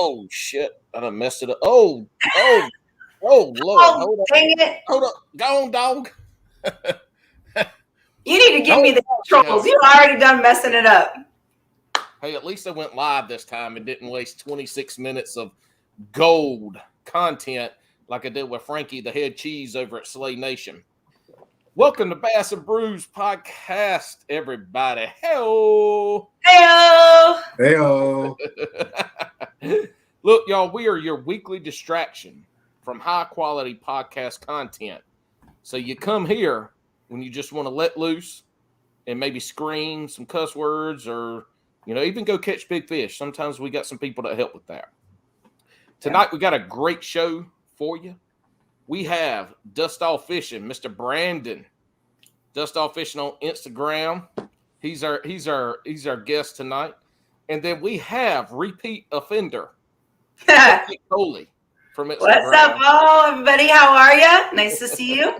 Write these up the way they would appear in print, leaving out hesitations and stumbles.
Oh shit! I done messed it up. Oh Lord! Oh, Hold on. dang it! Hold up. Go on, dog. You need to give me the controls. You already done messing it up. Hey, at least I went live this time and didn't waste 26 minutes of gold content like I did with Frankie the Head Cheese over at Slay Nation. Welcome to Bass and Brews podcast, everybody. Hey-o. Hey-o. Hey-o. Look, y'all, we are your weekly distraction from high-quality podcast content. So you come here when you just want to let loose and maybe scream some cuss words or, even go catch big fish. Sometimes we got some people that help with that. Tonight, we got a great show for you. We have Dust Off Fishing, Mr. Brandon. Dust Off Fishing on Instagram. He's our guest tonight. And then we have repeat offender, Coley from Instagram. What's up, all everybody? How are you? Nice to see you.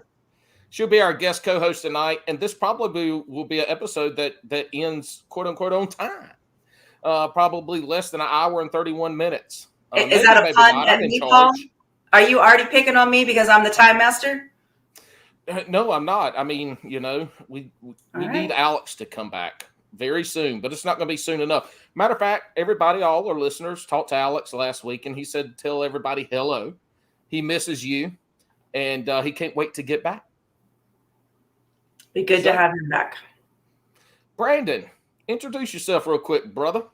She'll be our guest co-host tonight, and this probably will be an episode that ends quote unquote on time. Probably less than an hour and 31 minutes. Is that a pun at me, Paul? Are you already picking on me because I'm the time master? No, I'm not. I mean, we need Alex to come back very soon, but it's not going to be soon enough. Matter of fact, everybody, all our listeners, talked to Alex last week, and he said, tell everybody hello. He misses you, and he can't wait to get back. Be good to have him back. Brandon, introduce yourself real quick, brother.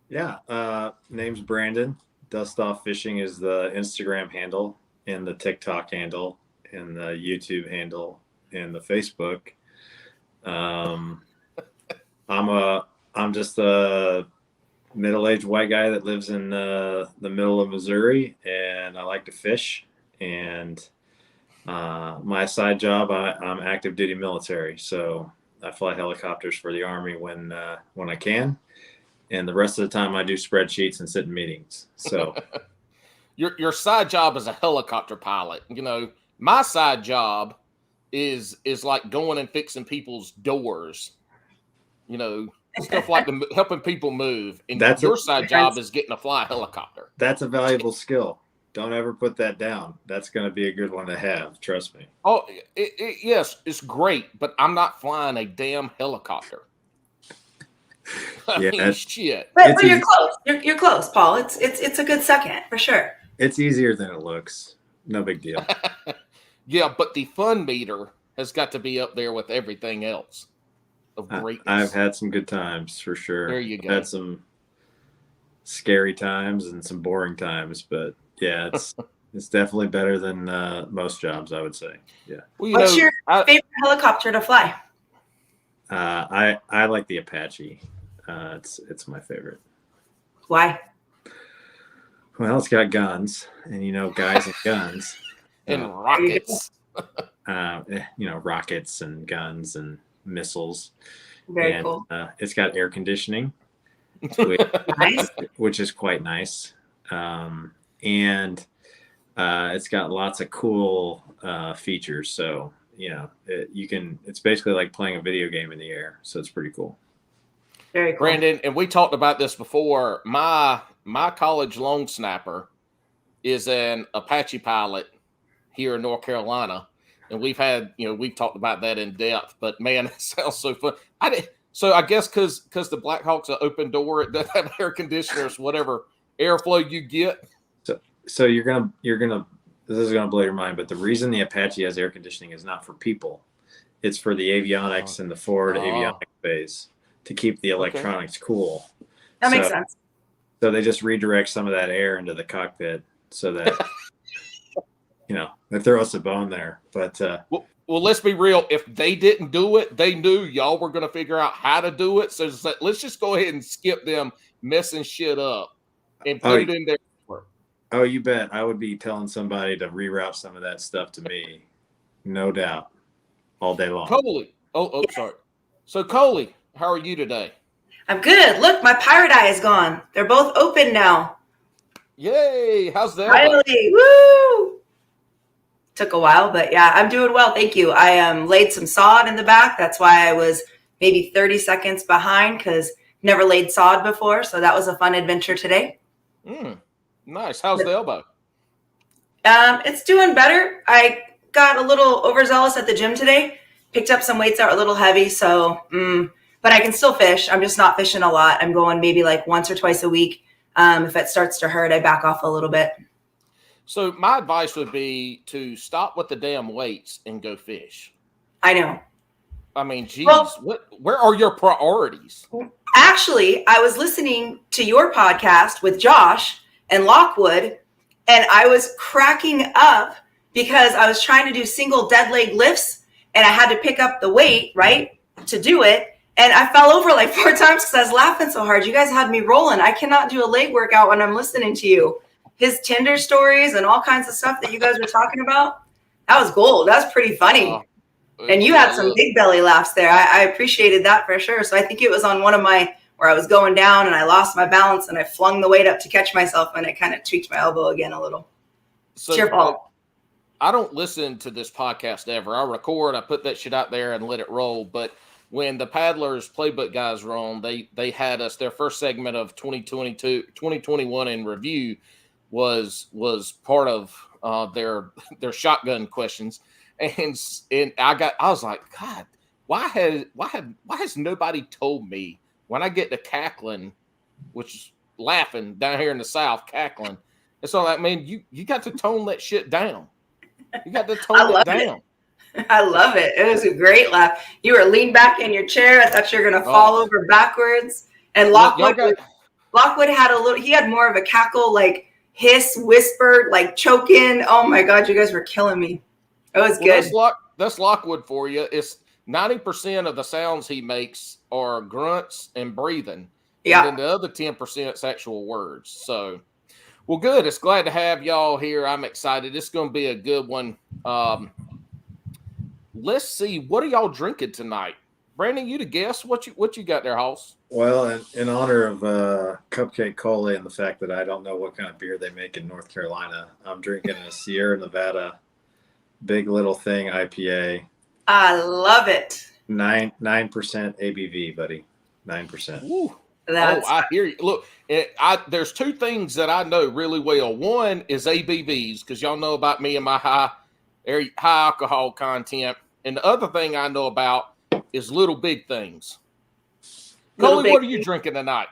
Yeah, name's Brandon. Dust Off Fishing is the Instagram handle and the TikTok handle and the YouTube handle and the Facebook. I'm just a middle-aged white guy that lives in the middle of Missouri, and I like to fish. And my side job, I'm active duty military, so I fly helicopters for the Army when I can. And the rest of the time I do spreadsheets and sit in meetings. So your side job is a helicopter pilot. My side job is like going and fixing people's doors. Stuff like helping people move. And your side job is getting a fly helicopter. That's a valuable skill. Don't ever put that down. That's going to be a good one to have. Trust me. Oh, yes, it's great, but I'm not flying a damn helicopter. I mean, shit. But you're close. You're close, Paul. It's a good second for sure. It's easier than it looks. No big deal. Yeah, but the fun meter has got to be up there with everything else of greatness. I've had some good times for sure. There you go. I've had some scary times and some boring times, but yeah, it's definitely better than most jobs, I would say. Yeah. Well, what's your favorite helicopter to fly? I like the Apache. It's my favorite. Why? Well, it's got guns, and guys and guns, and rockets. Rockets and guns and missiles. Very cool. It's got air conditioning, which is quite nice. And it's got lots of cool features. So it's basically like playing a video game in the air. So it's pretty cool. Very cool. Brandon, and we talked about this before. My college long snapper is an Apache pilot here in North Carolina, and we've talked about that in depth. But man, it sounds so fun. So I guess because the Blackhawks are open door, it doesn't have air conditioners, whatever airflow you get. So you're gonna this is gonna blow your mind, but the reason the Apache has air conditioning is not for people. It's for the avionics and the forward avionics phase to keep the electronics cool. That makes sense. So they just redirect some of that air into the cockpit so that they throw us a bone there. But well, let's be real. If they didn't do it, they knew y'all were going to figure out how to do it. So let's just go ahead and skip them messing shit up and put it in there. Oh, you bet. I would be telling somebody to reroute some of that stuff to me. No doubt. All day long. Coley. Sorry. So Coley, how are you today? I'm good. Look, my pirate eye is gone. They're both open now. Yay. How's that? Finally. Woo! Took a while, but yeah, I'm doing well. Thank you. I laid some sod in the back. That's why I was maybe 30 seconds behind because never laid sod before. So that was a fun adventure today. Nice. How's the elbow? It's doing better. I got a little overzealous at the gym today. Picked up some weights that are a little heavy, so but I can still fish. I'm just not fishing a lot. I'm going maybe like once or twice a week. If it starts to hurt, I back off a little bit. So my advice would be to stop with the damn weights and go fish. I know. I mean, geez, where are your priorities? Actually, I was listening to your podcast with Josh and Lockwood, and I was cracking up because I was trying to do single dead leg lifts, and I had to pick up the weight, right, to do it. And I fell over like 4 times because I was laughing so hard. You guys had me rolling. I cannot do a leg workout when I'm listening to you. His Tinder stories and all kinds of stuff that you guys were talking about. That was gold. That was pretty funny. And you had some big belly laughs there. I appreciated that for sure. So I think it was on one of my, where I was going down and I lost my balance and I flung the weight up to catch myself and it kind of tweaked my elbow again a little. So, it's your fault. I don't listen to this podcast ever. I record, I put that shit out there and let it roll. But when the Paddlers Playbook guys were on, they had us, their first segment of 2021 in review was part of their shotgun questions. And I was like, God, why has nobody told me when I get to cackling, which is laughing down here in the South, cackling? It's all like, man, you got to tone that shit down. You got to tone it down. I love it. It was a great laugh. You were leaned back in your chair. I thought you were going to fall over backwards. And Lockwood had he had more of a cackle, like hiss, whisper, like choking. Oh my God, you guys were killing me. It was good. That's Lockwood for you. It's 90% of the sounds he makes are grunts and breathing. Yeah. And then the other 10% is actual words. So, well, good. It's glad to have y'all here. I'm excited. It's going to be a good one. Let's see. What are y'all drinking tonight? Brandon, you the guest. What you got there, Hoss? Well, in honor of Cupcake Coley and the fact that I don't know what kind of beer they make in North Carolina, I'm drinking a Sierra Nevada Big Little Thing IPA. I love it. 9% ABV, buddy. 9%. Ooh. I hear you. Look, there's 2 things that I know really well. One is ABVs, because y'all know about me and my high alcohol content. And the other thing I know about is little big things. Coley, what are you drinking tonight?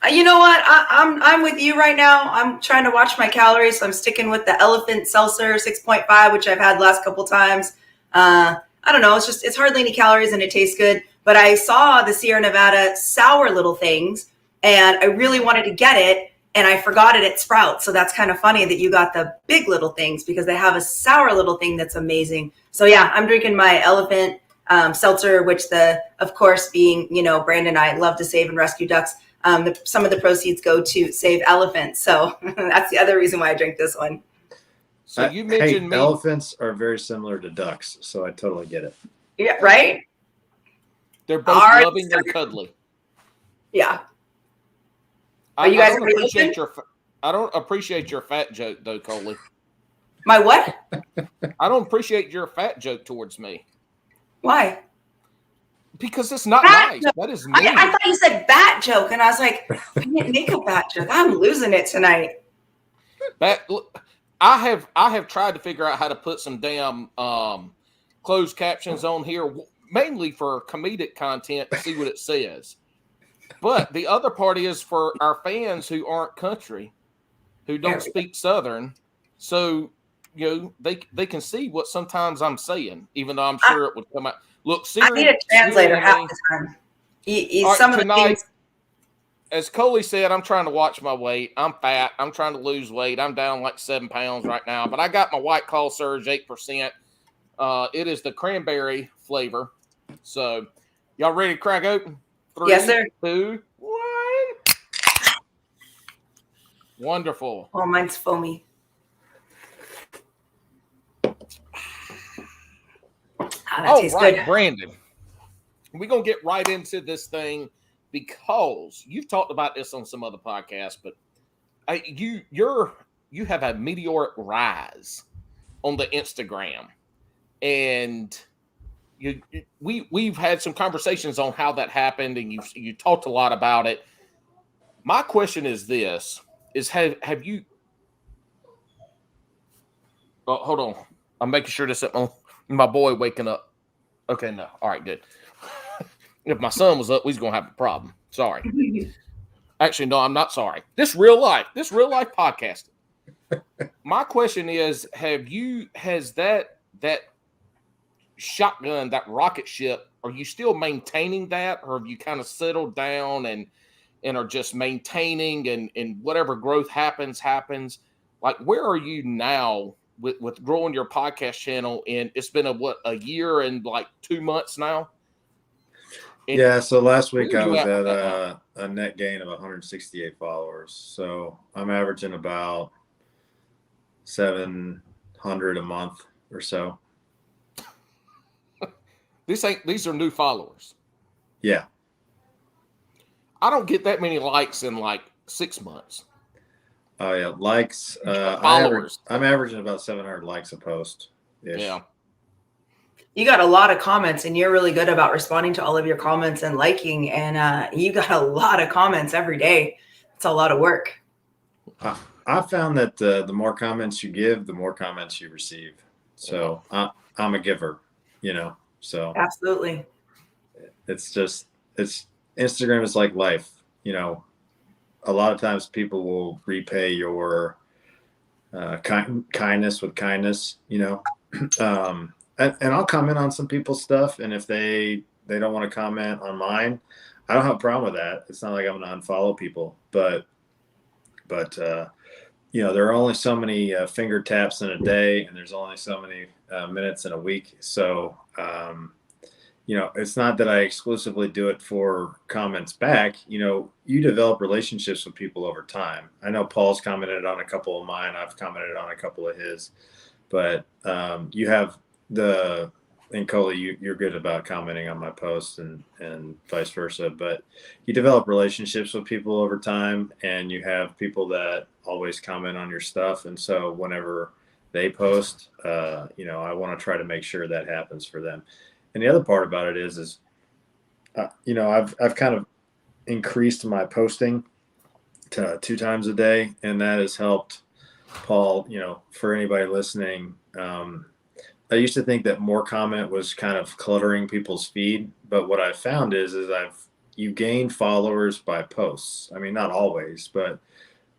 You know what? I'm with you right now. I'm trying to watch my calories. So I'm sticking with the Elephant Seltzer 6.5, which I've had the last couple times. I don't know. It's hardly any calories and it tastes good. But I saw the Sierra Nevada Sour Little Things and I really wanted to get it and I forgot it at Sprouts. So that's kind of funny that you got the Big Little Things because they have a Sour Little Thing that's amazing. So yeah, I'm drinking my Elephant Seltzer, which of course being, Brandon and I love to save and rescue ducks. Some of the proceeds go to save elephants. So that's the other reason why I drink this one. So you mentioned elephants are very similar to ducks. So I totally get it. Yeah. Right. They're both loving and cuddly. Yeah. I don't appreciate your fat joke though, Coley. My what? I don't appreciate your fat joke towards me. Why? Because it's not nice. That is mean. I thought you said bat joke, and I was like, I didn't make a bat joke. I'm losing it tonight. I have tried to figure out how to put some damn closed captions on here, mainly for comedic content to see what it says. But the other part is for our fans who aren't country, who don't speak Southern, so they can see what sometimes I'm saying, even though I'm sure it would come out. Look, Siri, I need a translator half the time. Some of the things. As Coley said, I'm trying to watch my weight. I'm fat. I'm trying to lose weight. I'm down like 7 pounds right now. But I got my White Claw Surge 8%. It is the cranberry flavor. So, y'all ready to crack open? 3, yes, sir. 2, 1. Wonderful. Oh, mine's foamy. All right, good. Brandon. We're going to get right into this thing because you've talked about this on some other podcasts, but you have a meteoric rise on the Instagram. And we've had some conversations on how that happened, and you talked a lot about it. My question is this. have you? Oh, hold on. I'm making sure this isn't my boy waking up. Okay, no. All right, good. If my son was up, he's gonna have a problem. Sorry. Actually, no, I'm not sorry. This real life podcasting. My question is, has that shotgun, that rocket ship, are you still maintaining that, or have you kind of settled down and are just maintaining and whatever growth happens? Like, where are you now with growing your podcast channel? And it's been a year and like 2 months now. And yeah. So last week I you was at at a net gain of 168 followers. So I'm averaging about 700 a month or so. These are new followers. Yeah. I don't get that many likes in like 6 months. Oh yeah, likes. Followers. I'm averaging about 700 likes a post. Yeah. You got a lot of comments, and you're really good about responding to all of your comments and liking. And you got a lot of comments every day. It's a lot of work. I found that the more comments you give, the more comments you receive. So I'm a giver, So Absolutely. it's Instagram is like life. A lot of times people will repay your kindness with kindness. And I'll comment on some people's stuff, and if they don't want to comment on mine, I don't have a problem with that. It's not like I'm going to unfollow people, but there are only so many finger taps in a day, and there's only so many minutes in a week. So it's not that I exclusively do it for comments back. You develop relationships with people over time. I know Paul's commented on a couple of mine. I've commented on a couple of his, but you have and Coley, you're good about commenting on my posts and vice versa, but you develop relationships with people over time, and you have people that always comment on your stuff. And so whenever they post, I want to try to make sure that happens for them. And the other part about it is I've kind of increased my posting to 2 times a day, and that has helped Paul, for anybody listening. I used to think that more comment was kind of cluttering people's feed, but what I found is you gain followers by posts. I mean, not always, but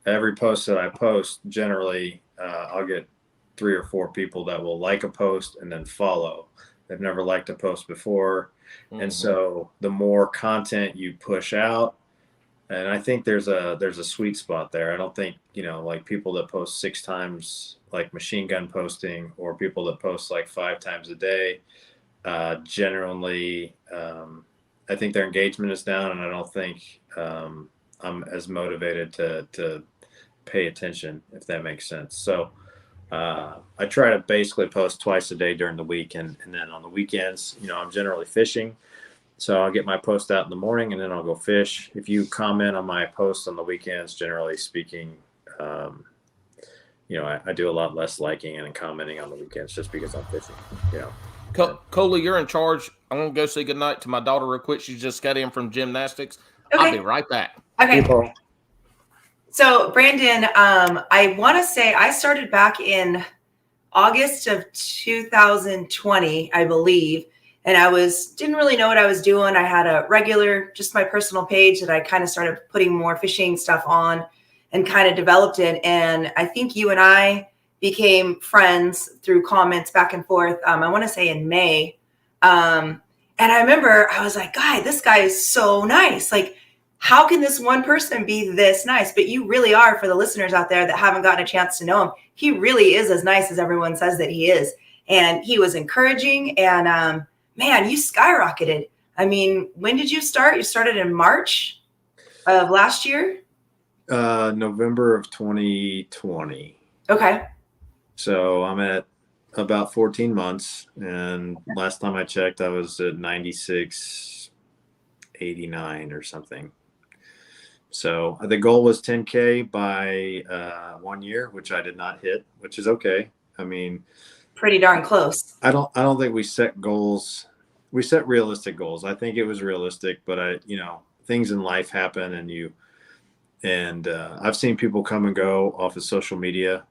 every post that I post, generally, I'll get 3 or 4 people that will like a post and then follow. They've never liked a post before. Mm-hmm. And so the more content you push out, and I think there's a sweet spot there. I don't think, like people that post 6 times, like machine gun posting, or people that post like 5 times a day, generally, I think their engagement is down, and I don't think I'm as motivated to pay attention, if that makes sense. So I try to basically post twice a day during the week, and then on the weekends, I'm generally fishing. So I'll get my post out in the morning, and then I'll go fish. If you comment on my posts on the weekends, generally speaking, I do a lot less liking and commenting on the weekends just because I'm fishing. Coley, you're in charge. I'm going to go say goodnight to my daughter real quick. She just got in from gymnastics. Okay. I'll be right back. Okay. So, Brandon, I want to say I started back in August of 2020, I believe. And I didn't really know what I was doing. I had a regular, just my personal page that I kind of started putting more fishing stuff on and kind of developed it. And I think you and I became friends through comments back and forth. I want to say in May. And I remember I was like, this guy is so nice. Like, how can this one person be this nice? But you really are, for the listeners out there that haven't gotten a chance to know him. He really is as nice as everyone says that he is. And he was encouraging, and, man, you skyrocketed. I mean, when did you start? You started in March of last year? November of 2020. Okay. So I'm at about 14 months. And last time I checked, I was at 96.89 or something. So the goal was 10K by 1 year, which I did not hit, which is okay. I mean, pretty darn close. I don't think we set goals. We set realistic goals. I think it was realistic, but things in life happen, and And I've seen people come and go off of social media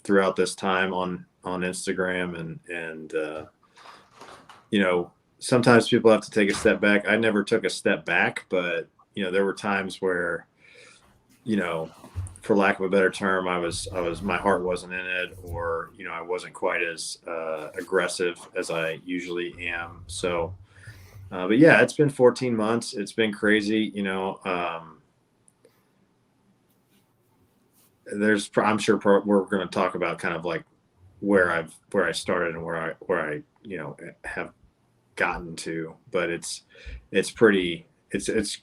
throughout this time on Instagram, and sometimes people have to take a step back. I never took a step back, but there were times where, for lack of a better term, I was my heart wasn't in it, or I wasn't quite as aggressive as I usually am. So, but yeah, it's been 14 months. It's been crazy. I'm sure we're going to talk about kind of like where I started and where I have gotten to, but it's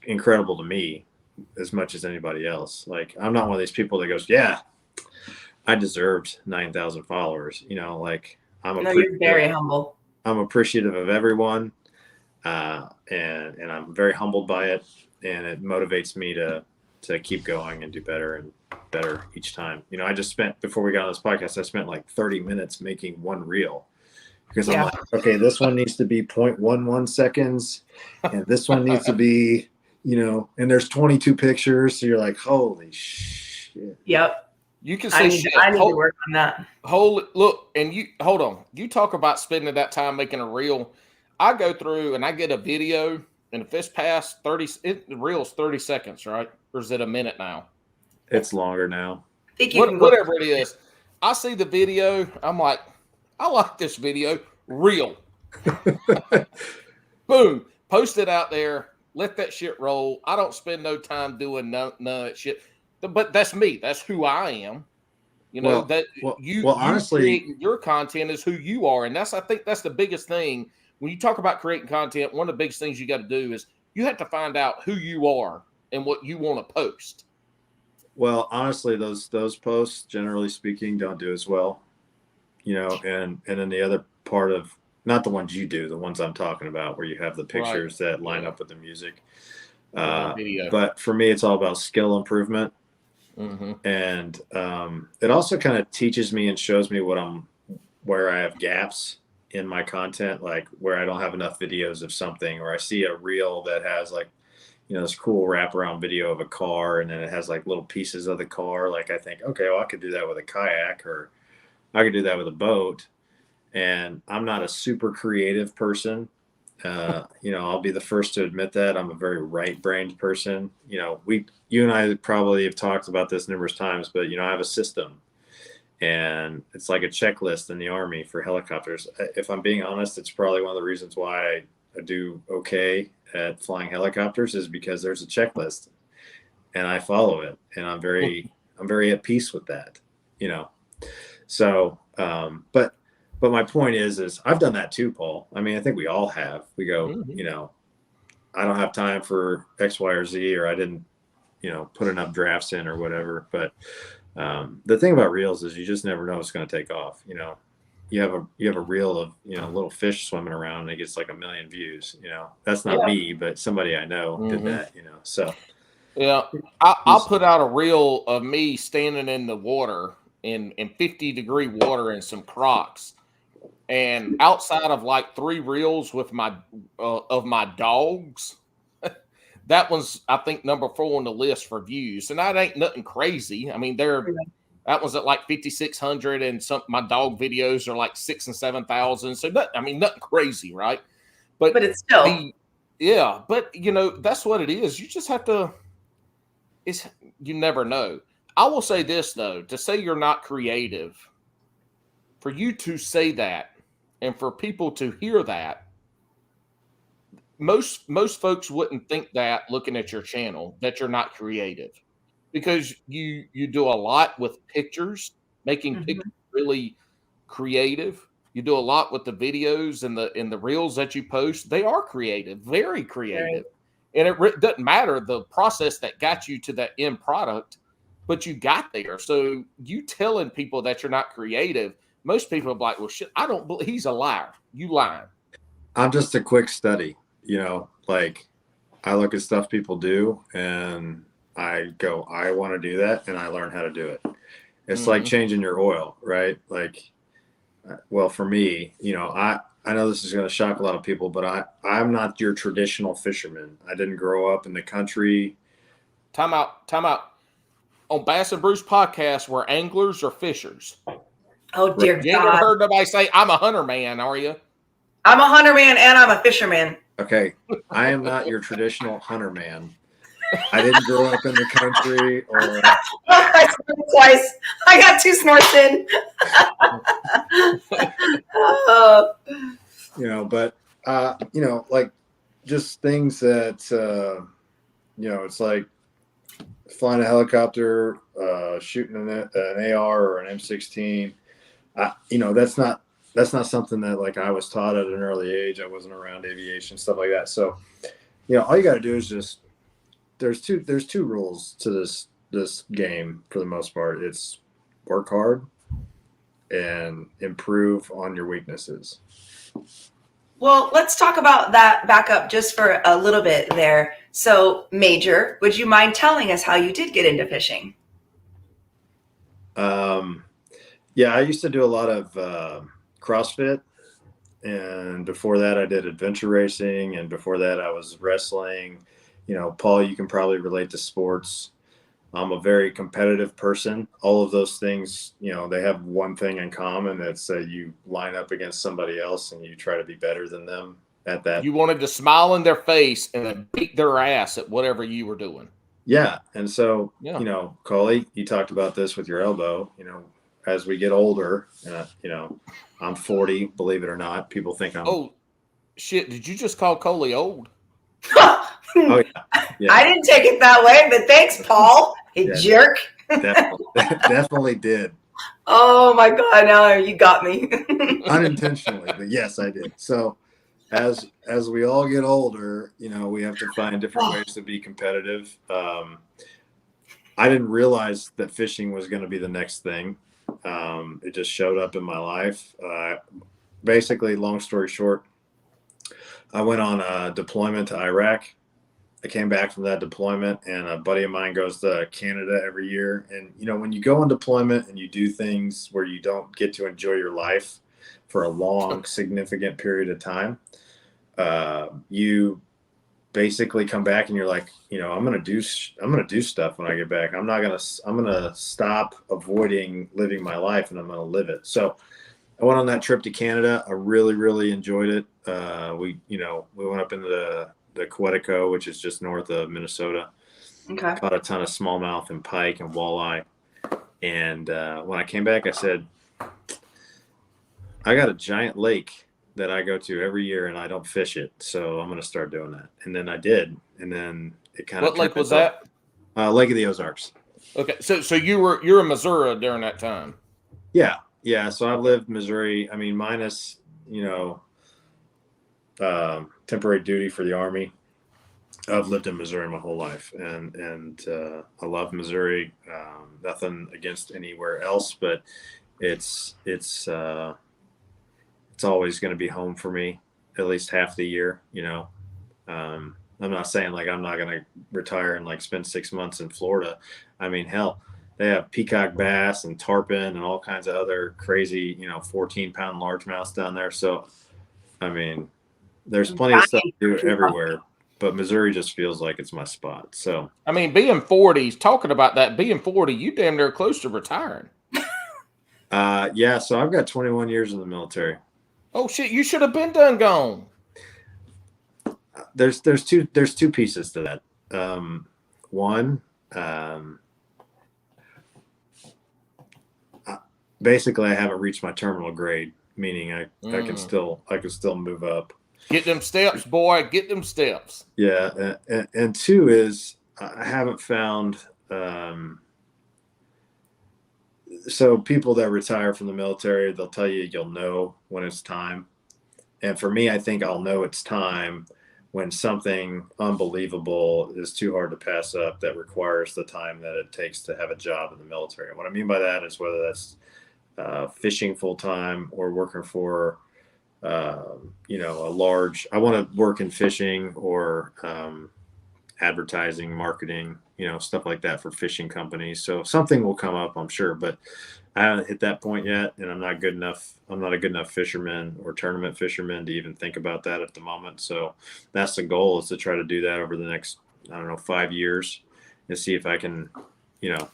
incredible to me as much as anybody else. Like, I'm not one of these people that goes, yeah, I deserved 9,000 followers. Like, No, you're very humble. I'm appreciative of everyone, and I'm very humbled by it, and it motivates me to keep going and do better and better each time. I just spent, before we got on this podcast, I spent like 30 minutes making one reel, because I'm like, okay, this one needs to be 0.11 seconds, and this one needs to be, and there's 22 pictures. So you're like, holy shit. Yep. You can say shit. I need to work on that. Look, and hold on. You talk about spending that time making a reel. I go through and I get a video, and if it's past 30, the reel's 30 seconds, right? Or is it a minute now? It's longer now. Whatever it is. I see the video. I'm like, I like this video. Reel. Boom. Post it out there. Let that shit roll. I don't spend no time doing none of that shit. But that's me. That's who I am. Honestly, your content is who you are. And I think that's the biggest thing. When you talk about creating content, one of the biggest things you got to do is you have to find out who you are and what you want to post. Well, honestly, those posts, generally speaking, don't do as well. And then the other part of, not the ones you do, the ones I'm talking about, where you have the pictures that line up with the music. But for me, it's all about skill improvement. Mm-hmm. And it also kind of teaches me and shows me where I have gaps in my content, like where I don't have enough videos of something, or I see a reel that has like, this cool wraparound video of a car, and then it has like little pieces of the car. Like, I think, okay, well, I could do that with a kayak, or I could do that with a boat. And I'm not a super creative person. I'll be the first to admit that. I'm a very right-brained person. You and I probably have talked about this numerous times, but I have a system, and it's like a checklist in the Army for helicopters. If I'm being honest, it's probably one of the reasons why I do okay at flying helicopters, is because there's a checklist and I follow it, and I'm very at peace with that, So, but my point is I've done that too, Paul. I mean, I think we all have. We go, I don't have time for X, Y, or Z, or I didn't, put enough drafts in or whatever. But the thing about reels is you just never know what's going to take off. You have a reel of, little fish swimming around, and it gets like 1 million views. That's not me, but somebody I know did that, so. Yeah, I'll put out a reel of me standing in the water in 50-degree water in some Crocs. And outside of like 3 reels with my dogs, that one's, I think, number 4 on the list for views. And that ain't nothing crazy. I mean, that was at like 5,600, and my dog videos are like 6,000 and 7,000. So nothing crazy, right? But it's still, but that's what it is. You just have to. You never know. I will say this though: to say you're not creative, for you to say that, and for people to hear that, most folks wouldn't think that looking at your channel, that you're not creative, because you do a lot with pictures, making pictures really creative. You do a lot with the videos and the reels that you post. They are creative, very creative. Right. And it doesn't matter the process that got you to that end product, but you got there. So you telling people that you're not creative, most people are like, well, shit, I don't believe, he's a liar. You lying. I'm just a quick study, like I look at stuff people do and I go, I want to do that. And I learn how to do it. It's like changing your oil, right? Like, well, for me, I know this is going to shock a lot of people, but I'm not your traditional fisherman. I didn't grow up in the country. Time out. On Bass and Bruce podcast, we're anglers or fishers. Oh, dear You ain't God. never heard nobody say, I'm a hunter man, are you? I'm a hunter man and I'm a fisherman. Okay, I am not your traditional hunter man. I didn't grow up in the country or. I snorted twice. I got 2 snorts in. But like just things that it's like flying a helicopter, shooting an AR or an M16. That's not something that like I was taught at an early age. I wasn't around aviation, stuff like that. So, all you got to do is just there's two rules to this game for the most part. It's work hard and improve on your weaknesses. Well, let's talk about that back up just for a little bit there. So, Major, would you mind telling us how you did get into fishing? Yeah, I used to do a lot of CrossFit, and before that I did adventure racing, and before that I was wrestling. Paul, you can probably relate to sports. I'm a very competitive person. All of those things, they have one thing in common. It's you line up against somebody else and you try to be better than them at that. You wanted to smile in their face and then beat their ass at whatever you were doing. Yeah. And so, Coley, you talked about this with your elbow, as we get older, I'm 40, believe it or not. People think I'm. Oh, shit. Did you just call Coley old? Oh, yeah. I didn't take it that way, but thanks, Paul. Hey, jerk. Definitely did. Oh, my God. Now you got me. Unintentionally, but yes, I did. So as we all get older, we have to find different ways to be competitive. I didn't realize that fishing was going to be the next thing. It just showed up in my life. Basically, long story short, I went on a deployment to Iraq. I came back from that deployment, and a buddy of mine goes to Canada every year. And, when you go on deployment and you do things where you don't get to enjoy your life for a long, significant period of time, you basically come back and you're like, I'm going to do stuff when I get back. I'm going to stop avoiding living my life, and I'm going to live it. So I went on that trip to Canada. I really, really enjoyed it. We went up into the Quetico, which is just north of Minnesota. Okay. Caught a ton of smallmouth and pike and walleye. And when I came back, I said, I got a giant lake that I go to every year, and I don't fish it, so I'm going to start doing that. And then I did, and then it kind of. What lake was that? Lake of the Ozarks. Okay, so you're in Missouri during that time. Yeah. So I've lived Missouri. I mean, minus temporary duty for the Army. I've lived in Missouri my whole life, and I love Missouri. Nothing against anywhere else, but it's always going to be home for me at least half the year. I'm not saying like I'm not going to retire and like spend 6 months in Florida. I mean, hell, they have peacock bass and tarpon and all kinds of other crazy, 14-pound largemouths down there. So, I mean, there's plenty of stuff to do everywhere, but Missouri just feels like it's my spot. So, I mean, being 40, talking about that, being 40, you damn near close to retiring. Yeah. So I've got 21 years in the military. Oh shit! You should have been done gone. There's two pieces to that. One, basically, I haven't reached my terminal grade, meaning I can still move up. Get them steps, boy. Get them steps. Yeah, and two is I haven't found. So people that retire from the military, they'll tell you you'll know when it's time. And for me, I think I'll know it's time when something unbelievable is too hard to pass up that requires the time that it takes to have a job in the military. And what I mean by that is whether that's fishing full time or working for, a large, I want to work in fishing or advertising, marketing, stuff like that for fishing companies. So something will come up, I'm sure, but I haven't hit that point yet, and I'm not a good enough fisherman or tournament fisherman to even think about that at the moment. So that's the goal, is to try to do that over the next, 5 years. and see if I can, you know,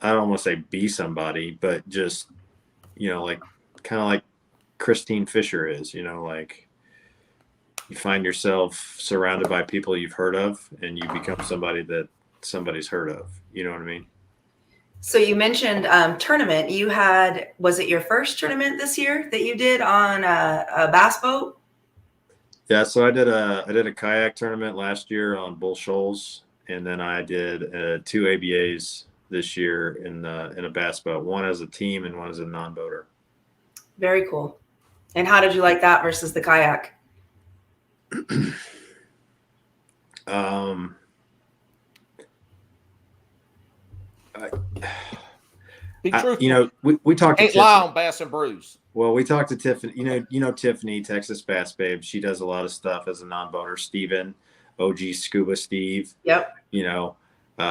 I don't want to say be somebody, but just, you know, like kind of like Christine Fisher is, you know, like you find yourself surrounded by people you've heard of and you become somebody that somebody's heard of. You know what I mean? So you mentioned tournament. You had, was it your first tournament this year that you did on a bass boat? Yeah, so I did a kayak tournament last year on Bull Shoals, and then I did 2 ABAs this year in a bass boat, one as a team and one as a non-boater. Very cool. And how did you like that versus the kayak? Be truthful. You know, we talked to Ain't lie on Bass and Brews. Well, we talked to Tiffany. You know Tiffany, Texas Bass Babe. She does a lot of stuff as a non-boater. Steven, OG Scuba Steve. Yep. You know,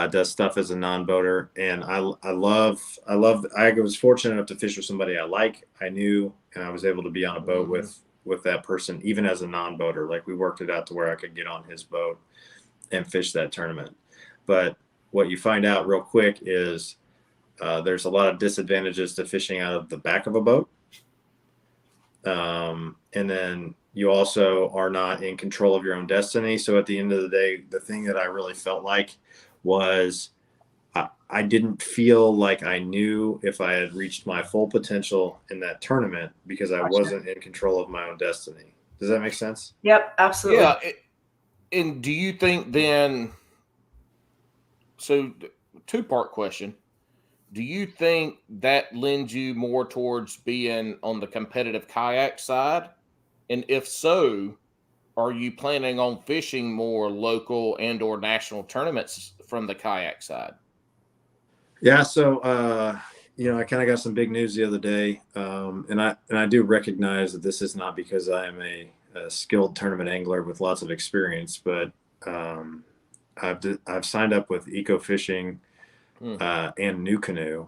does stuff as a non-boater, and I was fortunate enough to fish with somebody I knew, and I was able to be on a boat with that person, even as a non-boater. Like we worked it out to where I could get on his boat and fish that tournament. But what you find out real quick is there's a lot of disadvantages to fishing out of the back of a boat. And then you also are not in control of your own destiny. So at the end of the day, the thing that I really felt like was I didn't feel like I knew if I had reached my full potential in that tournament because I wasn't in control of my own destiny. Does that make sense? Yep, absolutely. Yeah. And do you think then, so 2-part question, do you think that lends you more towards being on the competitive kayak side? And if so, are you planning on fishing more local and or national tournaments from the kayak side? Yeah. So, you know, I kind of got some big news the other day. And I do recognize that this is not because I am a skilled tournament angler with lots of experience, but I've signed up with Eco Fishing and New Canoe.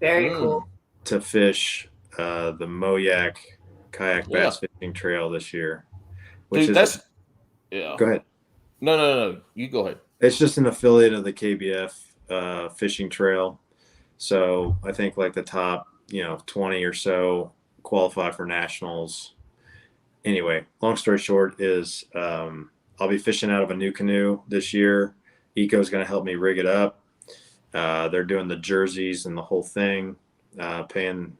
Very cool. To fish the Moyak Kayak Bass Fishing Trail this year. Which is yeah. Go ahead. No. You go ahead. It's just an affiliate of the KBF fishing trail. So I think like the top, 20 or so qualify for nationals. Anyway, long story short is I'll be fishing out of a New Canoe this year. Eco's going to help me rig it up. They're doing the jerseys and the whole thing, paying,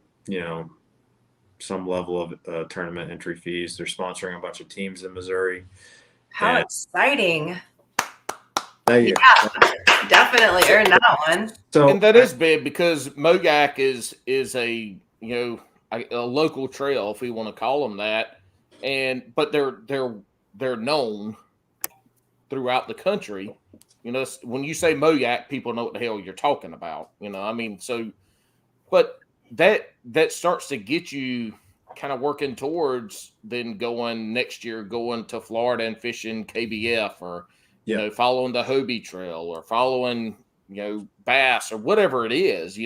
some level of tournament entry fees. They're sponsoring a bunch of teams in Missouri. How exciting. Thank you. Yeah, definitely earned that one. So, and that is big because Moyak is a, a local trail, if we want to call them that. But they're known throughout the country. When you say Moyak, people know what the hell you're talking about. But that starts to get you kind of working towards then going next year, going to Florida and fishing KBF or, following the Hobie Trail or following, bass or whatever it is,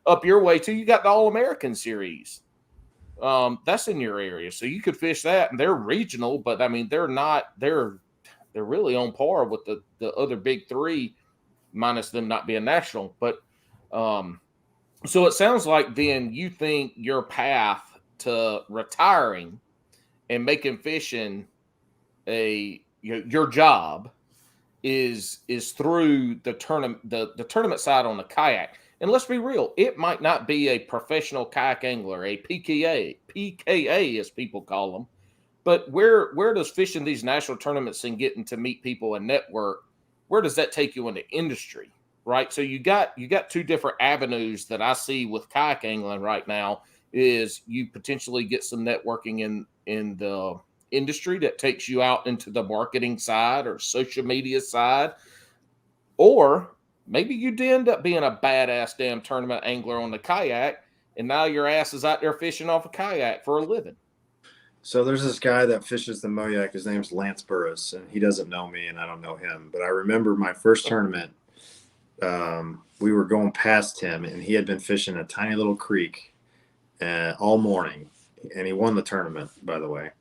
up your way too. You got the All-American Series. That's in your area. So you could fish that, and they're regional, but I mean, they're really on par with the other big three, minus them not being national. But so it sounds like then you think your path to retiring and making fishing your job is through the tournament side on the kayak. And let's be real, it might not be a professional kayak angler, a PKA as people call them. But where does fishing these national tournaments and getting to meet people and network, where does that take you in the industry, right? So you got 2 different avenues that I see with kayak angling right now is you potentially get some networking in the industry that takes you out into the marketing side or social media side, or maybe you did end up being a badass damn tournament angler on the kayak, and now your ass is out there fishing off a kayak for a living. So there's this guy that fishes the Moyak. His name's Lance Burris, and he doesn't know me, and I don't know him. But I remember my first tournament, we were going past him, and he had been fishing a tiny little creek all morning, and he won the tournament, by the way.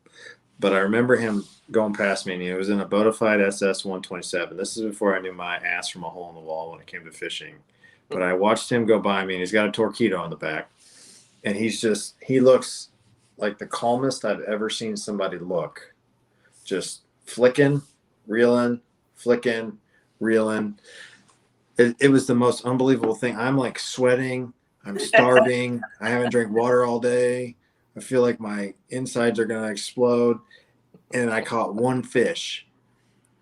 but I remember him going past me, and he was in a Bonafide SS 127. This is before I knew my ass from a hole in the wall when it came to fishing. But I watched him go by me, and he's got a Torpedo on the back. And he looks like the calmest I've ever seen somebody look. Just flicking, reeling, flicking, reeling. It was the most unbelievable thing. I'm like sweating. I'm starving. I haven't drank water all day. I feel like my insides are going to explode. And I caught one fish.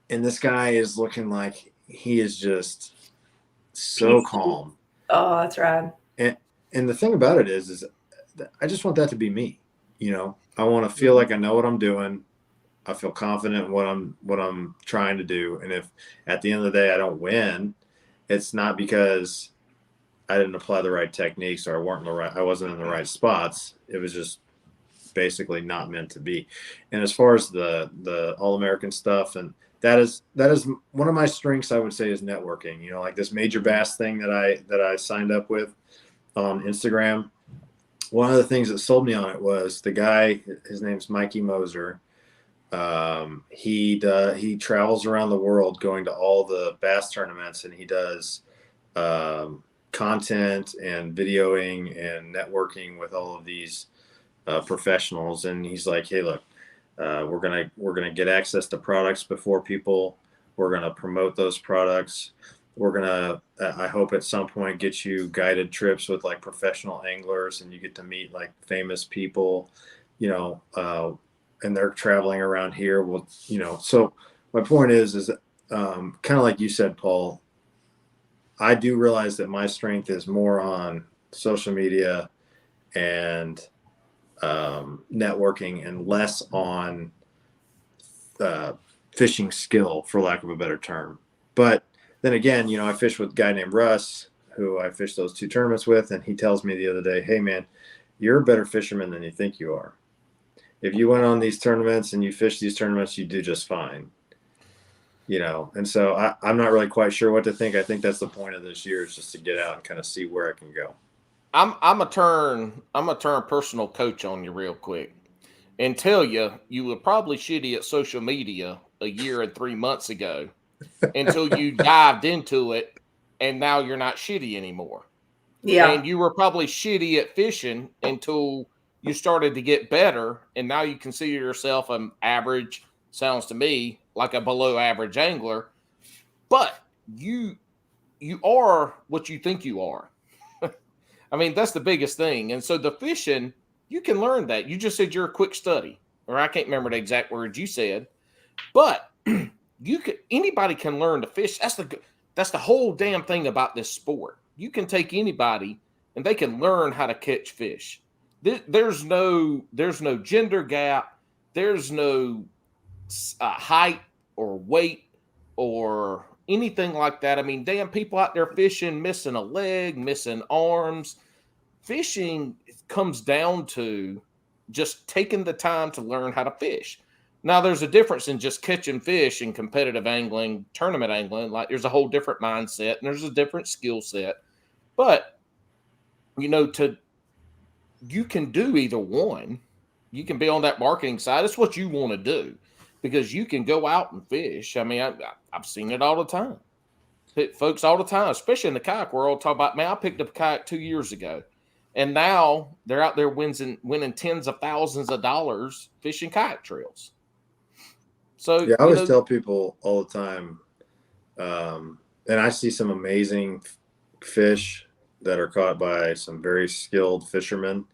And this guy is looking like he is just so calm. Oh, that's rad. And the thing about it is I just want that to be me. You know, I want to feel like I know what I'm doing. I feel confident in what I'm trying to do. And if at the end of the day I don't win, it's not because I didn't apply the right techniques or I wasn't in the right spots. It was just basically not meant to be. And as far as the All-American stuff, and that is one of my strengths, I would say, is networking. You know, like this Major Bass thing that I signed up with on Instagram. One of the things that sold me on it was the guy, his name's Mikey Moser. He travels around the world going to all the bass tournaments, and he does content and videoing and networking with all of these professionals. And he's like, hey, look, we're gonna get access to products before people. We're gonna promote those products. We're gonna, I hope at some point, get you guided trips with like professional anglers, and you get to meet like famous people, you know, and they're traveling around here. Well, you know, so my point is kind of like you said, Paul, I do realize that my strength is more on social media and networking and less on fishing skill, for lack of a better term. But then again, you know, I fish with a guy named Russ, who I fished those 2 tournaments with, and he tells me the other day, hey, man, you're a better fisherman than you think you are. If you went on these tournaments and you fish these tournaments, you do just fine. You know, and so I'm not really quite sure what to think. I think that's the point of this year, is just to get out and kind of see where I can go. I'm a turn personal coach on you real quick and tell you were probably shitty at social media a year and 3 months ago until you dived into it, and now you're not shitty anymore. Yeah. And you were probably shitty at fishing until you started to get better, and now you consider yourself an average, sounds to me like a below average angler, but you are what you think you are. I mean, that's the biggest thing. And so the fishing, you can learn that. You just said you're a quick study, or I can't remember the exact words you said, but anybody can learn to fish. That's the whole damn thing about this sport. You can take anybody and they can learn how to catch fish. There's no gender gap. There's no height or weight or anything like that. I mean, damn, people out there fishing, missing a leg, missing arms. Fishing comes down to just taking the time to learn how to fish. Now, there's a difference in just catching fish and competitive angling, tournament angling. Like, there's a whole different mindset and there's a different skill set. But, you know, you can do either one. You can be on that marketing side. It's what you want to do, because you can go out and fish. I mean, I've seen it all the time. Folks all the time, especially in the kayak world, talk about, man, I picked up a kayak 2 years ago, and now they're out there winning tens of thousands of dollars fishing kayak trails. So yeah, I always tell people all the time, and I see some amazing fish that are caught by some very skilled fishermen,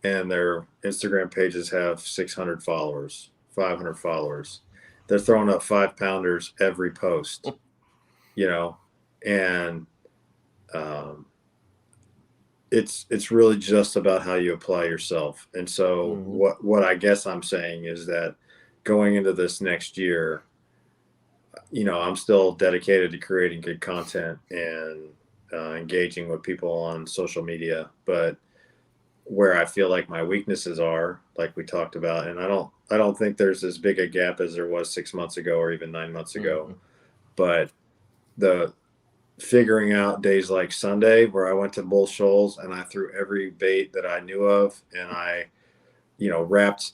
and their Instagram pages have 600 followers, 500 followers. They're throwing up 5-pounders every post, you know, and it's really just about how you apply yourself. And so what I guess I'm saying is that going into this next year, you know, I'm still dedicated to creating good content and engaging with people on social media, but where I feel like my weaknesses are, like we talked about, and I don't think there's as big a gap as there was 6 months ago or even 9 months ago, but the figuring out days like Sunday where I went to Bull Shoals and I threw every bait that I knew of, and I, you know, wrapped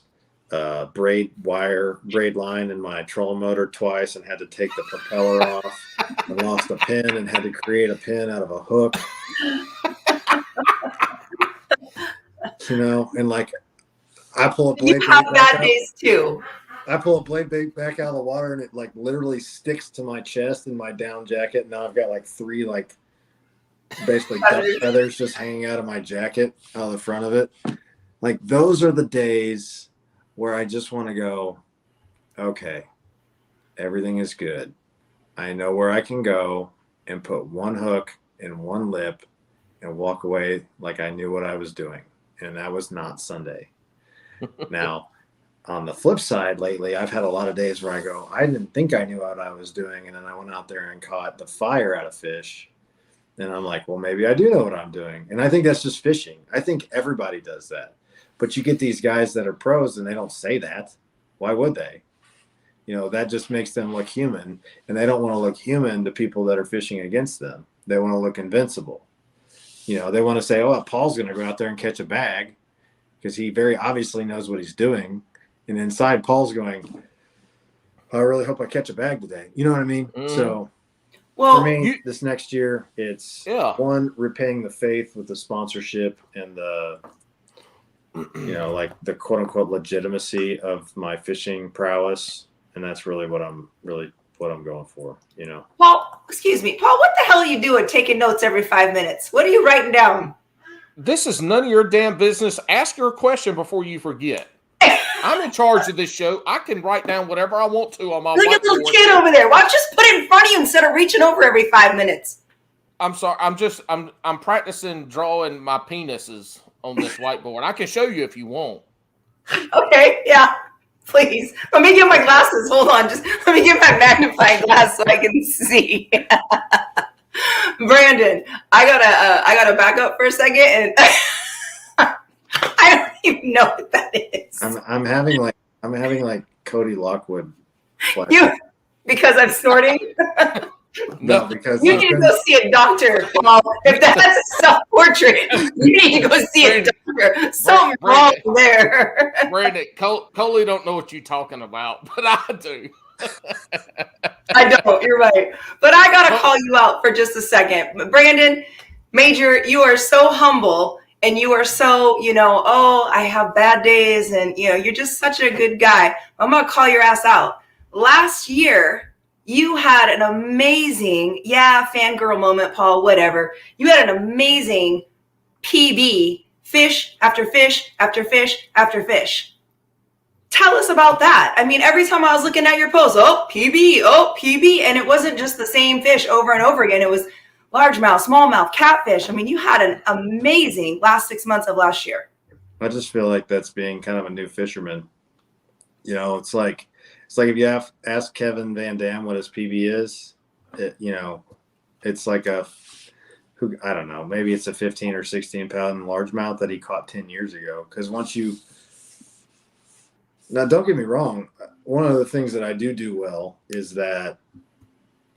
braid line in my trolling motor twice and had to take the propeller off and lost a pin and had to create a pin out of a hook. And like I pull a blade You have bait bad back days too. I pull a blade bait back out of the water and it like literally sticks to my chest in my down jacket. Now I've got like 3 like basically duck feathers just hanging out of my jacket out of the front of it. Like those are the days where I just want to go, okay, everything is good. I know where I can go and put one hook in one lip and walk away like I knew what I was doing. And that was not Sunday. Now, on the flip side, lately, I've had a lot of days where I go, I didn't think I knew what I was doing. And then I went out there and caught the fire out of fish. And I'm like, well, maybe I do know what I'm doing. And I think that's just fishing. I think everybody does that. But you get these guys that are pros and they don't say that. Why would they? That just makes them look human. And they don't want to look human to people that are fishing against them. They want to look invincible. They want to say, oh, Paul's going to go out there and catch a bag because he very obviously knows what he's doing. And inside, Paul's going, I really hope I catch a bag today. You know what I mean? So for me, this next year, it's one, repaying the faith with the sponsorship and the, like the quote unquote legitimacy of my fishing prowess. And that's really what I'm going for, Paul, excuse me. Paul, what the hell are you doing taking notes every 5 minutes? What are you writing down? This is none of your damn business. Ask her a question before you forget. I'm in charge of this show. I can write down whatever I want to on my Look at the little kid over there. Why don't you just put it in front of you instead of reaching over every 5 minutes? I'm sorry. I'm practicing drawing my penises on this whiteboard. I can show you if you want. Okay, yeah. Please. Let me get my glasses. Hold on. Just let me get my magnifying glass so I can see. Brandon, I gotta back up for a second and I don't even know what that is. I'm having like Cody Lockwood. Because I'm snorting? No, because you need to go see a doctor. Well, if that's a self-portrait, you need to go see a doctor. Something wrong there. Brandon, Coley don't know what you're talking about, but I do. I don't. You're right. But I got to call you out for just a second. Brandon, Major, you are so humble and you are so, I have bad days and, you're just such a good guy. I'm going to call your ass out. Last year, you had an amazing, fangirl moment, Paul, whatever. You had an amazing PB, fish after fish after fish after fish. Tell us about that. I mean, every time I was looking at your post, PB, and it wasn't just the same fish over and over again. It was largemouth, smallmouth, catfish. I mean, you had an amazing last 6 months of last year. I just feel like that's being kind of a new fisherman. It's like if you ask Kevin Van Dam what his PB is, it's like I don't know, maybe it's a 15 or 16 pound largemouth that he caught 10 years ago. Because now, don't get me wrong. One of the things that I do well is that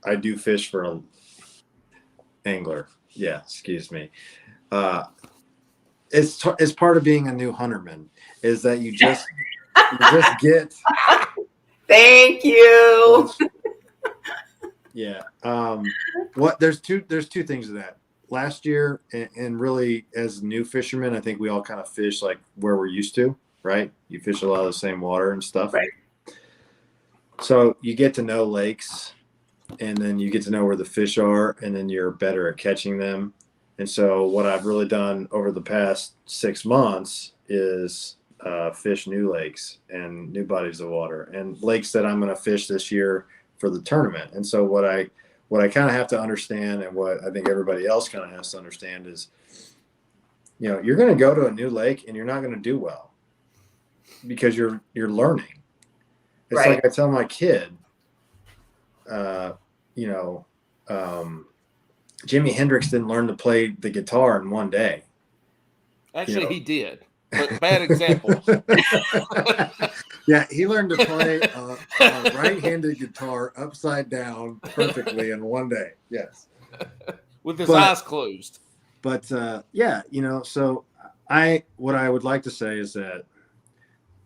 I do fish for an angler. Yeah, excuse me. It's part of being a new hunterman is that you just get. Thank you. Yeah. There's two things to that. Last year, and really as new fishermen, I think we all kind of fish like where we're used to. Right? You fish a lot of the same water and stuff. Right. So you get to know lakes and then you get to know where the fish are and then you're better at catching them. And so what I've really done over the past 6 months is fish new lakes and new bodies of water and lakes that I'm going to fish this year for the tournament. And so what I kind of have to understand and what I think everybody else kind of has to understand is, you're going to go to a new lake and you're not going to do well. Because you're learning. It's right. Like I tell my kid, Jimi Hendrix didn't learn to play the guitar in one day. Actually, he did. But bad example. Yeah, he learned to play a right-handed guitar upside down perfectly in one day. Yes. With his eyes closed. But so what I would like to say is that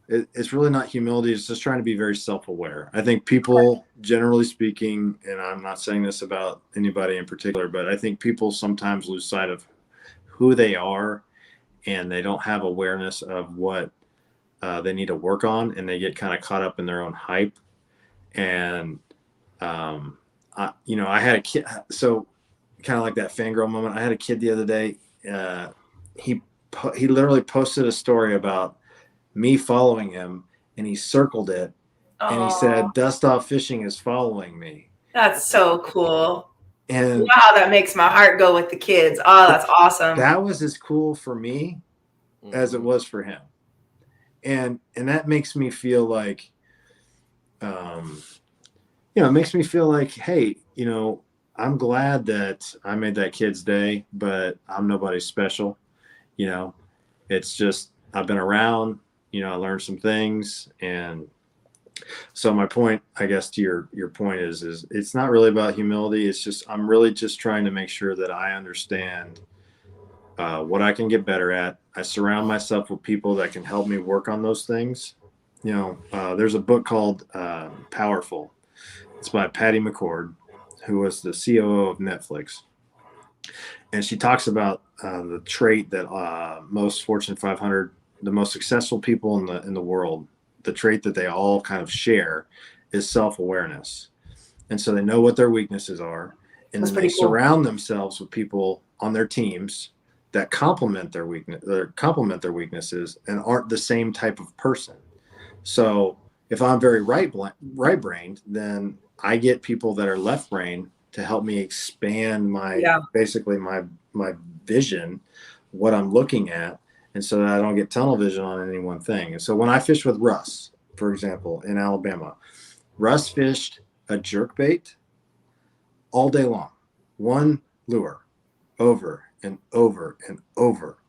it's really not humility. It's just trying to be very self-aware. I think people, generally speaking, and I'm not saying this about anybody in particular, but I think people sometimes lose sight of who they are, and they don't have awareness of what they need to work on, and they get kind of caught up in their own hype. And I had a kid, so kind of like that fangirl moment. I had a kid the other day. He literally posted a story about me following him, and he circled it, and he said, "Dust Off Fishing is following me." That's so cool. And wow, that makes my heart go with the kids. Oh, that's awesome. That was as cool for me as it was for him. And that makes me feel like, it makes me feel like, hey, I'm glad that I made that kid's day, but I'm nobody special. It's just, I've been around, I learned some things. And so my point, I guess, to your point is it's not really about humility. It's just, I'm really just trying to make sure that I understand what I can get better at. I surround myself with people that can help me work on those things. There's a book called Powerful. It's by Patty McCord, who was the COO of Netflix. And she talks about the trait that most Fortune 500, the most successful people in the world, the trait that they all kind of share is self-awareness. And so they know what their weaknesses are, and then they surround themselves with people on their teams that complement their weaknesses and aren't the same type of person. So if I'm very right-brained, then I get people that are left-brained to help me expand basically my vision, what I'm looking at, and so that I don't get tunnel vision on any one thing. And so when I fished with Russ, for example, in Alabama, Russ fished a jerkbait all day long, one lure, over and over and over.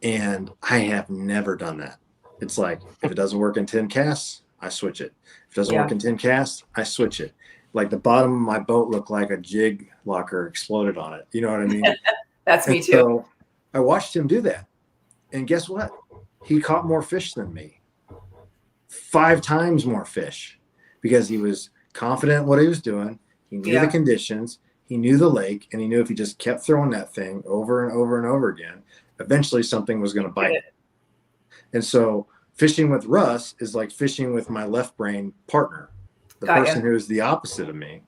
And I have never done that. It's like, if it doesn't work in 10 casts, I switch it. If it doesn't work in 10 casts, I switch it. Like the bottom of my boat looked like a jig locker exploded on it. You know what I mean? That's me too. So I watched him do that. And guess what? He caught more fish than me. 5 times more fish, because he was confident in what he was doing. He knew the conditions. He knew the lake, and he knew if he just kept throwing that thing over and over and over again, eventually something was going to bite it. And so fishing with Russ is like fishing with my left brain partner, the person who is the opposite of me.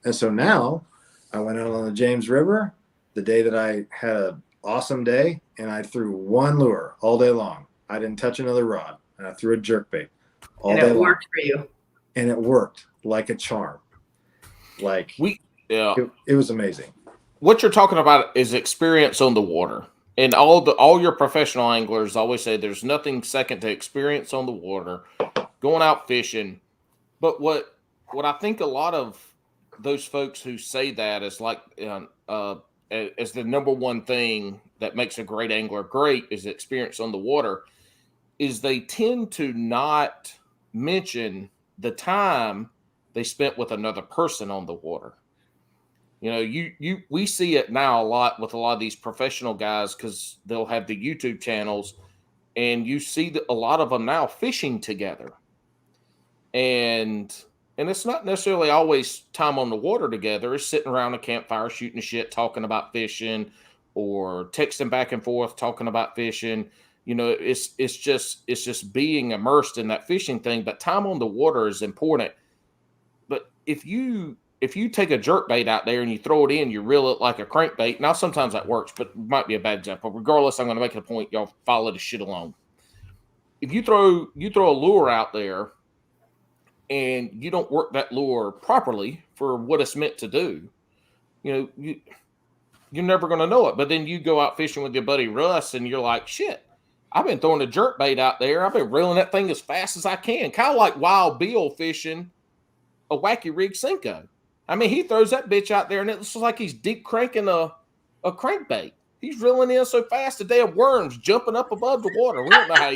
And so now I went out on the James River the day that I had an awesome day, and I threw one lure all day long. I didn't touch another rod, and I threw a jerkbait all day long. And it worked for you. And it worked like a charm. Like it was amazing. What you're talking about is experience on the water. And all your professional anglers always say there's nothing second to experience on the water, going out fishing. But what I think a lot of those folks who say that is like as the number one thing that makes a great angler great is experience on the water, is they tend to not mention the time they spent with another person on the water. We see it now a lot with a lot of these professional guys, because they'll have the YouTube channels, and you see a lot of them now fishing together. And it's not necessarily always time on the water together. It's sitting around a campfire, shooting shit, talking about fishing, or texting back and forth, talking about fishing. It's just being immersed in that fishing thing. But time on the water is important. But if you take a jerk bait out there and you throw it in, you reel it like a crankbait. Now, sometimes that works, but it might be a bad example. Regardless, I'm going to make it a point. Y'all follow the shit along. If you throw a lure out there and you don't work that lure properly for what it's meant to do, you're never going to know it. But then you go out fishing with your buddy Russ, and you're like, shit, I've been throwing a jerk bait out there. I've been reeling that thing as fast as I can. Kind of like Wild Bill fishing a wacky rig Cinco. I mean, he throws that bitch out there, and it looks like he's deep cranking a crankbait. He's reeling in so fast, the damn worm's jumping up above the water. We don't know how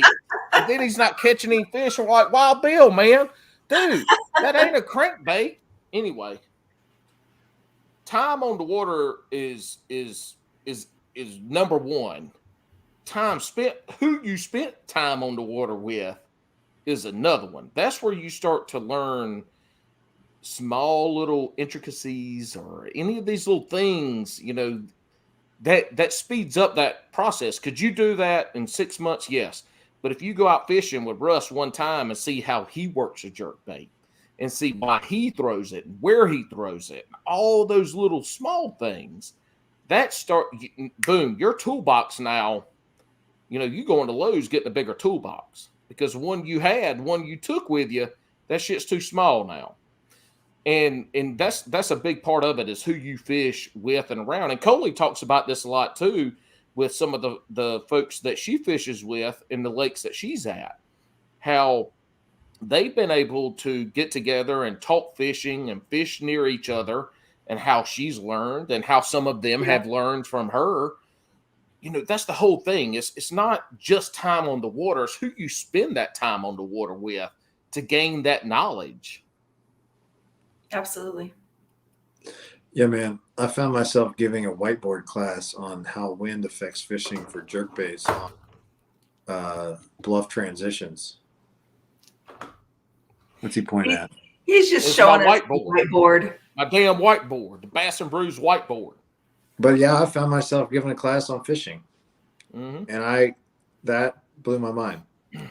and then he's not catching any fish. We're like, Wild Bill, man. Dude, that ain't a crankbait. Anyway, time on the water is number one. Time spent, who you spent time on the water with is another one. That's where you start to learn small little intricacies or any of these little things, that speeds up that process. Could you do that in 6 months? Yes. But if you go out fishing with Russ one time and see how he works a jerk bait and see why he throws it and where he throws it, all those little small things, boom, your toolbox now, you go into Lowe's getting a bigger toolbox because one you took with you, that shit's too small now. And that's a big part of it is who you fish with and around. And Coley talks about this a lot too with some of the folks that she fishes with in the lakes that she's at, how they've been able to get together and talk fishing and fish near each other, and how she's learned and how some of them have learned from her. That's the whole thing. It's not just time on the water. It's who you spend that time on the water with to gain that knowledge. Absolutely. Yeah, man. I found myself giving a whiteboard class on how wind affects fishing for jerkbaits on bluff transitions. What's he pointing at? He's just showing us the whiteboard. My damn whiteboard, the Bass and Brews whiteboard. But yeah, I found myself giving a class on fishing, and that blew my mind.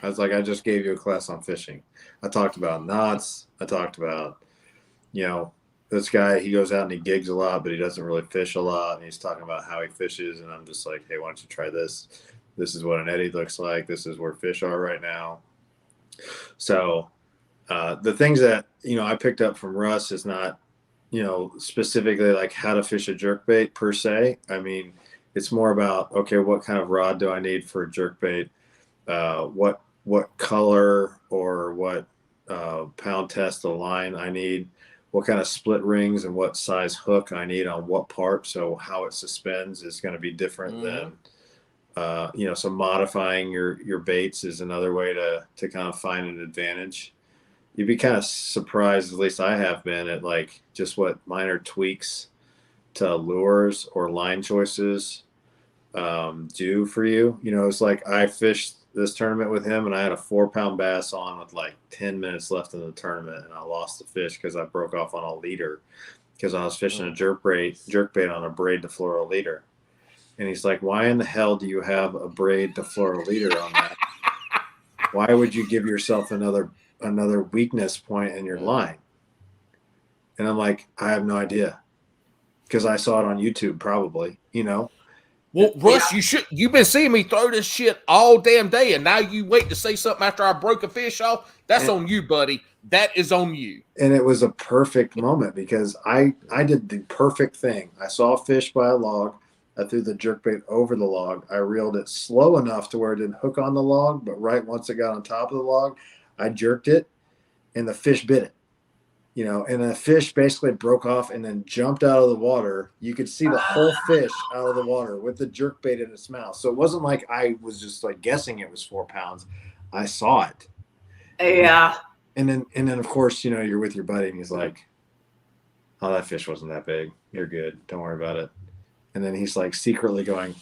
I was like, I just gave you a class on fishing. I talked about knots. I talked about, this guy, he goes out and he gigs a lot, but he doesn't really fish a lot. And he's talking about how he fishes. And I'm just like, hey, why don't you try this? This is what an eddy looks like. This is where fish are right now. So the things that, I picked up from Russ is not, specifically like how to fish a jerkbait per se. I mean, it's more about, okay, what kind of rod do I need for a jerkbait? What color or what pound test of line I need, what kind of split rings and what size hook I need on what part. So how it suspends is going to be different than, so modifying your baits is another way to kind of find an advantage. You'd be kind of surprised, at least I have been, at like just what minor tweaks to lures or line choices do for you. It's like I fished this tournament with him and I had a 4-pound bass on with like 10 minutes left in the tournament, and I lost the fish because I broke off on a leader because I was fishing a jerkbait on a braid to fluoro leader. And he's like, why in the hell do you have a braid to fluoro leader on that? Why would you give yourself another weakness point in your line? And I'm like, I have no idea, because I saw it on YouTube probably, Well, Russ, you've been seeing me throw this shit all damn day, and now you wait to say something after I broke a fish off? That's on you, buddy. That is on you. And it was a perfect moment because I did the perfect thing. I saw a fish by a log. I threw the jerkbait over the log. I reeled it slow enough to where it didn't hook on the log, but right once it got on top of the log, I jerked it, and the fish bit it. And the fish basically broke off and then jumped out of the water. You could see the whole fish out of the water with the jerkbait in its mouth. So it wasn't like I was just like guessing it was 4 pounds. I saw it. Yeah. And then of course, you're with your buddy and he's like, oh, that fish wasn't that big. You're good. Don't worry about it. And then he's like secretly going,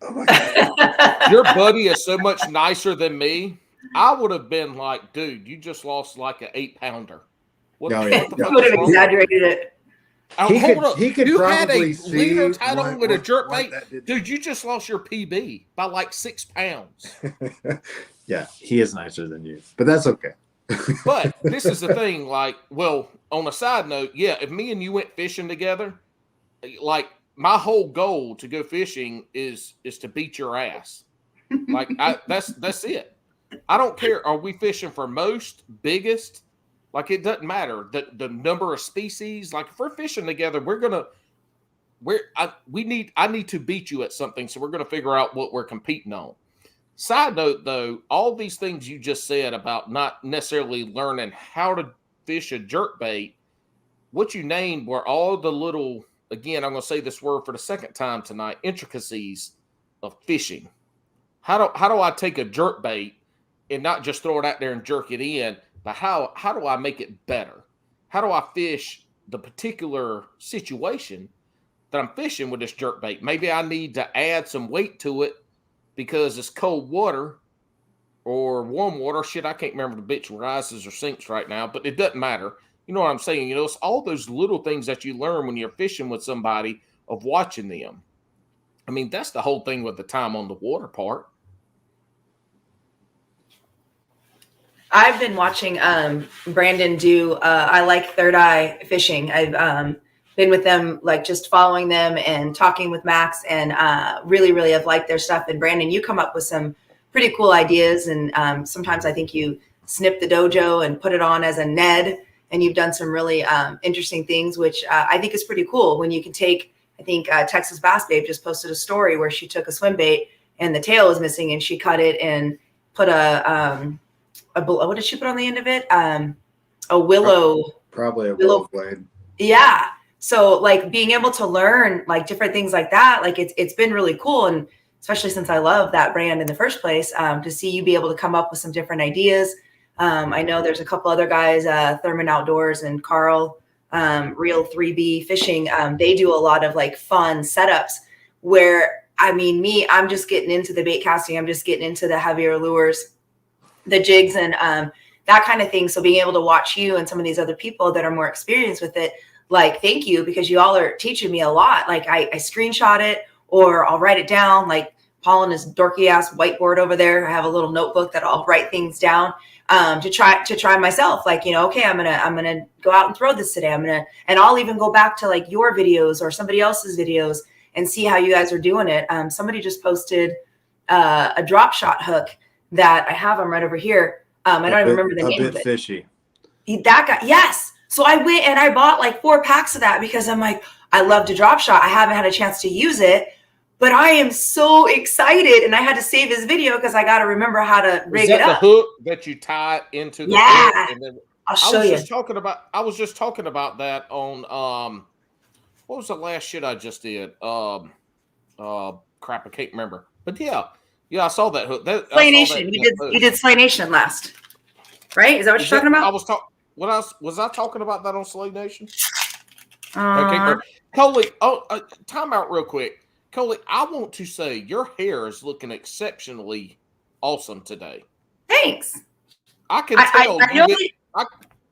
oh my God. Your buddy is so much nicer than me. I would have been like, dude, you just lost like an 8-pounder. What the fuck would have exaggerated it. He could you probably had a see leader tied on with a jerkbait. Dude, you just lost your PB by like 6 pounds. Yeah, he is nicer than you, but that's okay. But this is the thing, like, well, on a side note, yeah, if me and you went fishing together, like my whole goal to go fishing is to beat your ass. Like that's it. I don't care. Are we fishing for most, biggest? Like it doesn't matter. The number of species. Like if we're fishing together, I need to beat you at something. So we're gonna figure out what we're competing on. Side note though, all these things you just said about not necessarily learning how to fish a jerkbait, what you named were all the little, again, I'm gonna say this word for the second time tonight, intricacies of fishing. How do I take a jerkbait and not just throw it out there and jerk it in, but how do I make it better? How do I fish the particular situation that I'm fishing with this jerkbait? Maybe I need to add some weight to it because it's cold water or warm water. Shit, I can't remember the bitch rises or sinks right now, but it doesn't matter. You know what I'm saying? You know, it's all those little things that you learn when you're fishing with somebody of watching them. I mean, that's the whole thing with the time on the water part. I've been watching Brandon do I like Third Eye Fishing. I've been with them, like just following them and talking with Max, and really, really have liked their stuff. And Brandon, you come up with some pretty cool ideas, and sometimes I think you snip the dojo and put it on as a Ned, and you've done some really interesting things, which I think is pretty cool when you can take, I think Texas Bass Babe just posted a story where she took a swim bait and the tail was missing, and she cut it and put what did she put on the end of it? A willow. Probably a willow blade. Yeah. So like being able to learn like different things like that, like it's been really cool. And especially since I love that brand in the first place, to see you be able to come up with some different ideas. I know there's a couple other guys, Thurman Outdoors and Carl, Real 3B Fishing. They do a lot of like fun setups where, I mean, I'm just getting into the bait casting. I'm just getting into the heavier lures, the jigs, and that kind of thing. So being able to watch you and some of these other people that are more experienced with it, like, thank you, because you all are teaching me a lot. Like I screenshot it or I'll write it down. Like Paul and his dorky ass whiteboard over there. I have a little notebook that I'll write things down to try myself. Like, you know, okay, I'm gonna go out and throw this today. And I'll even go back to like your videos or somebody else's videos and see how you guys are doing it. Somebody just posted a drop shot hook that I have them right over here. I don't even remember the name of it. A bit fishy. That guy, yes. So I went and I bought like 4 packs of that because I'm like, I love to drop shot. I haven't had a chance to use it, but I am so excited. And I had to save his video because I got to remember how to rig it up. The hook that you tie into the hook? And then I'll show you. I was just talking about that on what was the last shit I just did? Crap, I can't remember. But yeah, I saw that hook. Slay Nation. You did Slay Nation last, right? Is that what you're talking about? Was I talking about that on Slay Nation? Okay, Coley. Time out real quick. Coley, I want to say your hair is looking exceptionally awesome today. Thanks. I can tell.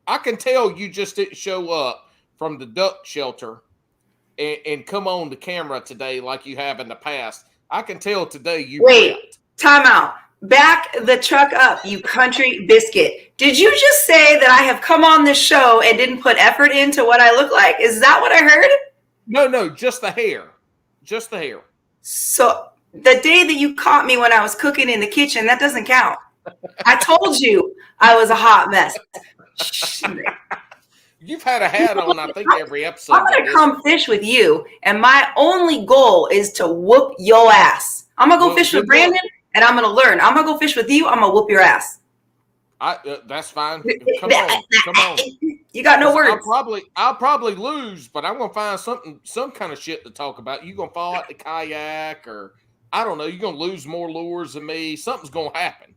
I can tell you just didn't show up from the duck shelter and come on the camera today like you have in the past. I can tell today you. Wait, time out. Back the truck up, you country biscuit. Did you just say that I have come on this show and didn't put effort into what I look like? Is that what I heard? No, just the hair. Just the hair. So the day that you caught me when I was cooking in the kitchen, that doesn't count. I told you I was a hot mess. You've had a hat on, I think, every episode. I'm going to come fish with you, and my only goal is to whoop your ass. I'm going to go fish with Brandon, and I'm going to learn. I'm going to go fish with you. I'm going to whoop your ass. That's fine. Come on. You got no words. I'll probably lose, but I'm going to find some kind of shit to talk about. You're going to fall out the kayak, or I don't know. You're going to lose more lures than me. Something's going to happen.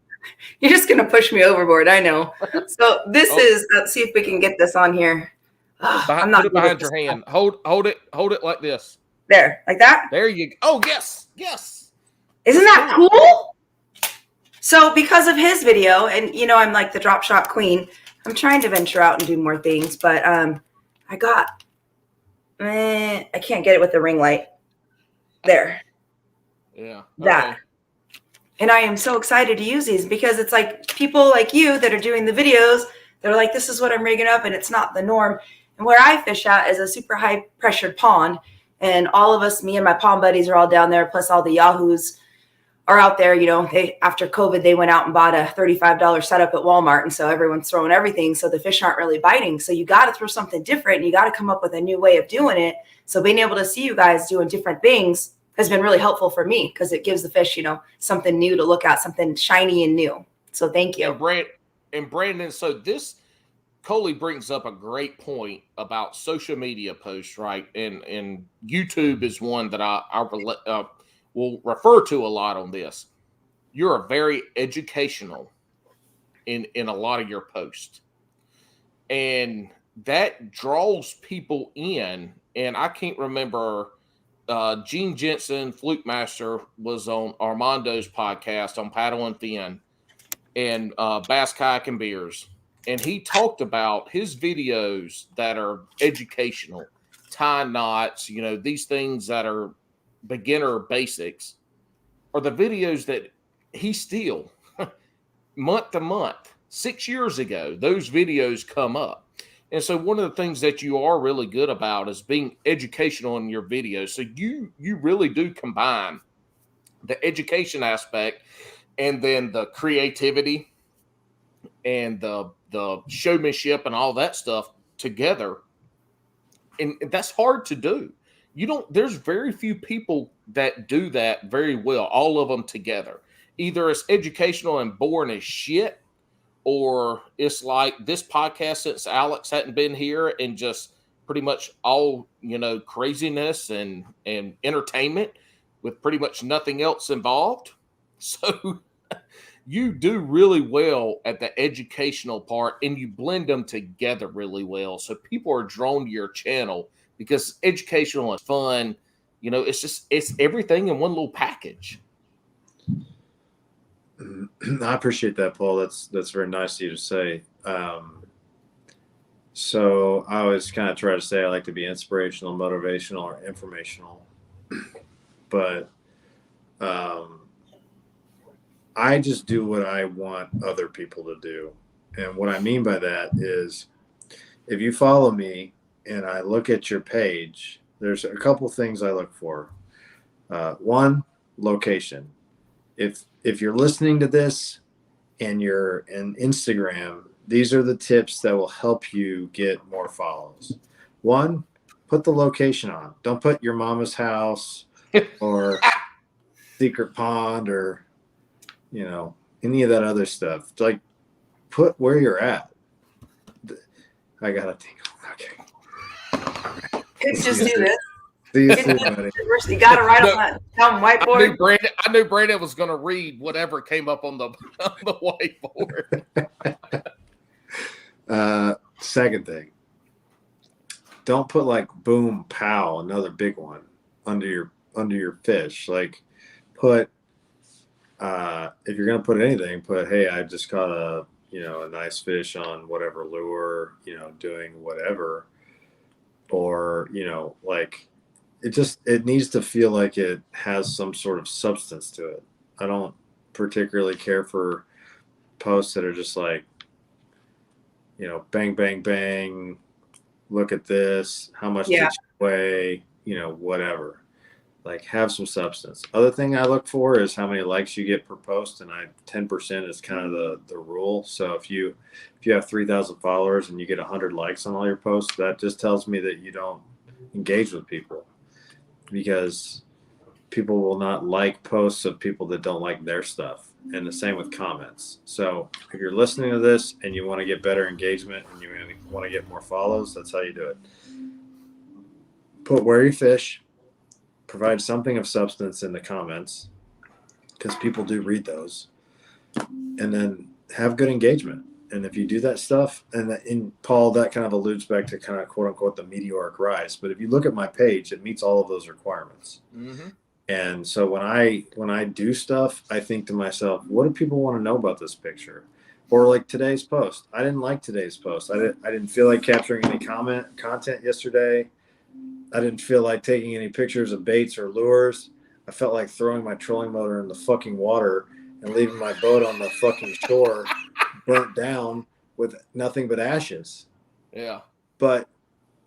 You're just going to push me overboard. I know. So this is, let's see if we can get this on here. I'm not put it behind your hand. Hold it like this. There, like that? There you go. Oh, yes. Isn't that cool? So because of his video, and you know, I'm like the drop shot queen, I'm trying to venture out and do more things, but I can't get it with the ring light. There. Yeah. That. Okay. And I am so excited to use these because it's like people like you that are doing the videos, they're like, this is what I'm rigging up, and it's not the norm. And where I fish at is a super high pressured pond. And all of us, me and my pond buddies are all down there, plus all the Yahoos are out there. You know, after COVID, they went out and bought a $35 setup at Walmart. And so everyone's throwing everything. So the fish aren't really biting. So you got to throw something different, and you got to come up with a new way of doing it. So being able to see you guys doing different things has been really helpful for me because it gives the fish, you know, something new to look at, something shiny and new. So thank you. And Brandon, so this Coley brings up a great point about social media posts, right? And YouTube is one that I will refer to a lot on this. You're very educational in a lot of your posts. And that draws people in. And I can't remember, Gene Jensen, Fluke Master, was on Armando's podcast on Paddle and Fin. and Bass Kayak and Beers. And he talked about his videos that are educational, tie knots, these things that are beginner basics are the videos that he still month to month, 6 years ago, those videos come up. And so one of the things that you are really good about is being educational in your videos. So you really do combine the education aspect and then the creativity and the showmanship and all that stuff together. And that's hard to do. There's very few people that do that very well, all of them together. Either it's educational and boring as shit, or it's like this podcast since Alex hadn't been here and just pretty much all, craziness and entertainment with pretty much nothing else involved. So you do really well at the educational part and you blend them together really well. So people are drawn to your channel because educational and fun, it's everything in one little package. I appreciate that, Paul. That's very nice of you to say. So I always kind of try to say I like to be inspirational, motivational, or informational. But I just do what I want other people to do. And what I mean by that is if you follow me and I look at your page, there's a couple things I look for. One, location. If you're listening to this and you're in Instagram, these are the tips that will help you get more follows. One, put the location on. Don't put your mama's house or secret pond or, any of that other stuff. It's like, put where you're at. I got to think. Okay. Kids just do this. You got to write on that whiteboard. I knew Brandon was going to read whatever came up on the whiteboard. Second thing, don't put like boom pow, another big one under your fish. Like put if you're going to put anything, put, hey, I just caught a nice fish on whatever lure, doing whatever, or like. It needs to feel like it has some sort of substance to it. I don't particularly care for posts that are just like, bang, bang, bang, look at this, how much did you weigh, whatever. Like have some substance. Other thing I look for is how many likes you get per post, and 10% is kind of the rule. So if you have 3,000 followers and you get 100 likes on all your posts, that just tells me that you don't engage with people. Because people will not like posts of people that don't like their stuff, and the same with comments. So if you're listening to this and you want to get better engagement and you want to get more follows, that's how you do it. Put where you fish, provide something of substance in the comments because people do read those, and then have good engagement. And if you do that stuff, and Paul, that kind of alludes back to kind of quote unquote the meteoric rise. But if you look at my page, it meets all of those requirements. Mm-hmm. And so when I do stuff, I think to myself, what do people want to know about this picture? Or like today's post. I didn't like today's post. I didn't feel like capturing any content yesterday. I didn't feel like taking any pictures of baits or lures. I felt like throwing my trolling motor in the fucking water and leaving my boat on the fucking shore burnt down with nothing but ashes. Yeah. But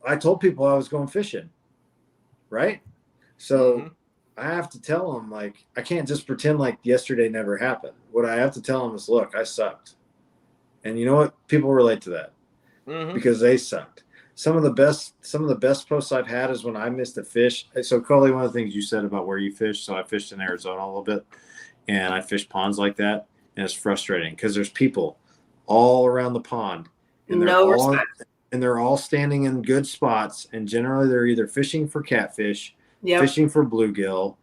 I told people I was going fishing, right? So I have to tell them, like, I can't just pretend like yesterday never happened. What I have to tell them is, look, I sucked. And you know what? People relate to that because they sucked. Some of the best posts I've had is when I missed a fish. So Coley, one of the things you said about where you fish. So I fished in Arizona a little bit, and I fished ponds like that. And it's frustrating because there's people all around the pond, and they're all standing in good spots, and generally they're either fishing for catfish, fishing for bluegill,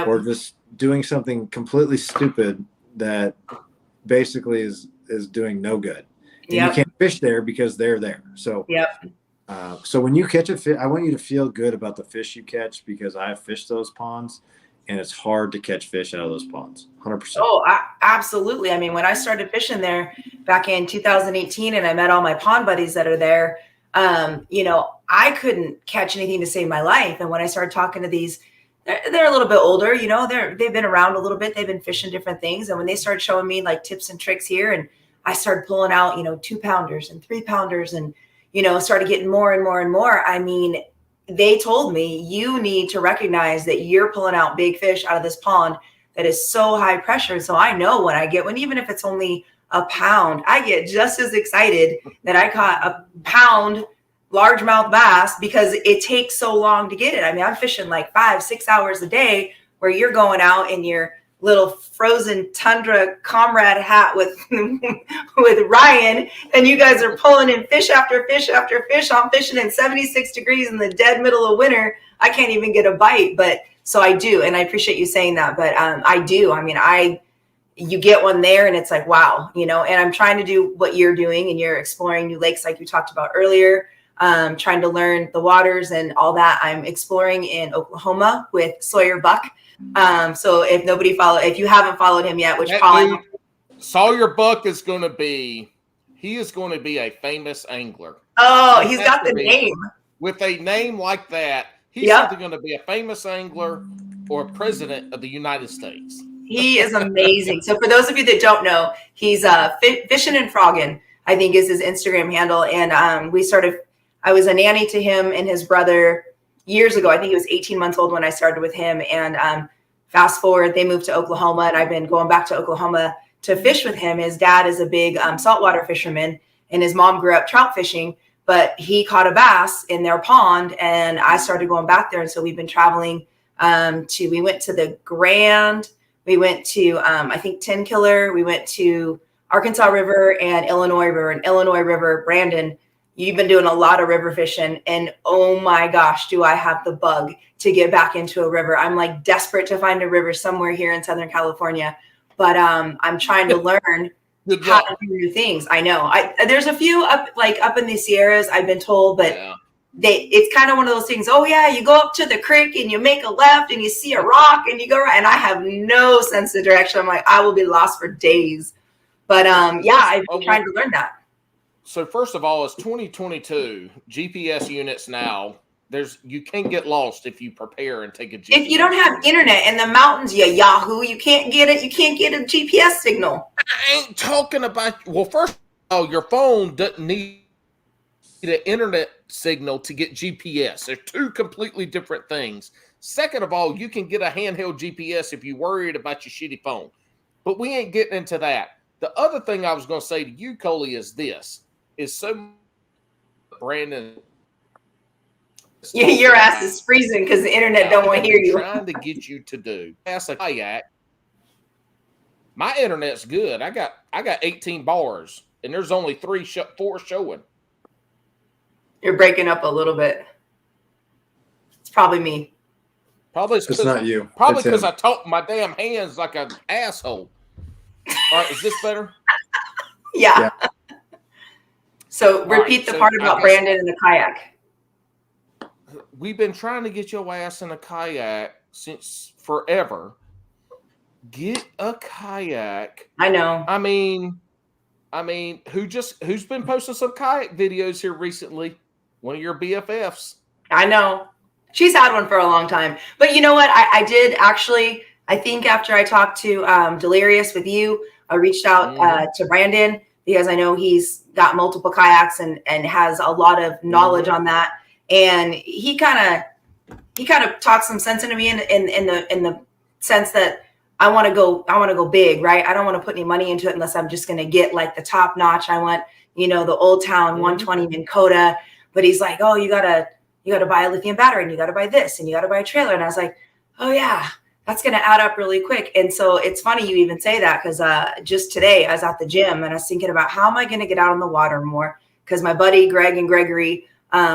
or just doing something completely stupid that basically is doing no good. And you can't fish there because they're there. So so when you catch a fish, I want you to feel good about the fish you catch because I've fished those ponds, and it's hard to catch fish out of those ponds. 100%. Oh, absolutely. I mean, when I started fishing there back in 2018 and I met all my pond buddies that are there, I couldn't catch anything to save my life. And when I started talking to these, they're a little bit older, they've been around a little bit. They've been fishing different things. And when they started showing me like tips and tricks here, and I started pulling out, 2-pounders and 3-pounders and, started getting more and more and more. I mean, they told me you need to recognize that you're pulling out big fish out of this pond that is so high pressure. So I know when I get one, even if it's only a pound, I get just as excited that I caught a pound largemouth bass because it takes so long to get it. I mean, I'm fishing like 5-6 hours a day where you're going out in your little frozen tundra comrade hat with Ryan, and you guys are pulling in fish after fish after fish. I'm fishing in 76 degrees in the dead middle of winter. I can't even get a bite, but so I do, and I appreciate you saying that. But I do. I mean, you get one there, and it's like wow, And I'm trying to do what you're doing, and you're exploring new lakes, like you talked about earlier. Trying to learn the waters and all that. I'm exploring in Oklahoma with Sawyer Buck. So if you haven't followed him yet, which that probably dude, Sawyer Buck is going to be a famous angler. Oh, he's got the name. With a name like that, he's either going to be a famous angler or president of the United States. He is amazing. So for those of you that don't know, he's Fishing and Froggin', I think is his Instagram handle. And I was a nanny to him and his brother years ago. I think he was 18 months old when I started with him. And fast forward, they moved to Oklahoma, and I've been going back to Oklahoma to fish with him. His dad is a big saltwater fisherman, and his mom grew up trout fishing, but he caught a bass in their pond, and I started going back there. And so we've been traveling we went to the Grand, we went to, I think 10 Killer, we went to Arkansas River and Illinois River. And Illinois River, Brandon, you've been doing a lot of river fishing, and oh my gosh, do I have the bug to get back into a river. I'm like desperate to find a river somewhere here in Southern California, but I'm trying to learn how to do new things. I know there's a few up in the Sierras, I've been told, but it's kind of one of those things. Oh yeah, you go up to the creek and you make a left and you see a rock and you go right, and I have no sense of direction. I'm like, I will be lost for days. But I've been trying to learn that. So first of all, it's 2022. GPS units now. You can't get lost if you prepare and take a GPS. If you don't have internet in the mountains, Yahoo, you can't get it. You can't get a GPS signal. I ain't talking about. Well, first of all, your phone doesn't need an internet signal to get GPS. They're two completely different things. Second of all, you can get a handheld GPS if you're worried about your shitty phone. But we ain't getting into that. The other thing I was going to say to you, Coley, is so Brandon. Your ass is freezing because the internet don't want to hear you. Trying to get you to do. Ask a kayak. My internet's good. I got 18 bars, and there's only 4 showing. You're breaking up a little bit. It's probably me. Probably it's not you. Probably because I talk my damn hands like an asshole. All right, is this better? Yeah. So repeat the part about Brandon and the kayak. We've been trying to get your ass in a kayak since forever. Get a kayak. I know. I mean, who's been posting some kayak videos here recently? One of your BFFs. I know. She's had one for a long time. But you know what? I did actually, I think after I talked to Delirious with you, I reached out to Brandon because I know he's got multiple kayaks and has a lot of knowledge on that. And he kind of talked some sense into me in the sense that I want to go big, right? I don't want to put any money into it unless I'm just going to get like the top notch. I want, the Old Town 120 Minn Kota. But he's like, oh, you gotta buy a lithium battery, and you gotta buy this, and you gotta buy a trailer. And I was like, oh yeah, that's gonna add up really quick. And so it's funny you even say that because just today I was at the gym and I was thinking about how am I gonna get out on the water more? Because my buddy Greg and Gregory,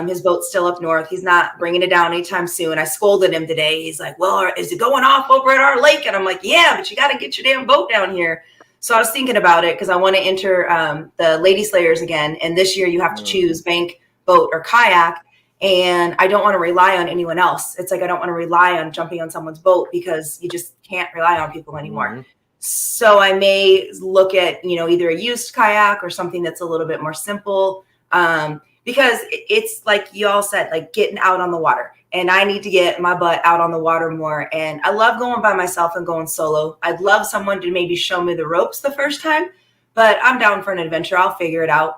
his boat's still up north. He's not bringing it down anytime soon. I scolded him today. He's like, well, is it going off over at our lake? And I'm like, yeah, but you got to get your damn boat down here. So I was thinking about it because I want to enter the Lady Slayers again. And this year you have to choose bank, boat, or kayak. and I don't want to rely on anyone else. It's like I don't want to rely on jumping on someone's boat because you just can't rely on people anymore. Mm-hmm. So I may look at, either a used kayak or something that's a little bit more simple, because it's like you all said, like getting out on the water. And I need to get my butt out on the water more. And I love going by myself and going solo. I'd love someone to maybe show me the ropes the first time, but I'm down for an adventure. I'll figure it out.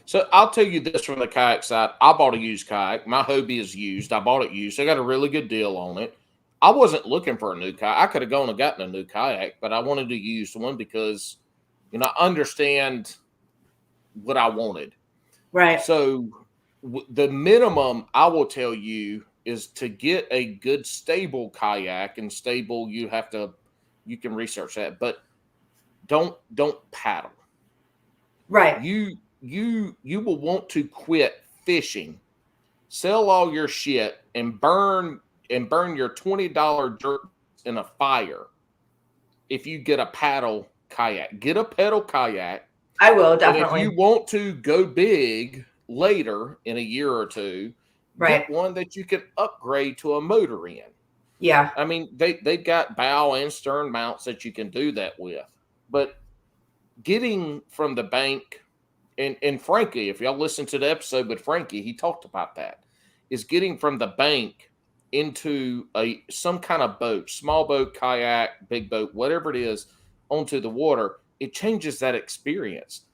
So I'll tell you this from the kayak side. I bought a used kayak. My Hobie is used. I bought it used. I got a really good deal on it. I wasn't looking for a new kayak. I could have gone and gotten a new kayak, but I wanted to use one because, I understand what I wanted. Right. So the minimum I will tell you is to get a good stable kayak, and stable you can research that, but don't paddle. Right. You will want to quit fishing, sell all your shit, and burn your $20 jerk in a fire if you get a paddle kayak. Get a pedal kayak. I will, definitely. And if you want to go big later in a year or two, right, get one that you can upgrade to a motor in. Yeah. I mean, they've got bow and stern mounts that you can do that with. But getting from the bank, and Frankie, if y'all listen to the episode with Frankie, he talked about that, is getting from the bank into some kind of boat, small boat, kayak, big boat, whatever it is, onto the water. It changes that experience.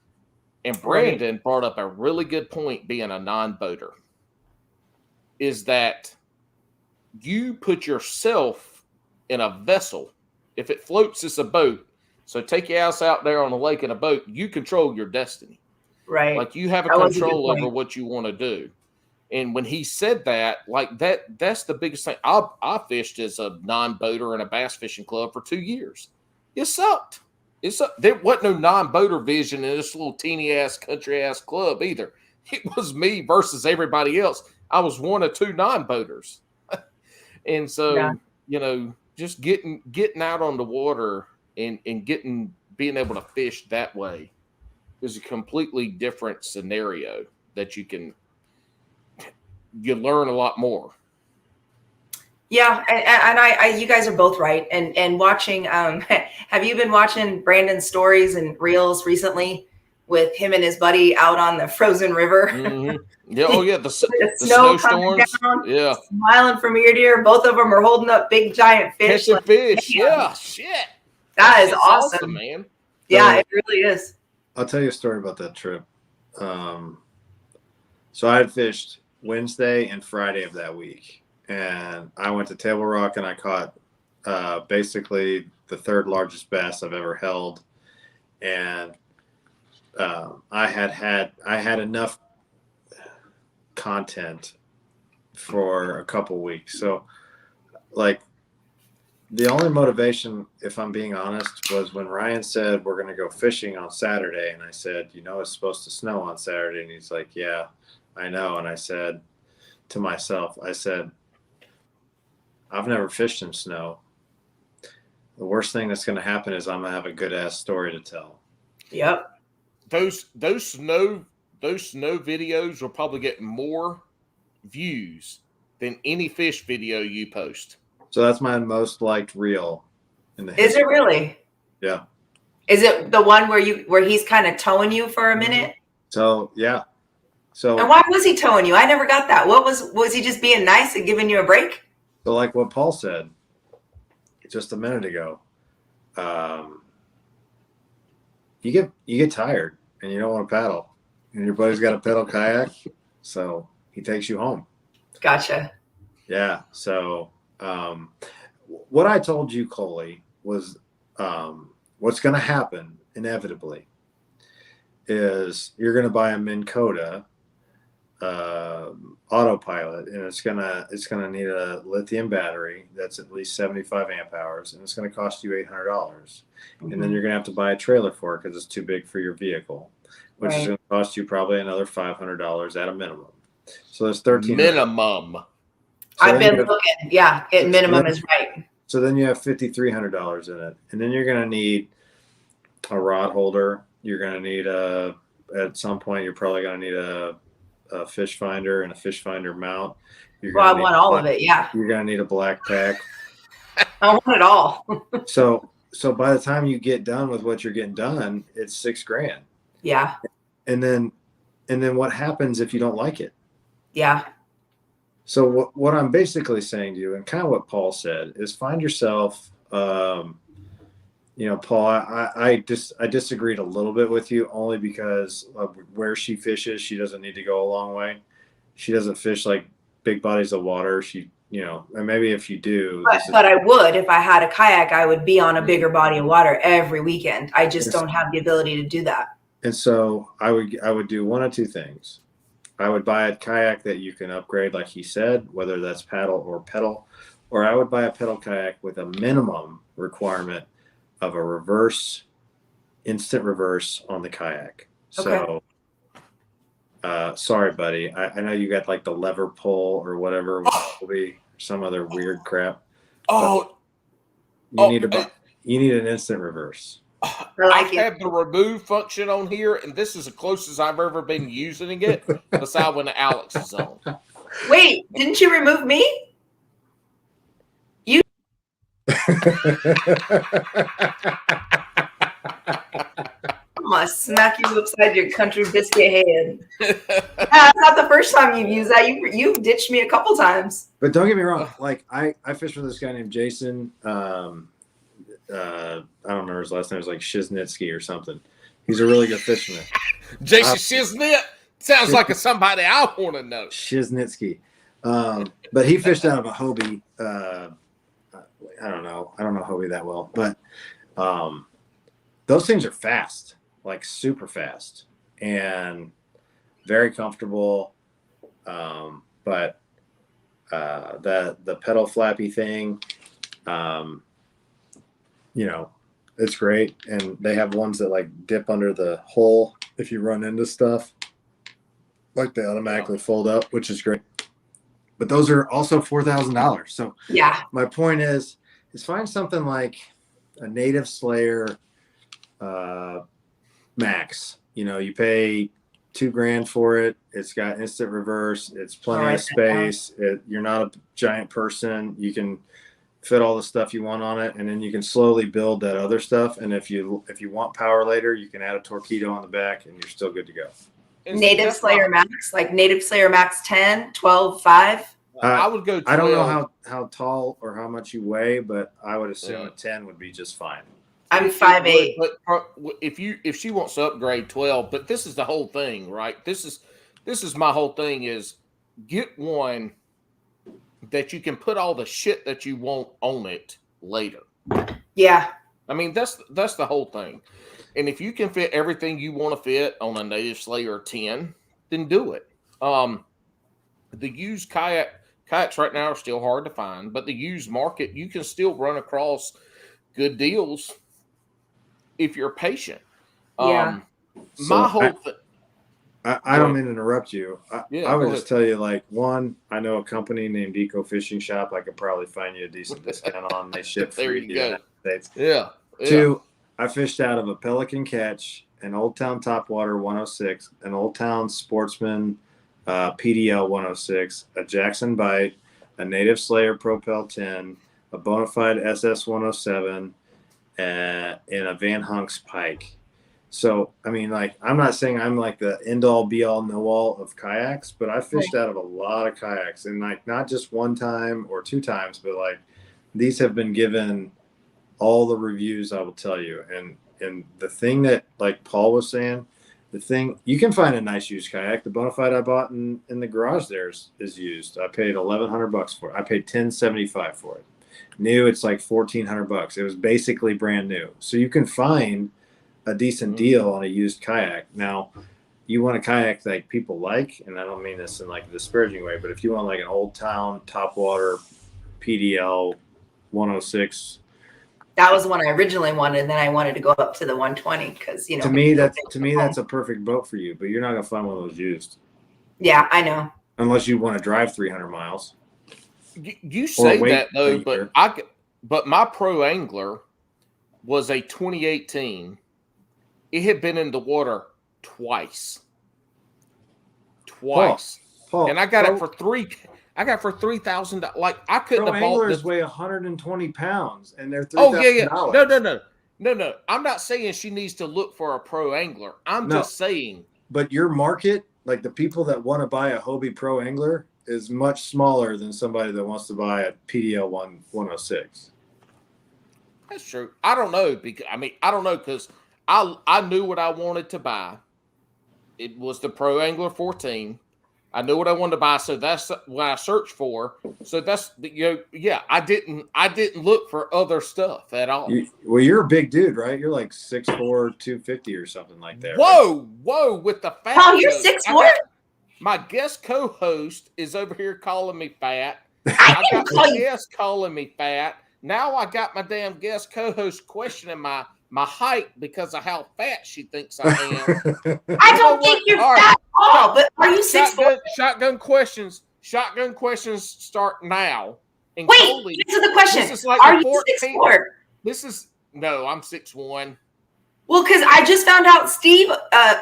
And Brandon brought up a really good point, being a non-boater, is that you put yourself in a vessel. If it floats, it's a boat. So take your ass out there on the lake in a boat. You control your destiny. Right. Like you have a control over what you want to do. And when he said that, like that's the biggest thing. I fished as a non-boater in a bass fishing club for 2 years. It sucked. There wasn't no non-boater vision in this little teeny ass country ass club either. It was me versus everybody else. I was one of two non-boaters. And so, just getting out on the water and being able to fish that way is a completely different scenario that you learn a lot more. Yeah, and I you guys are both right. And watching, have you been watching Brandon's stories and reels recently with him and his buddy out on the frozen river? Mm-hmm. Yeah, oh yeah, the snowstorms. Yeah, smiling from ear to ear. Both of them are holding up big giant fish. Catching fish. Yeah, shit. That is awesome, man. Yeah, it really is. I'll tell you a story about that trip. So I had fished Wednesday and Friday of that week, and I went to Table Rock and I caught basically the third largest bass I've ever held, and I had enough content for a couple weeks. So, like, the only motivation, if I'm being honest, was when Ryan said we're going to go fishing on Saturday, and I said, it's supposed to snow on Saturday, and he's like, yeah, I know. And I said to myself, I've never fished in snow. The worst thing that's going to happen is I'm going to have a good ass story to tell. Yep. Those snow videos will probably get more views than any fish video you post. So that's my most liked reel in the history. Is it really? Yeah. Is it the one where he's kind of towing you for a minute? So yeah. So and why was he towing you? I never got that. What was he just being nice and giving you a break? So like what Paul said just a minute ago, you get tired and you don't want to paddle, and your buddy's got a pedal kayak, so he takes you home. Gotcha. Yeah. So what I told you, Coley, was what's going to happen inevitably is you're going to buy a Minn Kota autopilot, and it's gonna need a lithium battery that's at least 75 amp hours, and it's going to cost you $800. And then you're going to have to buy a trailer for it because it's too big for your vehicle, which is going to cost you probably another $500 at a minimum. So there's $1,300 minimum. So I've been looking. Yeah, minimum is right. So then you have $5,300 in it, and then you're going to need a rod holder. You're going to need at some point you're probably going to need a fish finder and a fish finder mount. Well, I want all of it. Yeah. You're going to need a black pack. I want it all. So by the time you get done with what you're getting done, it's $6,000. Yeah. And then what happens if you don't like it? Yeah. So what I'm basically saying to you, and kind of what Paul said, is find yourself, Paul, I disagreed a little bit with you only because of where she fishes. She doesn't need to go a long way. She doesn't fish like big bodies of water. And maybe if you do. But I would, if I had a kayak, I would be on a bigger body of water every weekend. I just don't have the ability to do that. And so I would do one of two things. I would buy a kayak that you can upgrade, like he said, whether that's paddle or pedal, or I would buy a pedal kayak with a minimum requirement of a instant reverse on the kayak. Okay. So, sorry, buddy. I know you got like the lever pull or whatever, will be some other weird crap. You need an instant reverse. I have the remove function on here, and this is the closest I've ever been using it, besides when Alex is on. Wait, didn't you remove me? You. I'm gonna smack you upside your country biscuit head. That's not the first time you've used that. You ditched me a couple times. But don't get me wrong. Like I fished with this guy named Jason. I don't remember his last name. It was like Shiznitsky or something. He's a really good fisherman. Jason Shiznit sounds like somebody I want to know. Shiznitsky. But he fished out of a Hobie. I don't know Hobie that well, but those things are fast, like super fast and very comfortable. But the pedal flappy thing, it's great. And they have ones that like dip under the hole if you run into stuff. Like they automatically fold up, which is great. But those are also $4,000. So yeah, my point is find something like a Native Slayer Max. You pay $2,000 for it. It's got instant reverse. It's plenty of space. You're not a giant person. You can fit all the stuff you want on it, and then you can slowly build that other stuff. And if you want power later, you can add a torpedo on the back, and you're still good to go. Native Slayer Max, like Native Slayer Max 10, 12, 5. I would go 12. I don't know how tall or how much you weigh, but I would assume a 10 would be just fine. I'm 5'8". But if she wants to upgrade 12, but this is the whole thing, right? This is my whole thing is get one that you can put all the shit that you want on it later. Yeah. I mean, that's the whole thing. And if you can fit everything you want to fit on a Native Slayer 10, then do it. The used kayaks right now are still hard to find, but the used market, you can still run across good deals if you're patient. Yeah. My whole thing. I don't mean to interrupt you. I would just tell you, like, one, I know a company named Eco Fishing Shop. I could probably find you a decent discount on. They ship free to the United States. Yeah. Two, I fished out of a Pelican Catch, an Old Town Topwater 106, an Old Town Sportsman PDL 106, a Jackson Bite, a Native Slayer Propel 10, a Bonafide SS 107, and a Van Hunks Pike. So, I mean, like, I'm not saying I'm like the end-all, be-all, know-all of kayaks, but I fished out of a lot of kayaks, and like not just one time or two times, but like these have been given all the reviews I will tell you. And the thing that, like Paul was saying, you can find a nice used kayak. The Bonafide I bought in the garage there is used. I paid $1,100 for it. I paid $1,075 for it. New, it's like $1,400. It was basically brand new. So you can find a decent deal on a used kayak. Now, you want a kayak like people like, and I don't mean this in like a disparaging way, but if you want like an Old Town Topwater PDL 106, that was the one I originally wanted, and then I wanted to go up to the 120 because to me that's a perfect boat for you, but you're not gonna find one of those used. Yeah, I know. Unless you want to drive 300 miles. You say that though, but my Pro Angler was a 2018. It had been in the water twice. twice, Paul, and I got it for $3,000. Like I couldn't pro have bought anglers this. weigh 120 pounds, and they're $3,000. Oh yeah. No. I'm not saying she needs to look for a pro angler. I'm just saying. But your market, like the people that want to buy a Hobie Pro Angler, is much smaller than somebody that wants to buy a PDL 106. That's true. I don't know because I knew what I wanted to buy. It was the Pro Angler 14. I knew what I wanted to buy, so that's what I searched for. So that's I didn't look for other stuff at all. You're a big dude, right? You're like 6'4", 250 or something like that. Whoa, with the fat. Oh, you're 6'4"? My guest co-host is over here calling me fat. I got my guest calling me fat. Now I got my damn guest co-host questioning my height because of how fat she thinks I am. I don't think you're fat at all, but are you 6'4"? Shotgun questions start now. And Wait, Coley, answer the question. This is like are you 6'4"? No, I'm 6'1". Well, because I just found out Steve,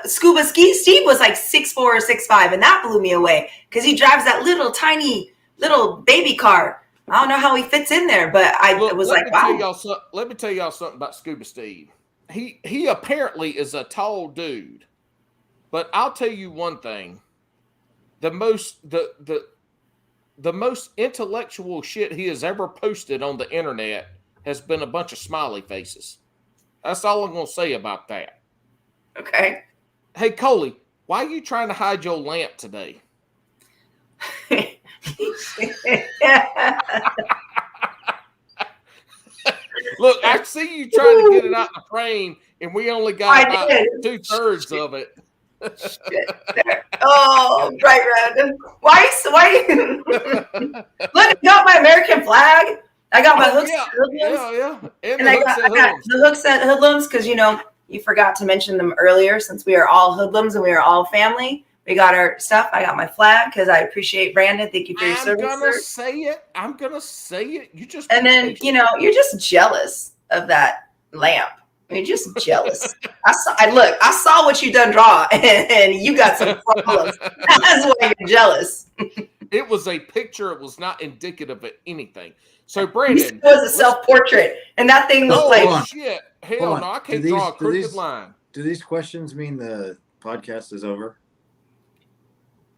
Scuba Ski Steve was like 6'4" or 6'5", and that blew me away because he drives that little tiny little baby car. I don't know how he fits in there, but was like, wow. Let me tell y'all something about Scuba Steve. He apparently is a tall dude, but I'll tell you one thing: the most intellectual shit he has ever posted on the internet has been a bunch of smiley faces. That's all I'm going to say about that. Okay. Hey, Coley, why are you trying to hide your lamp today? Look, I see you trying to get it out the frame, and we only got about 2/3 of it. Oh, right, Random. Why? Look, I got my American flag. I got my hooks and hoodlums. Yeah. And I got the hooks and hoodlums because, you forgot to mention them earlier since we are all hoodlums and we are all family. We got our stuff. I got my flag because I appreciate Brandon. Thank you for your service. I'm gonna say it. You just you're just jealous of that lamp. You're just jealous. I saw what you done draw, and you got some problems. That's why you're jealous. It was a picture. It was not indicative of anything. So Brandon, it was a self-portrait, and that thing was like shit. Hell no, I can't draw a crooked line. Do these questions mean the podcast is over?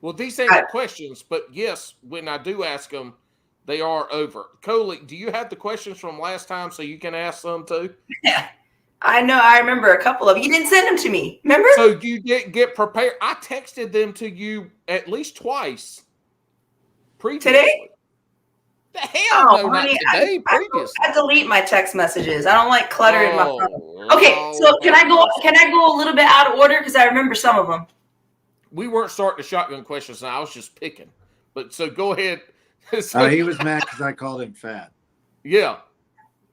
Well, these ain't the questions, but yes, when I do ask them, they are over. Coley, do you have the questions from last time so you can ask them too? Yeah, I know. I remember a couple of you didn't send them to me. Remember? So you didn't get prepared. I texted them to you at least twice previously. Today? The hell no, honey, not today. Previously, I delete my text messages. I don't like clutter in my phone. Okay, so can I go a little bit out of order because I remember some of them. We weren't starting the shotgun questions. I was just picking. But so go ahead. He was mad because I called him fat. Yeah.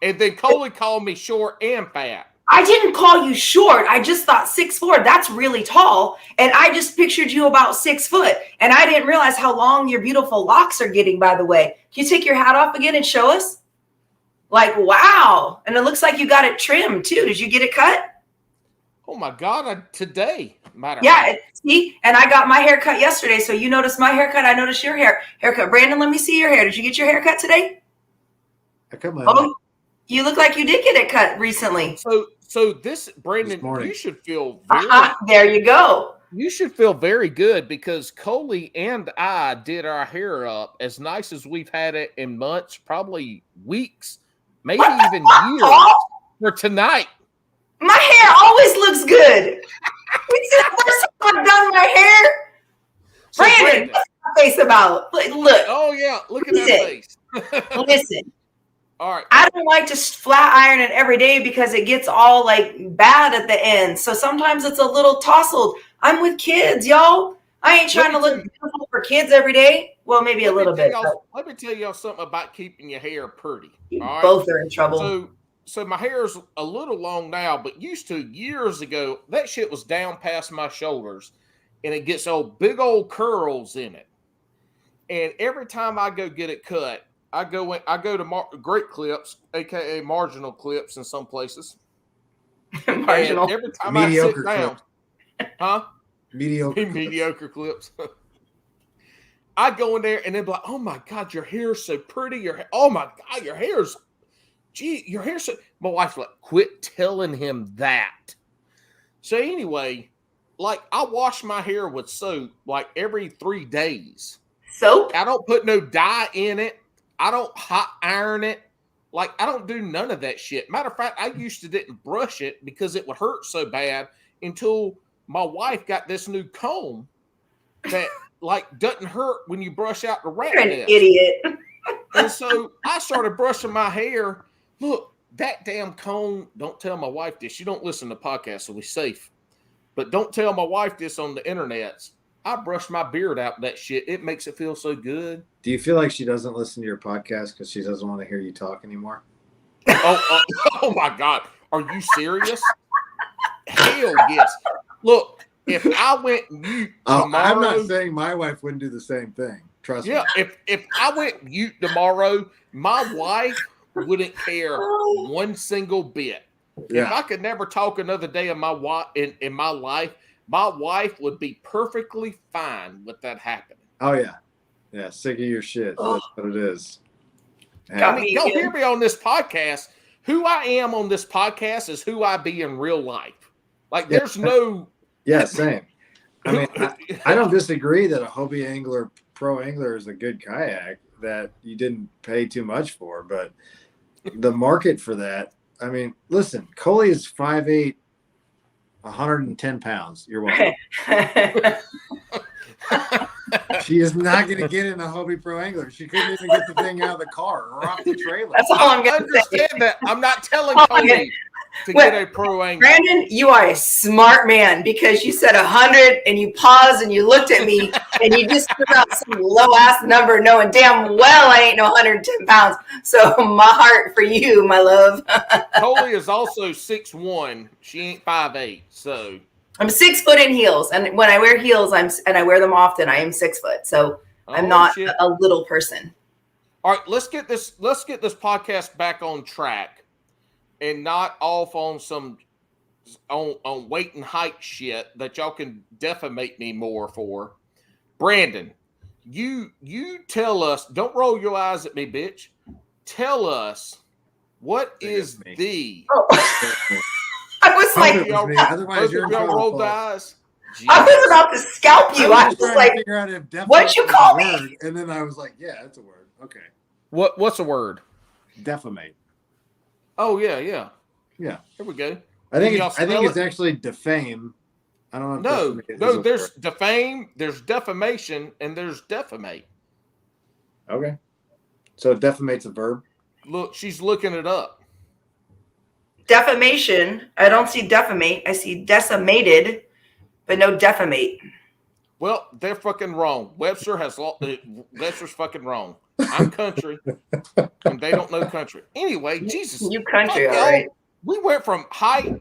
And then Coley called me short and fat. I didn't call you short. I just thought 6'4", that's really tall. And I just pictured you about 6 foot. And I didn't realize how long your beautiful locks are getting, by the way. Can you take your hat off again and show us? Like, wow. And it looks like you got it trimmed, too. Did you get it cut? Oh, my God. Today. See? And I got my haircut yesterday. So you noticed my haircut. I noticed your haircut. Brandon, let me see your hair. Did you get your haircut today? I cut my hair. You look like you did get it cut recently. So this, Brandon, you should feel there you go. You should feel very good because Coley and I did our hair up as nice as we've had it in months, probably weeks, maybe even years for tonight. My hair always looks good. This is the first time I've done my hair. So Brandon, what's my face about? Look. Oh, yeah. Look at that face. Listen. All right. I don't like to flat iron it every day because it gets all like bad at the end. So sometimes it's a little tousled. I'm with kids, y'all. I ain't trying to look beautiful for kids every day. Well, maybe a little bit. Let me tell y'all something about keeping your hair pretty. All right? Both are in trouble. So my hair's a little long now, but used to years ago, that shit was down past my shoulders, and it gets big old curls in it. And every time I go get it cut, I go to Great Clips, aka Marginal Clips, in some places. Marginal. And every time I sit down, Mediocre mediocre clips. I go in there and they'll be like, oh my God, your hair's so pretty. Oh my God, your hair's so. My wife's like, quit telling him that. So anyway, like I wash my hair with soap like every 3 days. Soap? I don't put no dye in it. I don't hot iron it. Like I don't do none of that shit. Matter of fact, I used to didn't brush it because it would hurt so bad until my wife got this new comb that like doesn't hurt when you brush out the rat You're an nest. idiot. And so I started brushing my hair. Look, that damn comb, don't tell my wife this. She don't listen to podcasts, so we're safe. But don't tell my wife this on the internet. I brush my beard out with that shit. It makes it feel so good. Do you feel like she doesn't listen to your podcast because she doesn't want to hear you talk anymore? Oh my God. Are you serious? Hell yes. Look, if I went mute tomorrow. I'm not saying my wife wouldn't do the same thing. Trust me. Yeah, if I went mute tomorrow, my wife wouldn't care one single bit. Yeah. If I could never talk another day in my in my life, my wife would be perfectly fine with that happening. Oh yeah. Yeah, sick of your shit. That's what it is. I mean, y'all hear me on this podcast. Who I am on this podcast is who I be in real life. Like there's no. Yeah, same. I mean, I don't disagree that a Hobie Angler Pro Angler is a good kayak that you didn't pay too much for, but the market for that, I mean, listen, Coley is 5'8", 110 pounds. You're welcome. She is not going to get in a Hobie Pro Angler. She couldn't even get the thing out of the car or off the trailer. That's all I'm going to say. Understand that. I'm not telling Coley to get a Pro Angler. Brandon, you are a smart man because you said 100 and you paused and you looked at me and you just threw out some low ass number knowing damn well I ain't no 110 pounds. So my heart for you, my love. Coley is also 6'1". She ain't 5'8". So I'm 6 foot in heels, and when I wear heels, and I wear them often, I am 6 foot. So I'm not a little person. All right, let's get this podcast back on track, and not off on some on weight and height shit that y'all can defamate me more for. Brandon, you tell us. Don't roll your eyes at me, bitch. Tell us what is the. Oh. I was like, otherwise you're rolled the eyes. I was about to scalp you. I was like, what'd you call me? And then I was like, yeah, that's a word. Okay. What's a word? Defamate. Oh yeah. Yeah. Here we go. I think it's actually defame. I don't know. No. There's defame, there's defamation, and there's defamate. Okay. So defamate's a verb. Look, she's looking it up. Defamation. I don't see defamate. I see decimated, but no defamate. Well, they're fucking wrong. Webster's fucking wrong. I'm country, and they don't know country. Anyway, Jesus, you country, all right. We went from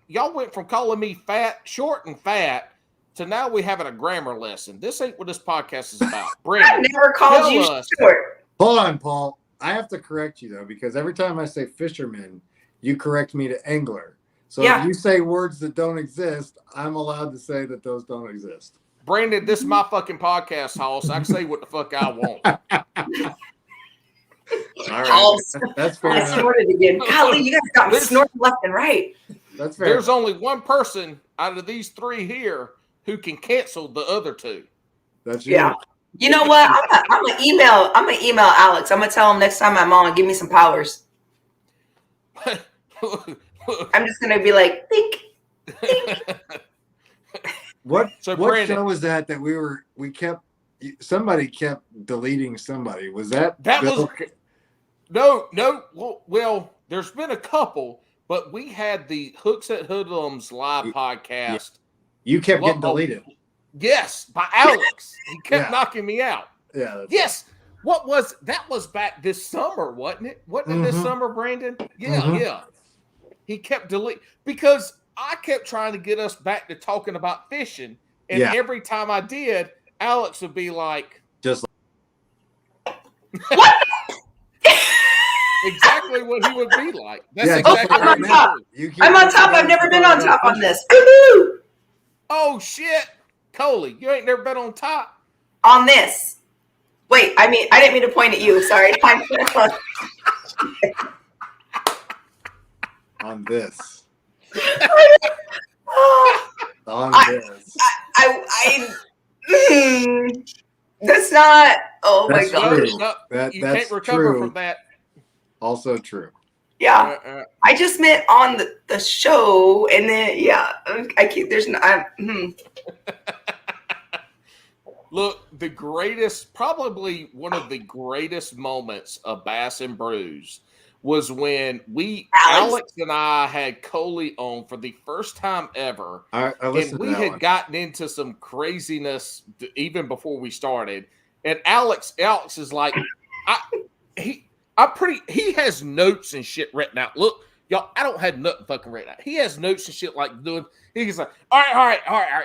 y'all went from calling me short and fat, to now we having a grammar lesson. This ain't what this podcast is about. Brandon, I never called you short. Hold on, Paul. I have to correct you though, because every time I say fisherman, you correct me to angler. So if you say words that don't exist, I'm allowed to say that those don't exist. Brandon, this is my fucking podcast, Hoss. I can say what the fuck I want. All right. That's fair. I snorted again. Golly, you guys got me snorting left and right. That's fair. There's only one person out of these three here who can cancel the other two. That's you. Yeah. You know what? I'm gonna email Alex. I'm gonna tell him next time I'm on, give me some powers. I'm just gonna be like, think. What show was that somebody kept deleting somebody? Was that Bill? No. Well, there's been a couple, but we had the Hooks at Hoodlums live podcast. You kept getting deleted. Yes, by Alex. He kept knocking me out. Yeah. Yes. What was that? Was back this summer, wasn't it? Wasn't it this summer, Brandon? Yeah. He kept deleting because I kept trying to get us back to talking about fishing, and every time I did, Alex would be like, "Just what?" Exactly what he would be like. That's exactly what I'm on. I'm on top. I've never been on top on this. Woo-hoo! Oh shit, Coley, you ain't never been on top on this. Wait, I didn't mean to point at you. Sorry. On this. That's not. Oh my That's God. true. No, That's can't recover true. from that. Also true. Yeah, I just meant on the show, and then I keep there's no. Look, probably one of the greatest moments of Bass and Brews was when Alex and I had Coley on for the first time ever. I and we had gotten into some craziness even before we started. And Alex is like, he has notes and shit written out. Look, y'all, I don't have nothing fucking written out. He has notes and shit like doing. He's like, all right.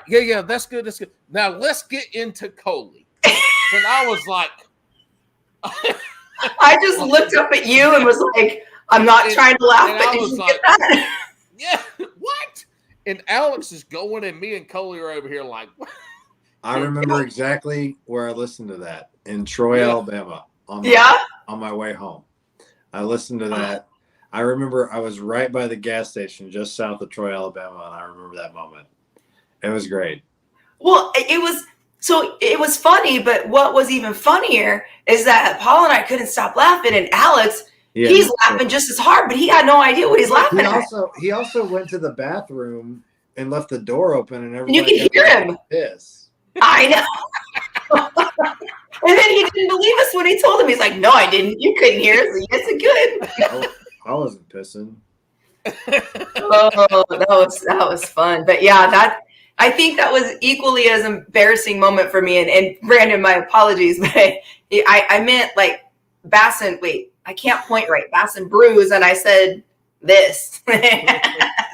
Yeah, that's good. Now let's get into Coley. And I was like, I just looked up at you and was like, I'm not trying to laugh, but I was like, yeah, what? And Alex is going, and me and Coley are over here like, what? I remember exactly where I listened to that in Troy, Alabama. On my way home. I listened to that. I remember I was right by the gas station just south of Troy, Alabama, and I remember that moment. It was great. Well, it was funny, but what was even funnier is that Paul and I couldn't stop laughing, and Alex, he's laughing just as hard, but he had no idea what he's laughing at. He also went to the bathroom and left the door open, and everybody you could hear him. Piss. I know. And then he didn't believe us when he told him. He's like, "No, I didn't. You couldn't hear us." Yes, it could. I wasn't pissing. Oh, that was fun. But yeah, I think that was equally as embarrassing moment for me. And Brandon, my apologies, but I meant like Bass and I can't point right. Bass and Brews, and I said this.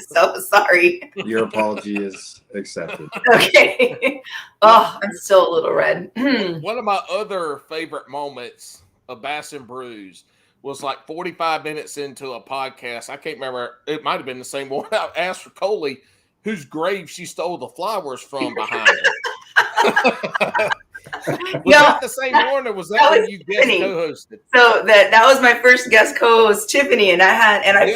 So sorry. Your apology is accepted. Okay. Oh, I'm still a little red. One of my other favorite moments of Bass and Brews was like 45 minutes into a podcast. I can't remember. It might have been the same one. I asked for Coley, whose grave she stole the flowers from behind her. Was that the same one, or was that when you guest co-hosted? So that was my first guest co-host, Tiffany, and I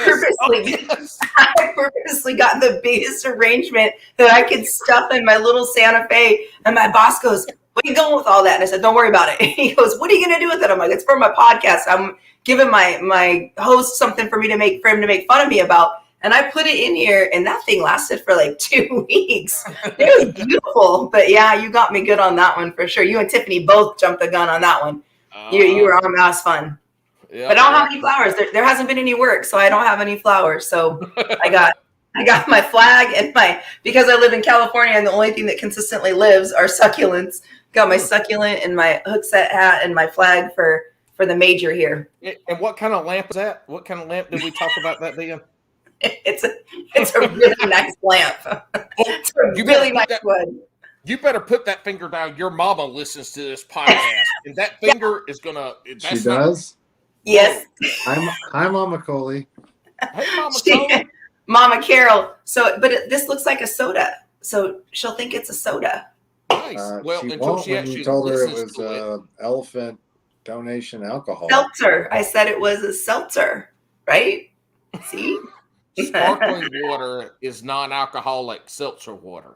purposely got the biggest arrangement that I could stuff in my little Santa Fe. And my boss goes, "What are you going with all that?" And I said, "Don't worry about it." He goes, "What are you going to do with it?" I'm like, "It's for my podcast. I'm giving my host something for him to make fun of me about." And I put it in here, and that thing lasted for like 2 weeks. It was beautiful. But yeah, you got me good on that one for sure. You and Tiffany both jumped the gun on that one. You were on. That was fun. Yeah, but I don't have any flowers. There hasn't been any work, so I don't have any flowers. So I got my flag and because I live in California, and the only thing that consistently lives are succulents. Got my succulent and my hook set hat and my flag for the major here. And what kind of lamp is that? What kind of lamp did we talk about that being? It's a really nice lamp. It's a really nice one. You better put that finger down. Your mama listens to this podcast, and that finger is gonna. She does. Yes. Hi, Mama Coley. Hey, Mama Coley. Mama Carol. So, but this looks like a soda, so she'll think it's a soda. Nice. Well, she until won't she when actually you told her it listens was elephant donation alcohol. Seltzer. I said it was a seltzer, right? See. Sparkling water is non-alcoholic seltzer water.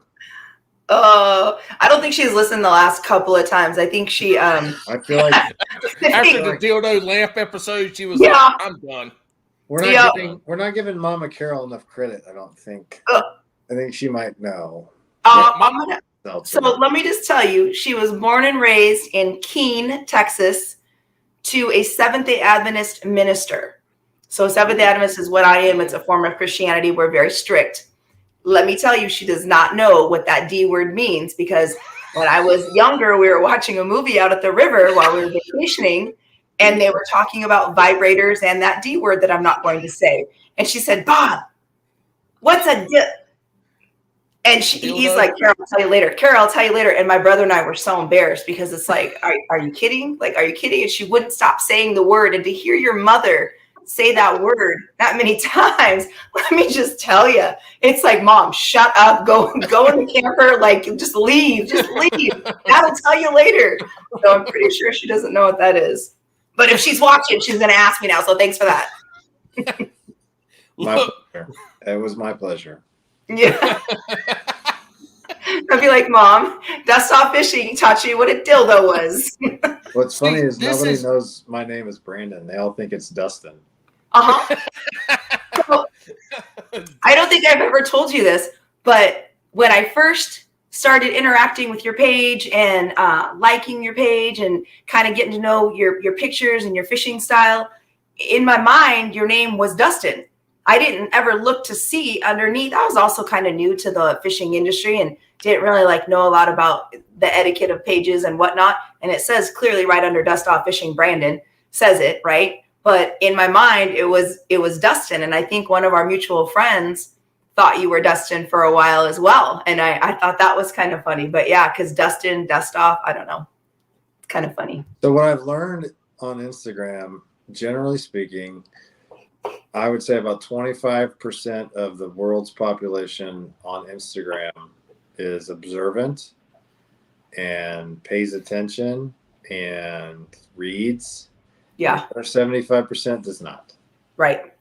Oh, I don't think she's listened the last couple of times. I think she I feel like after the dildo lamp episode, she was like, "I'm done." We're not giving Mama Carol enough credit, I don't think. I think she might know. So let me just tell you, she was born and raised in Keene, Texas, to a Seventh-day Adventist minister. So Seventh-day Adventist is what I am. It's a form of Christianity. We're very strict. Let me tell you, she does not know what that D word means, because when I was younger, we were watching a movie out at the river while we were vacationing, and they were talking about vibrators and that D word that I'm not going to say. And she said, "Bob, what's a D?" And he's like, "Carol, I'll tell you later. Carol, I'll tell you later." And my brother and I were so embarrassed, because it's like, are you kidding? Like, are you kidding? And she wouldn't stop saying the word. And to hear your mother say that word that many times, let me just tell you, it's like, Mom, shut up, go in the camper, like just leave. That'll tell you later. So I'm pretty sure she doesn't know what that is. But if she's watching, she's going to ask me now. So thanks for that. My pleasure. It was my pleasure. Yeah. I'd be like, Mom, Dust Off Fishing taught you what a dildo was. What's funny is nobody knows my name is Brandon. They all think it's Dustin. Uh-huh. So, I don't think I've ever told you this, but when I first started interacting with your page and liking your page and kind of getting to know your pictures and your fishing style, in my mind, your name was Dustin. I didn't ever look to see underneath. I was also kind of new to the fishing industry and didn't really know a lot about the etiquette of pages and whatnot. And it says clearly right under Dust Off Fishing, Brandon says it, right? But in my mind, it was Dustin. And I think one of our mutual friends thought you were Dustin for a while as well. And I thought that was kind of funny. But yeah, because Dustin, Dust Off, I don't know. It's kind of funny. So what I've learned on Instagram, generally speaking, I would say about 25% of the world's population on Instagram is observant and pays attention and reads. Yeah. Or 75% does not. Right.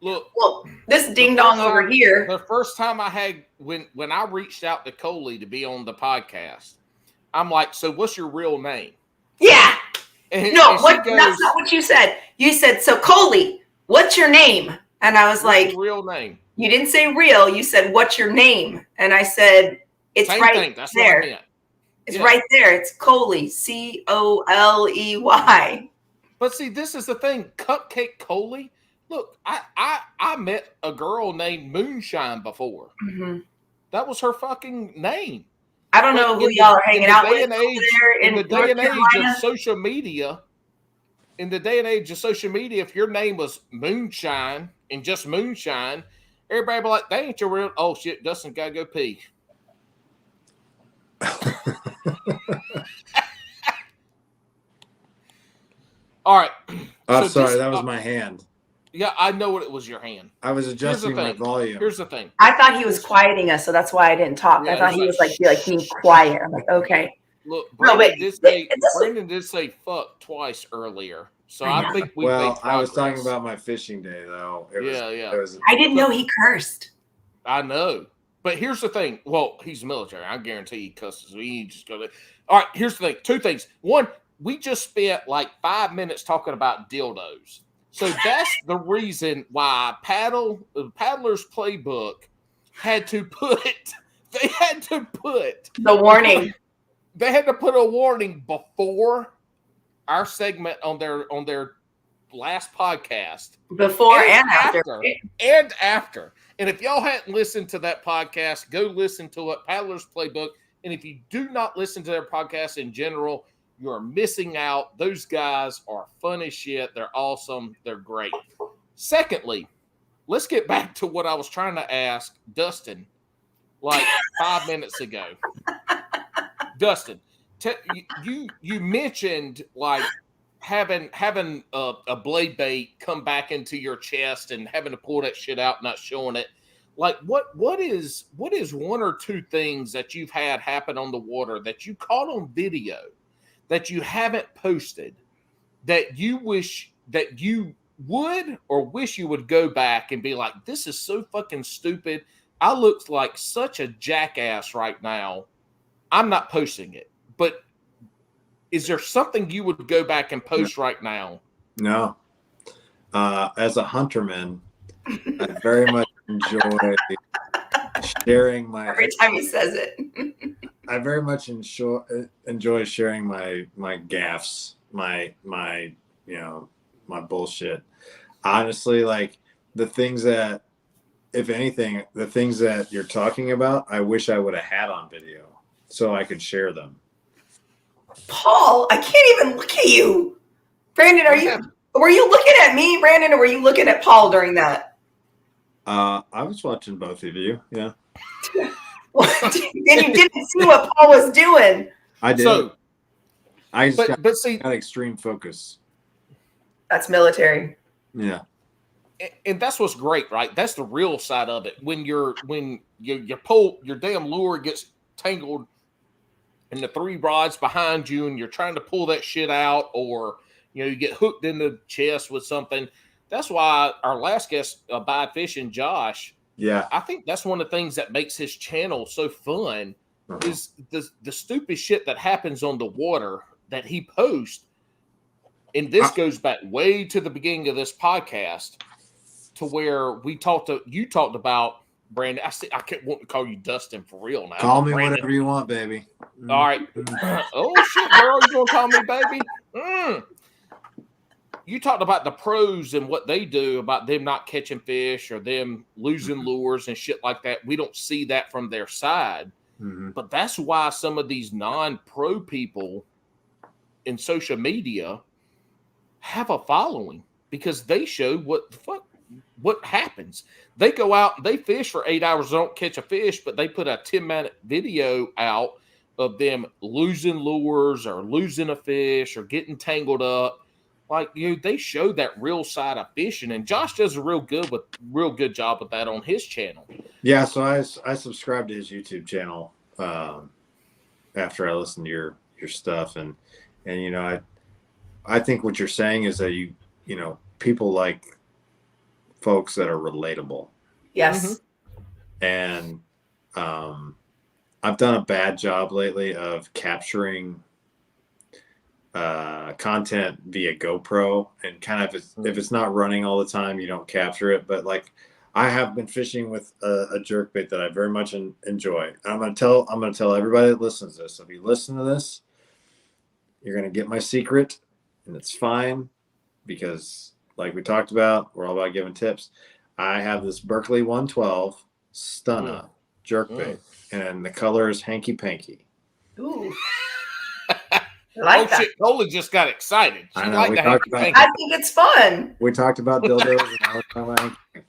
Look, well, this ding dong over here. The first time I had, when I reached out to Coley to be on the podcast, I'm like, so what's your real name? Yeah. And, no, and that's not what you said. You said, so Coley, what's your name? And I was like, real name. You didn't say real. You said, what's your name? And I said, it's Same right thing. That's there. What I meant. It's right there. It's Coley, Coley. But see, this is the thing. Cupcake Coley. Look, I met a girl named Moonshine before. Mm-hmm. That was her fucking name. I don't know who y'all are hanging out with in the day and age of social media, if your name was Moonshine and just Moonshine, everybody be like, that ain't your real. Oh shit, Dustin gotta go pee. All right. Oh, sorry, that was my hand. Yeah, I know it was your hand. I was adjusting my volume. Here's the thing. I thought he was quieting us, so that's why I didn't talk. Yeah, I thought he was being quiet. I'm like, okay. Look, Brandon did say fuck twice earlier. So I think we I was talking about my fishing day though. I didn't know he cursed. I know. But here's the thing. Well, he's military. I guarantee he cusses. We just go to. All right, here's the thing. Two things. One, we just spent like 5 minutes talking about dildos. So that's the reason why Paddler's Playbook had to put the warning. They had to put a warning before our segment on their last podcast. Before and after. And after. And if y'all hadn't listened to that podcast, go listen to it, Paddler's Playbook. And if you do not listen to their podcast in general, you are missing out. Those guys are fun as shit. They're awesome. They're great. Secondly, let's get back to what I was trying to ask Dustin like 5 minutes ago. Dustin, you mentioned like having a blade bait come back into your chest and having to pull that shit out, not showing it. Like what is one or two things that you've had happen on the water that you caught on video that you haven't posted that you wish that you would or wish you would go back and be like, this is so fucking stupid. I look like such a jackass right now. I'm not posting it. But is there something you would go back and post right now? No. As a hunterman, I very much enjoy sharing my. Every time he says it. I very much enjoy sharing my gaffes, my bullshit. Honestly, like the things that, if anything, the things that you're talking about, I wish I would have had on video so I could share them. Paul, I can't even look at you. Brandon, were you looking at me, Brandon, or were you looking at Paul during that? I was watching both of you. Yeah. Then you didn't see what Paul was doing. I did. So, I just but see, got extreme focus. That's military. Yeah. And that's what's great, right? That's the real side of it. When your damn lure gets tangled and the 3 rods behind you and you're trying to pull that shit out, or you get hooked in the chest with something. That's why our last guest, Abide Fishing, Josh, I think that's one of the things that makes his channel so fun is the stupid shit that happens on the water that he posts. And this goes back way to the beginning of this podcast, to where you talked about Brandon. I can't want to call you Dustin for real now. Call me Brandon, whatever you want, baby. All right. Oh shit, girl, you gonna call me baby? You talked about the pros and what they do, about them not catching fish or them losing lures and shit like that. We don't see that from their side, but that's why some of these non-pro people in social media have a following, because they show what happens. They go out, they fish for 8 hours, don't catch a fish, but they put a 10-minute video out of them losing lures or losing a fish or getting tangled up. Like, they show that real side of fishing, and Josh does a real good job with that on his channel. Yeah, so I subscribed to his YouTube channel after I listened to your stuff, and I think what you're saying is that you people like folks that are relatable. Yes. And I've done a bad job lately of capturing content via GoPro, and kind of if it's not running all the time, you don't capture it. But like, I have been fishing with a jerkbait that I very much enjoy. And I'm gonna tell everybody that listens to this. So if you listen to this, you're gonna get my secret, and it's fine, because like we talked about, we're all about giving tips. I have this Berkeley 112 Stunna jerkbait, and the color is hanky panky. Ooh. I like that. Shit, Coley just got excited. I know. I think it's fun. We talked about dildos, and I was talking about hanky panky.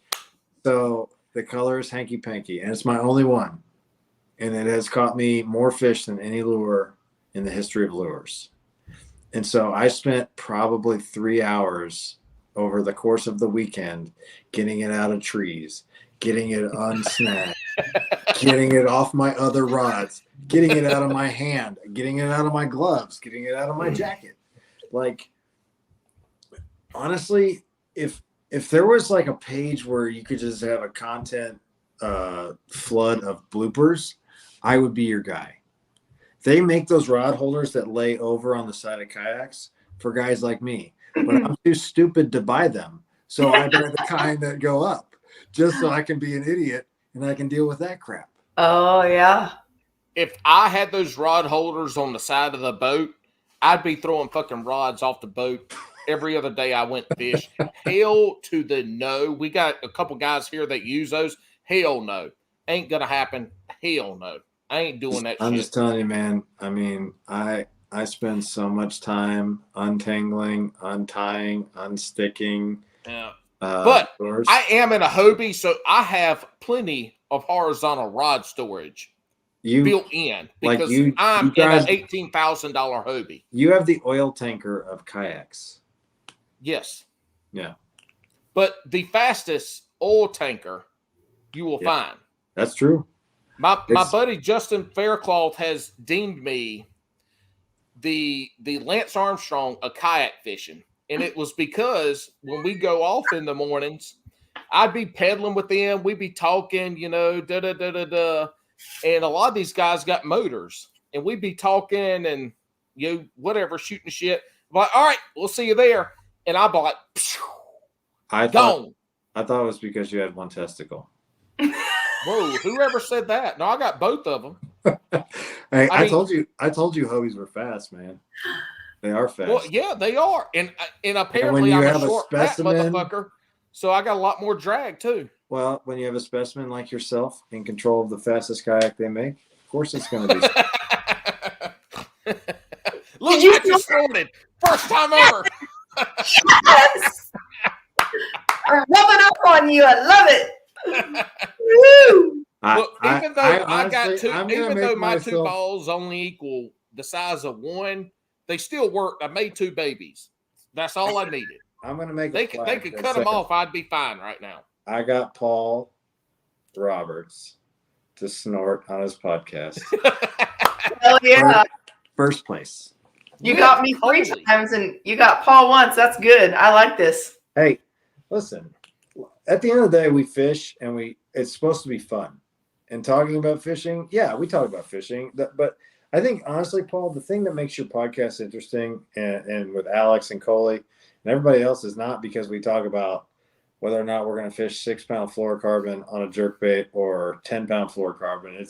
So the color is hanky panky, and it's my only one, and it has caught me more fish than any lure in the history of lures. And so I spent probably 3 hours over the course of the weekend getting it out of trees, getting it unsnagged, getting it off my other rods, getting it out of my hand, getting it out of my gloves, getting it out of my jacket. Like, honestly, if there was like a page where you could just have a content flood of bloopers, I would be your guy. They make those rod holders that lay over on the side of kayaks for guys like me, but I'm too stupid to buy them. So I buy the kind that go up, just so I can be an idiot and I can deal with that crap. Oh, yeah. If I had those rod holders on the side of the boat, I'd be throwing fucking rods off the boat every other day I went fish. Hell to the no. We got a couple guys here that use those. Hell no. Ain't going to happen. Hell no. I ain't doing that shit. I'm just telling you, man. I mean, I spend so much time untangling, untying, unsticking. Yeah. But I am in a Hobie, so I have plenty of horizontal rod storage built in, because I'm in an $18,000 Hobie. You have the oil tanker of kayaks. Yes. Yeah. But the fastest oil tanker you will find. That's true. My buddy Justin Faircloth has deemed me the Lance Armstrong of kayak fishing. And it was because when we go off in the mornings, I'd be pedaling with them. We'd be talking, da-da-da-da-da. And a lot of these guys got motors. And we'd be talking and, whatever, shooting shit. I'm like, all right, we'll see you there. And I'd be like, I thought it was because you had one testicle. Whoa, whoever said that? No, I got both of them. Hey, I told you Hobies were fast, man. They are fast. Well, yeah, they are. And apparently I'm a short fat motherfucker, so I got a lot more drag too. Well, when you have a specimen like yourself in control of the fastest kayak they make, of course it's going to be. Look, I just started. First time ever. Yes! I'm rubbing up on you. I love it. Woo! Even though my two balls only equal the size of one, they still worked. I made 2 babies. That's all I needed. I'm gonna make They a could flag that cut them says, off. I'd be fine right now. I got Paul Roberts to snort on his podcast. Hell yeah. First place. You got me 3 Coley. times and you got Paul once. That's good. I like this. Hey, listen. At the end of the day, we fish and it's supposed to be fun. And talking about fishing, yeah, we talk about fishing. But I think honestly, Paul, the thing that makes your podcast interesting and with Alex and Coley and everybody else is not because we talk about whether or not we're going to fish 6-pound fluorocarbon on a jerkbait or 10-pound fluorocarbon.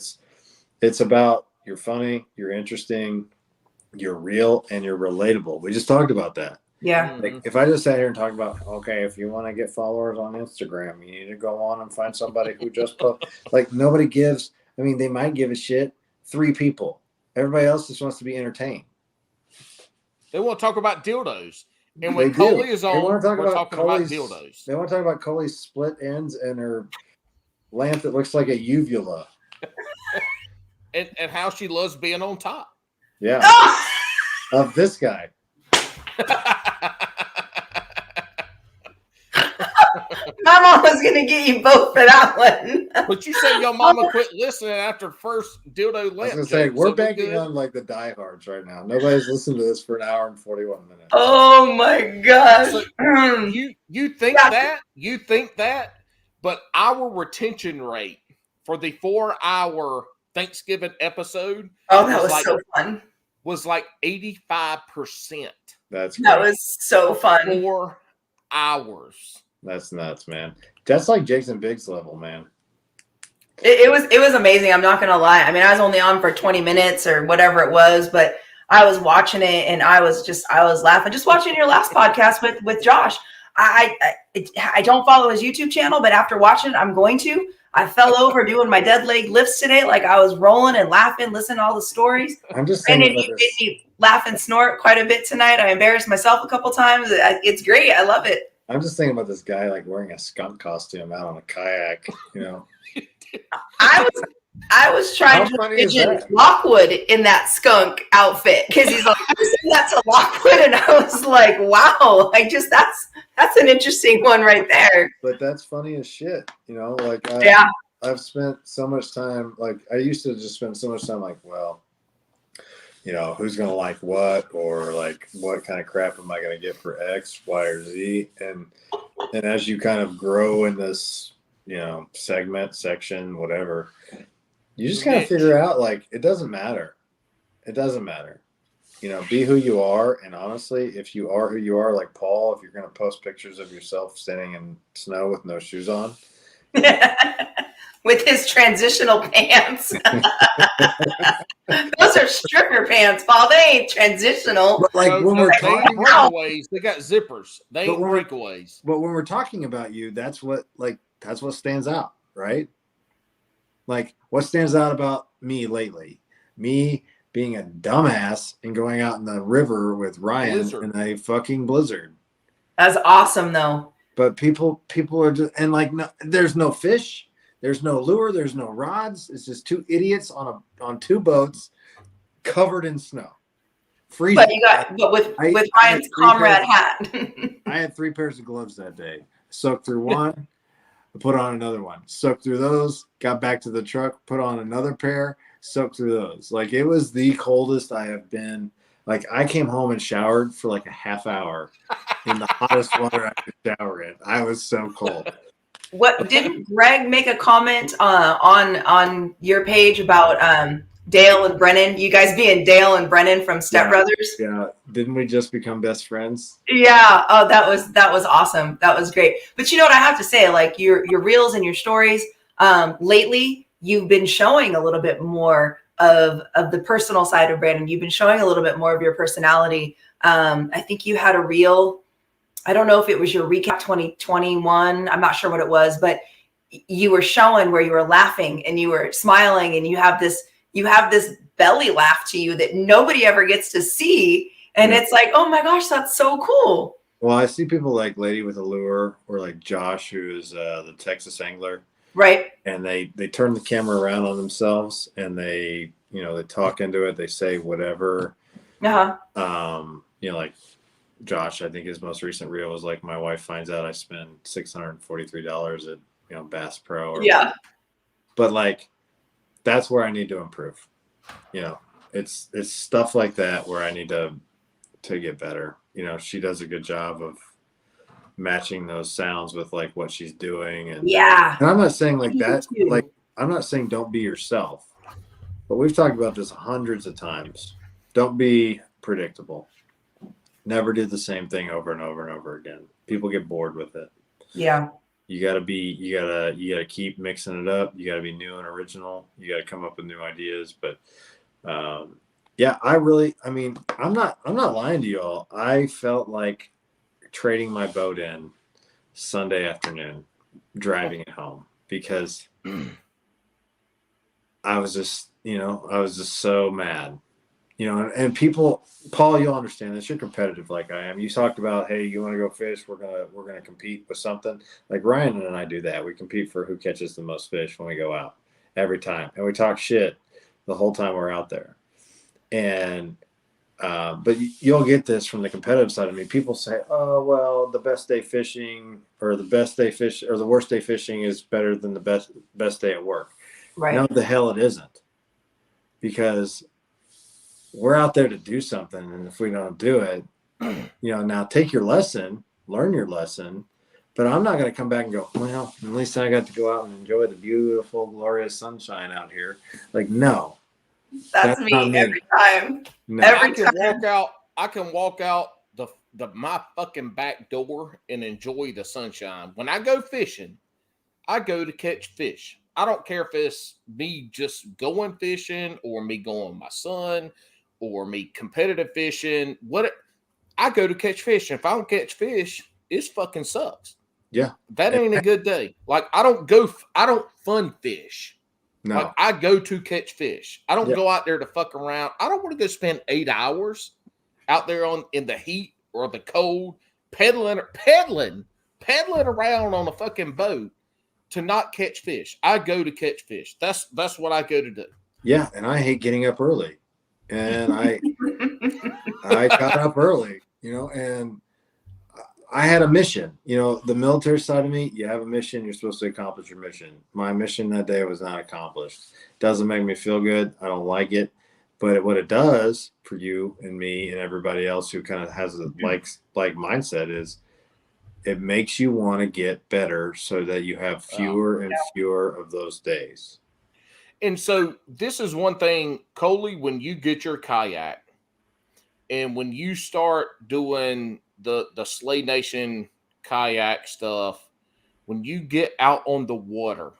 It's about you're funny, you're interesting, you're real, and you're relatable. We just talked about that. Yeah. Like if I just sat here and talk about, okay, if you want to get followers on Instagram, you need to go on and find somebody who just post. Like nobody gives. I mean, they might give a shit. 3 people. Everybody else just wants to be entertained. They want to talk about dildos. And They when do. Coley is They on, want to talk we're about talking about Coley's dildos. They want to talk about Coley's split ends and her lamp that looks like a uvula. And how she loves being on top. Yeah. Of this guy. My mom was going to get you both for that one. But you said your mama quit listening after first dildo I was lamp. gonna say joke, we're so banking good. on like the diehards right now. Nobody's listened to this for an hour and 41 minutes. Oh my gosh. So you think that, but our retention rate for the 4-hour Thanksgiving episode Oh, that was so fun. was like 85%. That's That great. was so fun. 4 hours. That's nuts, man. That's like Jason Biggs level, man. It was amazing. I'm not gonna lie. I mean, I was only on for 20 minutes or whatever it was, but I was watching it and I was laughing. Just watching your last podcast with Josh. I don't follow his YouTube channel, but after watching it, I'm going to. I fell over doing my dead leg lifts today. Like I was rolling and laughing, listening to all the stories. I'm just And saying. you made me laugh and snort quite a bit tonight. I embarrassed myself a couple times. It's great. I love it. I'm just thinking about this guy like wearing a skunk costume out on a kayak. You know. I was trying to envision Lockwood in that skunk outfit because he's like, I send that to Lockwood, and I was like, wow, that's an interesting one right there. But that's funny as shit, you know. Like I've spent so much time. Like I used to just spend so much time. Like, well, you know, who's gonna like what, or like what kind of crap am I gonna get for X, Y, or Z, and as you kind of grow in this, you know, section, whatever. You just kind of figure out, like, it doesn't matter. It doesn't matter. You know, be who you are. And honestly, if you are who you are, like Paul, if you're going to post pictures of yourself standing in snow with no shoes on. With his transitional pants. Those are stripper pants, Paul. They ain't transitional. But like when we're talking breakaways, they got zippers. They ain't breakaways. But when we're talking about you, that's what stands out, right? Like, what stands out about me lately? Me being a dumbass and going out in the river with Ryan in a fucking blizzard. That's awesome, though. But people are just, and like, no, there's no fish, there's no lure, there's no rods. It's just 2 idiots on 2 boats covered in snow. Freezing. But with Ryan's comrade hat. I had 3 pairs of gloves that day. Soaked through one. I put on another one, soaked through those, got back to the truck, put on another pair, soaked through those. Like, it was the coldest I have been. Like, I came home and showered for like a half hour in the hottest water I could shower in. I was so cold. What didn't Greg make a comment on your page about Dale and Brennan? You guys being Dale and Brennan from Step Brothers? Yeah. Didn't we just become best friends? Yeah. Oh, that was awesome. That was great. But you know what I have to say? Like your reels and your stories, lately you've been showing a little bit more of the personal side of Brandon. You've been showing a little bit more of your personality. I think you had a reel. I don't know if it was your recap 2021. I'm not sure what it was, but you were showing where you were laughing and you were smiling and you have this belly laugh to you that nobody ever gets to see. And it's like, oh my gosh, that's so cool. Well, I see people like Lady with a Lure or like Josh, who is the Texas angler. Right. And they turn the camera around on themselves and they talk into it. They say whatever. Uh-huh. Like Josh, I think his most recent reel was like, my wife finds out I spend $643 at Bass Pro. Or Yeah. but like, that's where I need to improve. It's stuff like that where I need to get better. She does a good job of matching those sounds with like what she's doing. And I'm not saying like that, like, I'm not saying don't be yourself, but we've talked about this hundreds of times. Don't be predictable. Never do the same thing over and over and over again. People get bored with it. Yeah. You gotta keep mixing it up. You gotta be new and original. You gotta come up with new ideas. But yeah, I'm not lying to you all. I felt like trading my boat in Sunday afternoon, driving it home, because I was just so mad. And people, Paul, you'll understand this. You're competitive like I am. You talked about, hey, you want to go fish? We're gonna compete with something. Like Ryan and I do that. We compete for who catches the most fish when we go out every time, and we talk shit the whole time we're out there. And but you'll get this from the competitive side of me. People say, oh, well, the best day fishing or the worst day fishing is better than the best day at work. Right. No, the hell it isn't, because we're out there to do something. And if we don't do it, now take your lesson, learn your lesson, but I'm not going to come back and go, well, at least I got to go out and enjoy the beautiful, glorious sunshine out here. Like, no. That's me every time. No. Every I can walk out my fucking back door and enjoy the sunshine. When I go fishing, I go to catch fish. I don't care if it's me just going fishing or me going with my son or me competitive fishing. I go to catch fish. And if I don't catch fish, it fucking sucks. Yeah. That ain't a good day. Like, I don't fun fish. No. Like, I go to catch fish. I don't go out there to fuck around. I don't want to go spend 8 hours out there in the heat or the cold, pedaling around on a fucking boat to not catch fish. I go to catch fish. That's what I go to do. Yeah, and I hate getting up early. And I got up early, and I had a mission. The military side of me, you have a mission, you're supposed to accomplish your mission. My mission that day was not accomplished. Doesn't make me feel good. I don't like it. But what it does for you and me and everybody else who kind of has a like mindset is it makes you want to get better so that you have fewer and fewer of those days. And so this is one thing, Coley, when you get your kayak and when you start doing the Slay Nation kayak stuff, when you get out on the water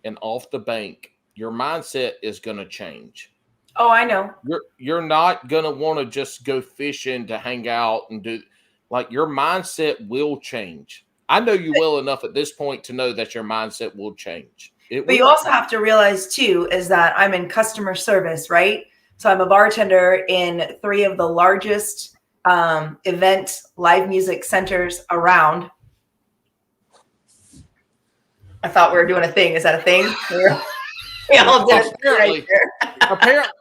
and off the bank, your mindset is going to change. Oh, I know. You're not going to want to just go fishing to hang out and do, like, your mindset will change. I know you well enough at this point to know that your mindset will change. But you also have to realize too, is that I'm in customer service, right? So I'm a bartender in 3 of the largest event live music centers around. I thought we were doing a thing. Is that a thing? We all did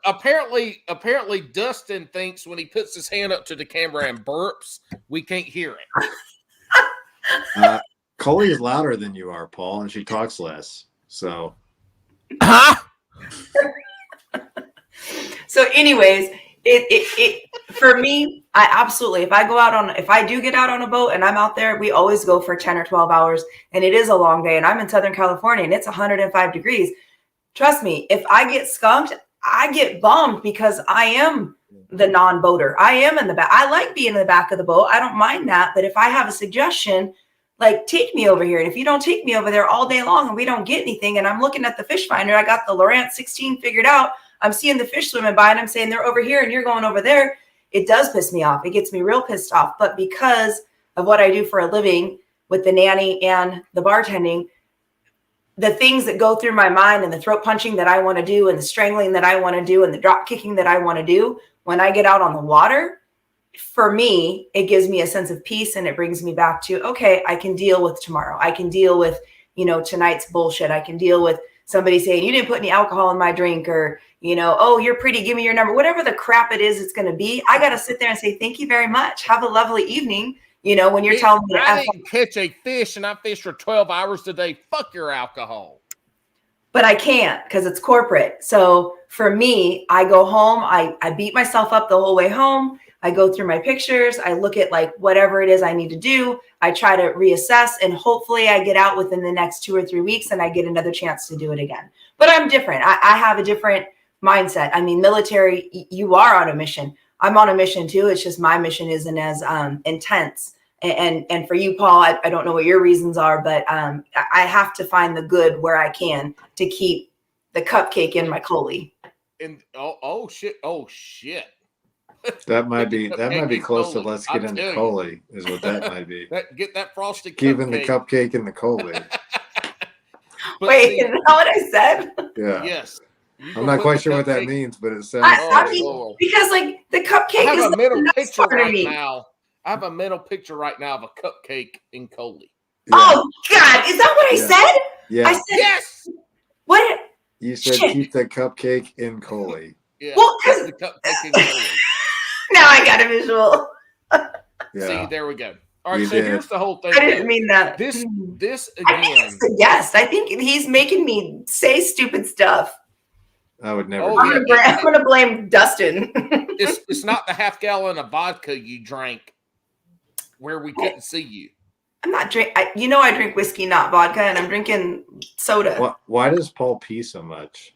apparently, apparently Dustin thinks when he puts his hand up to the camera and burps, we can't hear it. Coley is louder than you are, Paul, and she talks less. So, so anyways, it for me, I absolutely, if I do get out on a boat and I'm out there, we always go for 10 or 12 hours, and it is a long day, and I'm in Southern California and it's 105 degrees. Trust me, if I get skunked, I get bummed because I am the non-boater. I am in the back. I like being in the back of the boat. I don't mind that. But if I have a suggestion, like, take me over here. And if you don't take me over there all day long and we don't get anything, and I'm looking at the fish finder, I got the Lowrance 16 figured out. I'm seeing the fish swimming by and I'm saying they're over here and you're going over there. It does piss me off. It gets me real pissed off. But because of what I do for a living with the nanny and the bartending, the things that go through my mind and the throat punching that I want to do and the strangling that I want to do and the drop kicking that I want to do when I get out on the water, for me, it gives me a sense of peace, and it brings me back to, okay, I can deal with tomorrow. I can deal with, tonight's bullshit. I can deal with somebody saying, you didn't put any alcohol in my drink, or, oh, you're pretty, give me your number, whatever the crap it is it's going to be. I got to sit there and say, thank you very much. Have a lovely evening. When you're telling me I didn't catch a fish and I fished for 12 hours today. Fuck your alcohol. But I can't because it's corporate. So for me, I go home, I beat myself up the whole way home. I go through my pictures. I look at like whatever it is I need to do. I try to reassess, and hopefully I get out within the next 2 or 3 weeks and I get another chance to do it again. But I'm different. I have a different mindset. I mean, military, you are on a mission. I'm on a mission too. It's just my mission isn't as intense. And for you, Paul, I don't know what your reasons are, but I have to find the good where I can to keep the cupcake in my Coley. And oh shit. That might be close to let's get into Coley, is what that might be. Get that frosted keeping cupcake. the cupcake in the Coley. Wait, is that what I said? Yeah. Yes. I'm not quite sure what that means, but it sounds. I mean, because like the cupcake is a middle the picture part of right me. now. I have a mental picture right now of a cupcake in Coley. Yeah. Oh God, is that what I said? Yeah. I said Yes. what? You said Shit. keep the cupcake in Coley. Yeah. Well, the cupcake in Coley. Now I got a visual. Yeah. See, there we go. All right, You so did. here's the whole thing. I didn't mean that. This I think again. it's a yes. I think he's making me say stupid stuff. I would never. Oh, do that. I'm gonna blame Dustin. It's not the half gallon of vodka you drank where we couldn't see you. I'm not drink. I drink whiskey, not vodka, and I'm drinking soda. Why does Paul pee so much?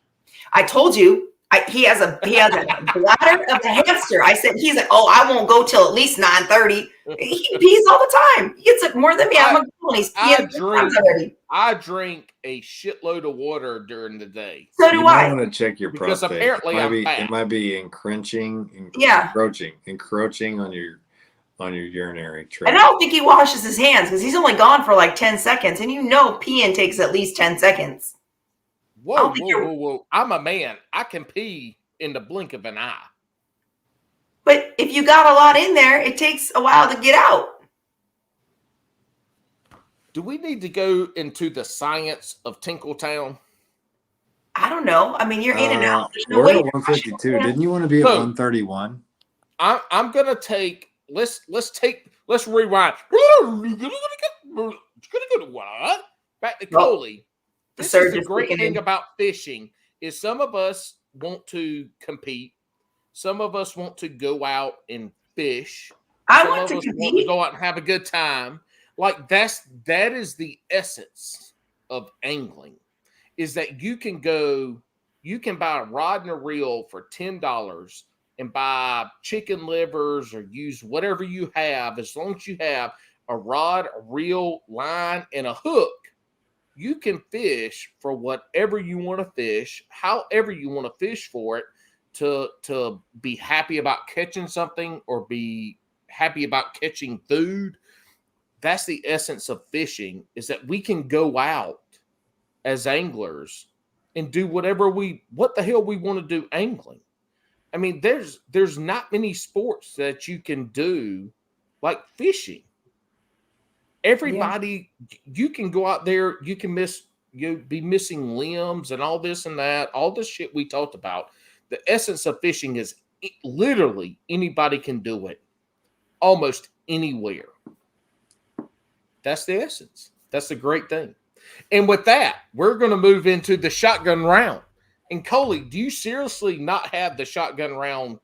I told you. He has a bladder of a hamster. I said he's like, oh, I won't go till at least 9:30. He pees all the time. He gets up more than me. I'm a girl, and he's peeing. I drink a shitload of water during the day. So do you I. You want to check your because prostate. Apparently it might be encroaching on your urinary tract. And I don't think he washes his hands because he's only gone for like 10 seconds, and peeing takes at least 10 seconds. Whoa. I'm a man. I can pee in the blink of an eye. But if you got a lot in there, it takes a while to get out. Do we need to go into the science of Tinkletown? I don't know. I mean, you're in and out. There's no we're way. at 152. Didn't you want to be at 131? I'm gonna take. Let's rewind. Back to Coley. This is the great thing about fishing is some of us want to compete. Some of us want to go out and fish. I want to go out and have a good time. Like that is the essence of angling, is that you can buy a rod and a reel for $10 and buy chicken livers or use whatever you have. As long as you have a rod, a reel, line, and a hook, you can fish for whatever you want to fish, however you want to fish for it, to be happy about catching something or be happy about catching food. That's the essence of fishing, is that we can go out as anglers and do what the hell we want to do angling. I mean, there's not many sports that you can do like fishing. Everybody, you can go out there, you can be missing limbs and all this and that, all this shit we talked about. The essence of fishing is literally anybody can do it almost anywhere. That's the essence. That's the great thing. And with that, we're going to move into the shotgun round. And Coley, do you seriously not have the shotgun round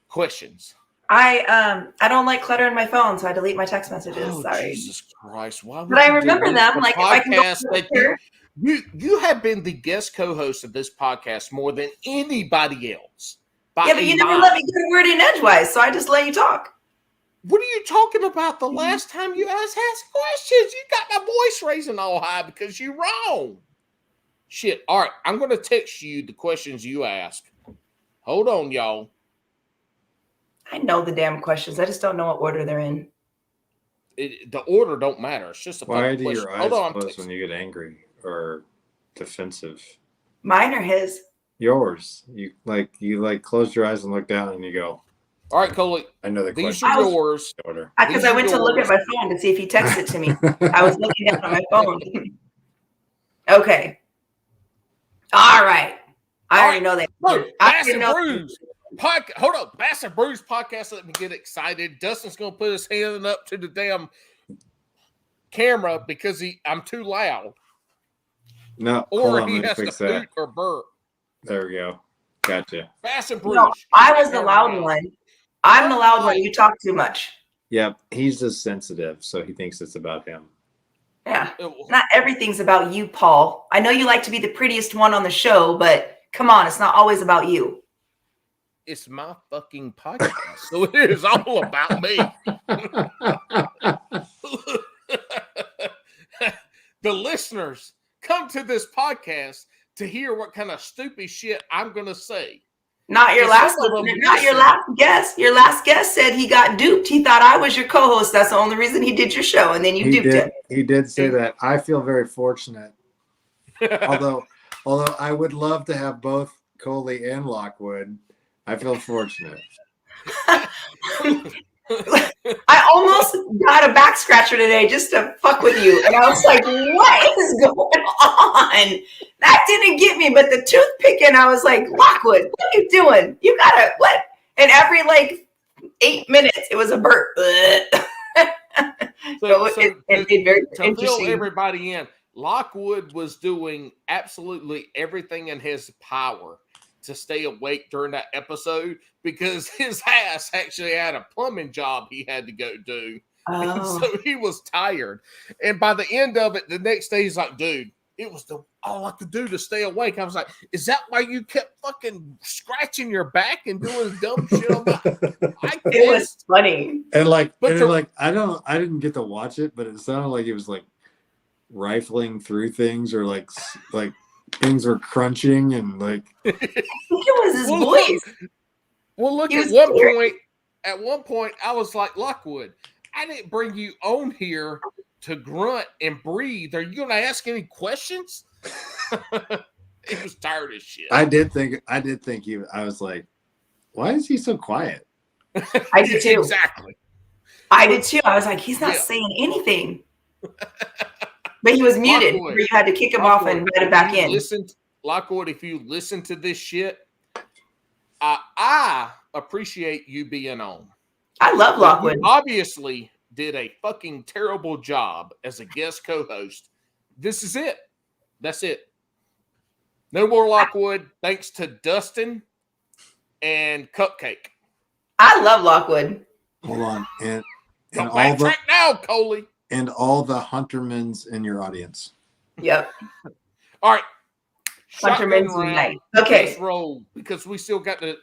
questions? I don't like clutter in my phone, so I delete my text messages. Oh, Sorry. Jesus Christ. Why would but I you remember do them. this? Like, if I can go you have been the guest co-host of this podcast more than anybody else. Yeah, but you never let me get a word in edgewise, so I just let you talk. What are you talking about? The last time you asked questions, you got my voice raising all high because you're wrong. Shit. All right, I'm going to text you the questions you ask. Hold on, y'all. I know the damn questions. I just don't know what order they're in. The order don't matter. It's just a Why do question. your eyes close when you get angry or defensive? Mine or his? Yours. You close your eyes and look down and you go. All right, Coley. I know the These question. are yours. Because I went to look at my phone to see if he texted to me. I was looking down at my phone. Okay. All right. I already know that. Look, I Bass didn't and know. Brews podcast. Hold up, Bass and Brews podcast. Let me get excited. Dustin's gonna put his hand up to the damn camera because I'm too loud, No, or hold on, he let me has to fix that. poot or burp. There we go. Gotcha. Bass and Brews. No, I was the Turn loud around. one. I'm the loud one. You talk too much. Yep, he's just sensitive, so he thinks it's about him. Yeah. Not everything's about you, Paul. I know you like to be the prettiest one on the show, but come on, it's not always about you. It's my fucking podcast, so it is all about me. The listeners come to this podcast to hear what kind of stupid shit I'm gonna say. Not your last listener, not your last guest. Your last guest said he got duped. He thought I was your co-host. That's the only reason he did your show, and then you duped him. He did say that. I feel very fortunate. although I would love to have both Coley and Lockwood. I feel fortunate. I almost got a back scratcher today just to fuck with you. And I was like, what is going on? That didn't get me, but the tooth picking, I was like, Lockwood, what are you doing? You gotta, what? And every 8 minutes, it was a burp. So it made very to fill everybody in, Lockwood was doing absolutely everything in his power to stay awake during that episode because his ass actually had a plumbing job he had to go do. Oh. So he was tired. And by the end of it, the next day, he's like, dude, it was all I could do to stay awake. I was like, is that why you kept fucking scratching your back and doing dumb shit? It was funny. And I didn't get to watch it, but it sounded like he was rifling through things or like things were crunching and I think it was his voice. Look, at one point, I was like, Lockwood, I didn't bring you on here to grunt and breathe. Are you going to ask any questions? He was tired as shit. I did think I was like, why is he so quiet? I did too. Exactly. I did too. I was like, he's not saying anything. But he was muted. Lockwood, where you had to kick him off and let him back in. Lockwood, if you listen to this shit, I appreciate you being on. I love Lockwood. You obviously did a fucking terrible job as a guest co-host. This is it. That's it. No more Lockwood. Thanks to Dustin and Cupcake. I love Lockwood. Hold on. And all backtrack now, Coley. And all the Huntermans in your audience. Yep. All right. Hunterman's unite. Okay. Let's roll because we still got to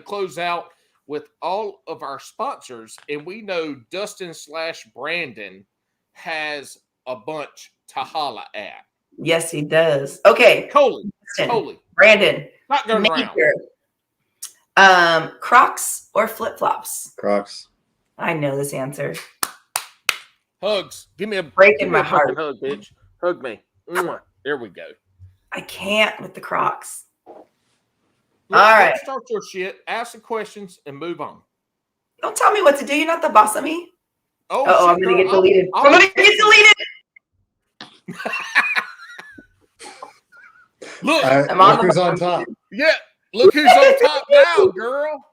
close out with all of our sponsors, and we know Dustin/Brandon has a bunch to holla at. Yes, he does. Okay. Coley. Brandon. Not going Major. Crocs or flip-flops? Crocs. I know this answer. Hugs. Give me a breaking my heart. Hug, bitch. Hug me. There we go. I can't with the Crocs. Look, all right. Start your shit. Ask the questions and move on. Don't tell me what to do. You're not the boss of me. Oh, I'm going to get deleted. I'm going to get deleted. Look, look who's on top. Yeah, look who's on top now, girl.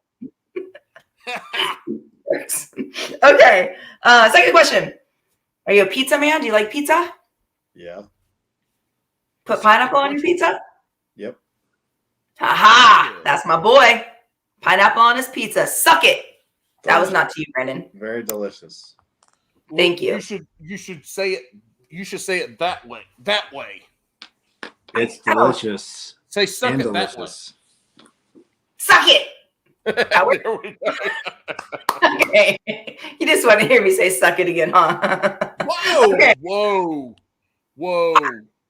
Okay. Second question. Are you a pizza man? Do you like pizza? Yeah. Put pineapple on your pizza? Yep. Haha. That's my boy. Pineapple on his pizza. Suck it. That was not to you, Brandon. Very delicious. Thank you. You should say it. You should say it that way. That way. It's delicious. Say suck and it delicious. That way. Suck it. There we go. Okay. You just want to hear me say suck it again, huh? Whoa. Okay. Whoa.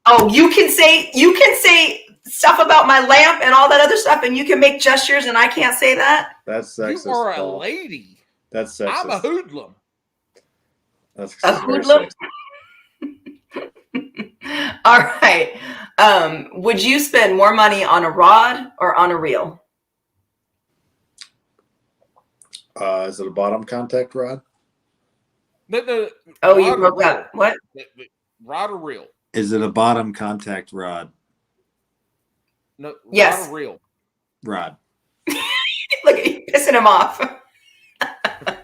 Oh, you can say stuff about my lamp and all that other stuff, and you can make gestures, and I can't say that. That's sexist. You are a lady. That's sexist. I'm a hoodlum. That's a hoodlum. All right. Would you spend more money on a rod or on a reel? Is it a bottom contact rod? No. Oh, you broke up. What? Rod or reel? Is it a bottom contact rod? No, Yes. rod or reel? Rod. Look at you pissing him off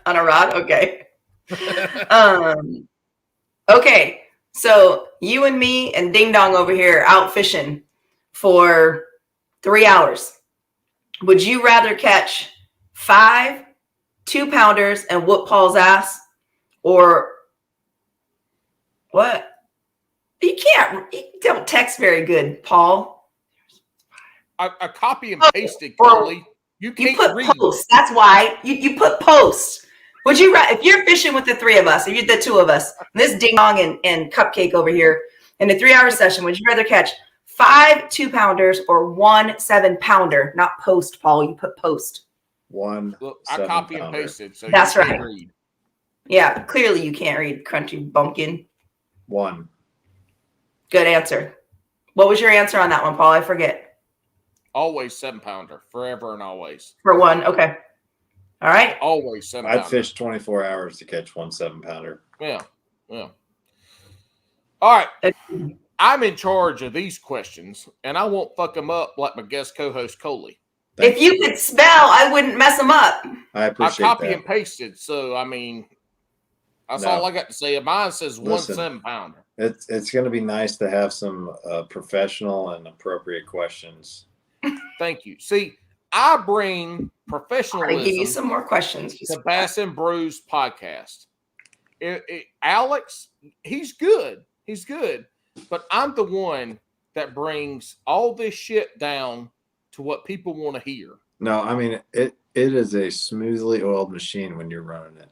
on a rod. Okay. Okay. So you and me and Ding Dong over here out fishing for 3 hours. Would you rather catch 5 2-pounders and whoop Paul's ass, or what? You don't text very good, Paul. I copy and pasted, Or Coley. You You can't put read. post. That's why you put post. Would you if you're fishing with the 3 of us, or you the 2 of us, this Ding Dong and Cupcake over here in a 3-hour session, would you rather catch 5 2-pounders or 1 7-pounder? Not post, Paul. You put post. One. Look, I copy and pasted, so That's you can't right. read. Yeah, clearly you can't read, crunchy bumpkin. 1. Good answer. What was your answer on that one, Paul? I forget. Always 7-pounder, forever and always. For 1, okay. All right. Always 7-pounder. I'd fish 24 hours to catch 1 7-pounder. Yeah. All right. I'm in charge of these questions, and I won't fuck them up like my guest co-host Coley. If you could spell, I wouldn't mess them up. I I appreciate copy that. and pasted, so I mean, that's No. all I got to say. Mine says Listen. 1 7-pounder. It's going to be nice to have some professional and appropriate questions. Thank you. See, I bring I'm going to professionalism give you some more questions. to Bass and Brews podcast. Alex, he's good. He's good. But I'm the one that brings all this shit down to what people want to hear. No, I mean, it is a smoothly oiled machine when you're running it.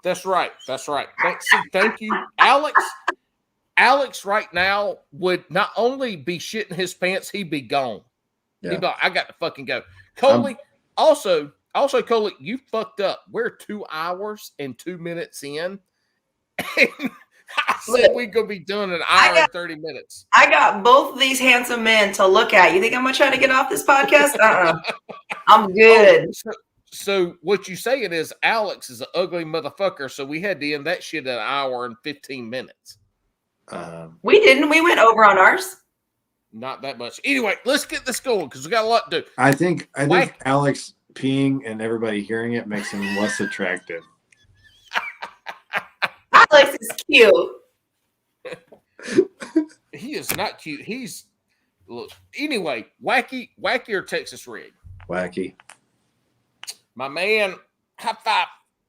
That's right. Thank you. Alex right now would not only be shitting his pants, he'd be gone. Yeah. He'd be like, I got to fucking go. Coley, also, Coley, you fucked up. We're 2 hours and 2 minutes in. And I said we're going to be done in an hour and 30 minutes. I got both of these handsome men to look at. You think I'm going to try to get off this podcast? I'm good. So what you saying is Alex is an ugly motherfucker, so we had to end that shit at an hour and 15 minutes. We didn't. We went over on ours. Not that much. Anyway, let's get this going because we got a lot to do. I think Alex peeing and everybody hearing it makes him less attractive. Alex is cute. He is not cute. He's look. Anyway, wacky or Texas rig. Wacky. My man, high five.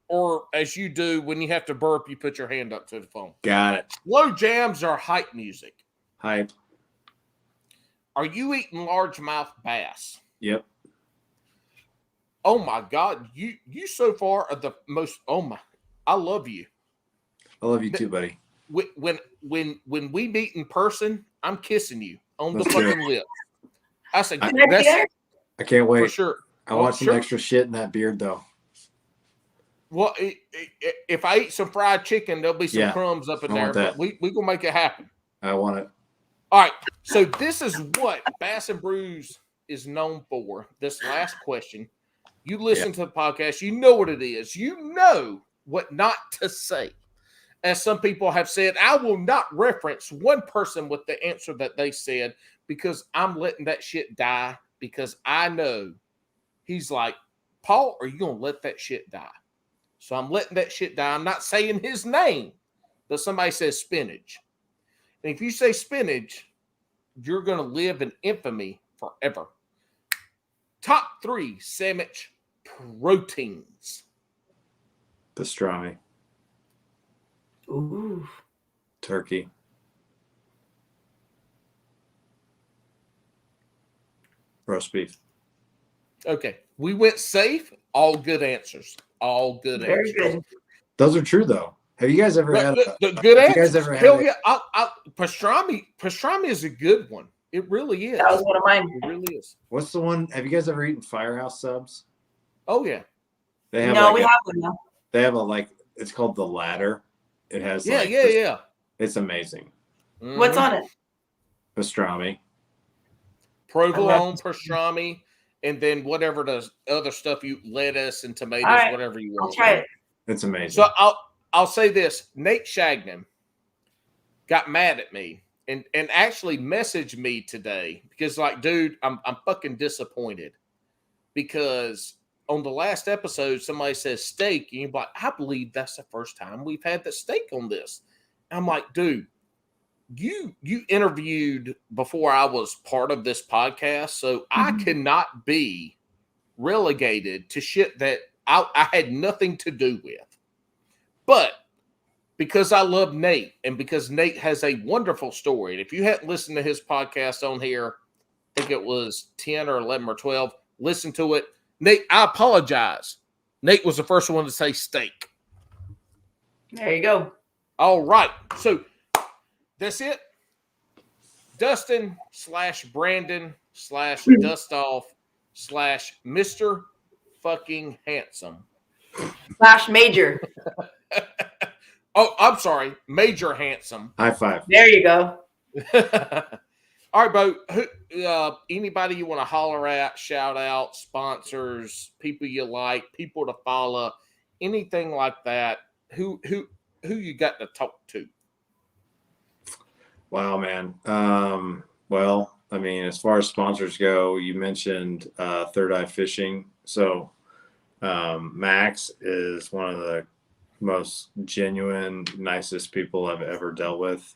Or as you do when you have to burp, you put your hand up to the phone. Got it. Slow jams are hype music. Hype. Are you eating largemouth bass? Yep. Oh my God, you so far are the most. Oh my, I love you. I love you too, buddy. When we meet in person, I'm kissing you on Let's the do fucking lip. I said Can I be there? I can't wait. for sure. I want some extra shit in that beard, though. Well, if I eat some fried chicken, there'll be some crumbs up in there. But we gonna make it happen. I want it. All right. So this is what Bass and Brews is known for. This last question. You listen to the podcast. You know what it is. You know what not to say. As some people have said, I will not reference one person with the answer that they said because I'm letting that shit die because I know he's like, Paul, are you going to let that shit die? So I'm letting that shit die. I'm not saying his name, but somebody says spinach. And if you say spinach, you're going to live in infamy forever. Top 3 sandwich proteins. Pastrami. Ooh. Turkey. Roast beef. Okay. We went safe. All good answers. All good Very answers. good. Those are true, though. Have you guys ever had the good answers? You guys ever had Hell yeah. Pastrami is a good one. It really is. That was one of mine. It really is. What's the one? Have you guys ever eaten Firehouse subs? Oh, yeah. They have No, we have them now. They have it's called the Ladder. It has Yeah. It's amazing. Mm-hmm. What's on it? Pastrami. Provolone, pastrami, and then whatever the other stuff lettuce and tomatoes, right. whatever you I'll want. try it. It's amazing. So I'll say this: Nate Shagnon got mad at me and actually messaged me today because, like, dude, I'm fucking disappointed because on the last episode somebody says steak, and you're like, I believe that's the first time we've had the steak on this. I'm like, dude, you interviewed before I was part of this podcast, so I cannot be relegated to shit that I had nothing to do with. But because I love Nate and because Nate has a wonderful story, and if you hadn't listened to his podcast on here, I think it was 10 or 11 or 12, listen to it. Nate, I apologize. Nate was the first one to say steak. There you go. All right. So that's it. Dustin / Brandon / Dustoff / Mr. fucking Handsome / Major. Oh, I'm sorry. Major Handsome. High five. There you go. All right, Bo. Anybody you want to holler at, shout out, sponsors, people you like, people to follow, anything like that? Who you got to talk to? Wow, man. Well, I mean, as far as sponsors go, you mentioned Third Eye Fishing. So Max is one of the most genuine, nicest people I've ever dealt with.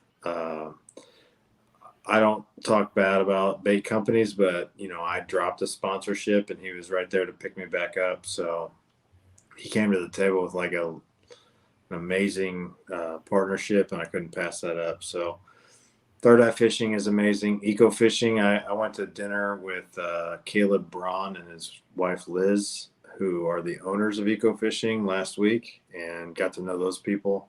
I don't talk bad about bait companies, but I dropped a sponsorship and he was right there to pick me back up. So he came to the table with like an amazing partnership, and I couldn't pass that up. So Third Eye Fishing is amazing. Eco Fishing, I went to dinner with Caleb Braun and his wife Liz, who are the owners of Eco Fishing, last week, and got to know those people,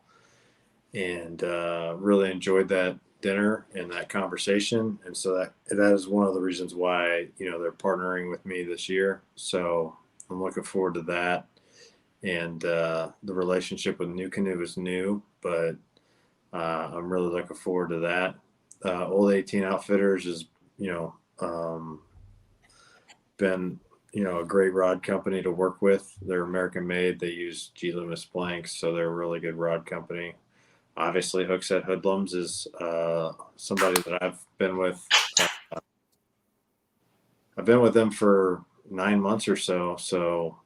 and really enjoyed that dinner and that conversation. And so that is one of the reasons why they're partnering with me this year. So I'm looking forward to that. And the relationship with New Canoe is new, but I'm really looking forward to that. Old 18 Outfitters has been a great rod company to work with. They're American made. They use G. Loomis blanks, so they're a really good rod company. Obviously, Hookset Hoodlums is somebody that I've been with. I've been with them for 9 months or so. So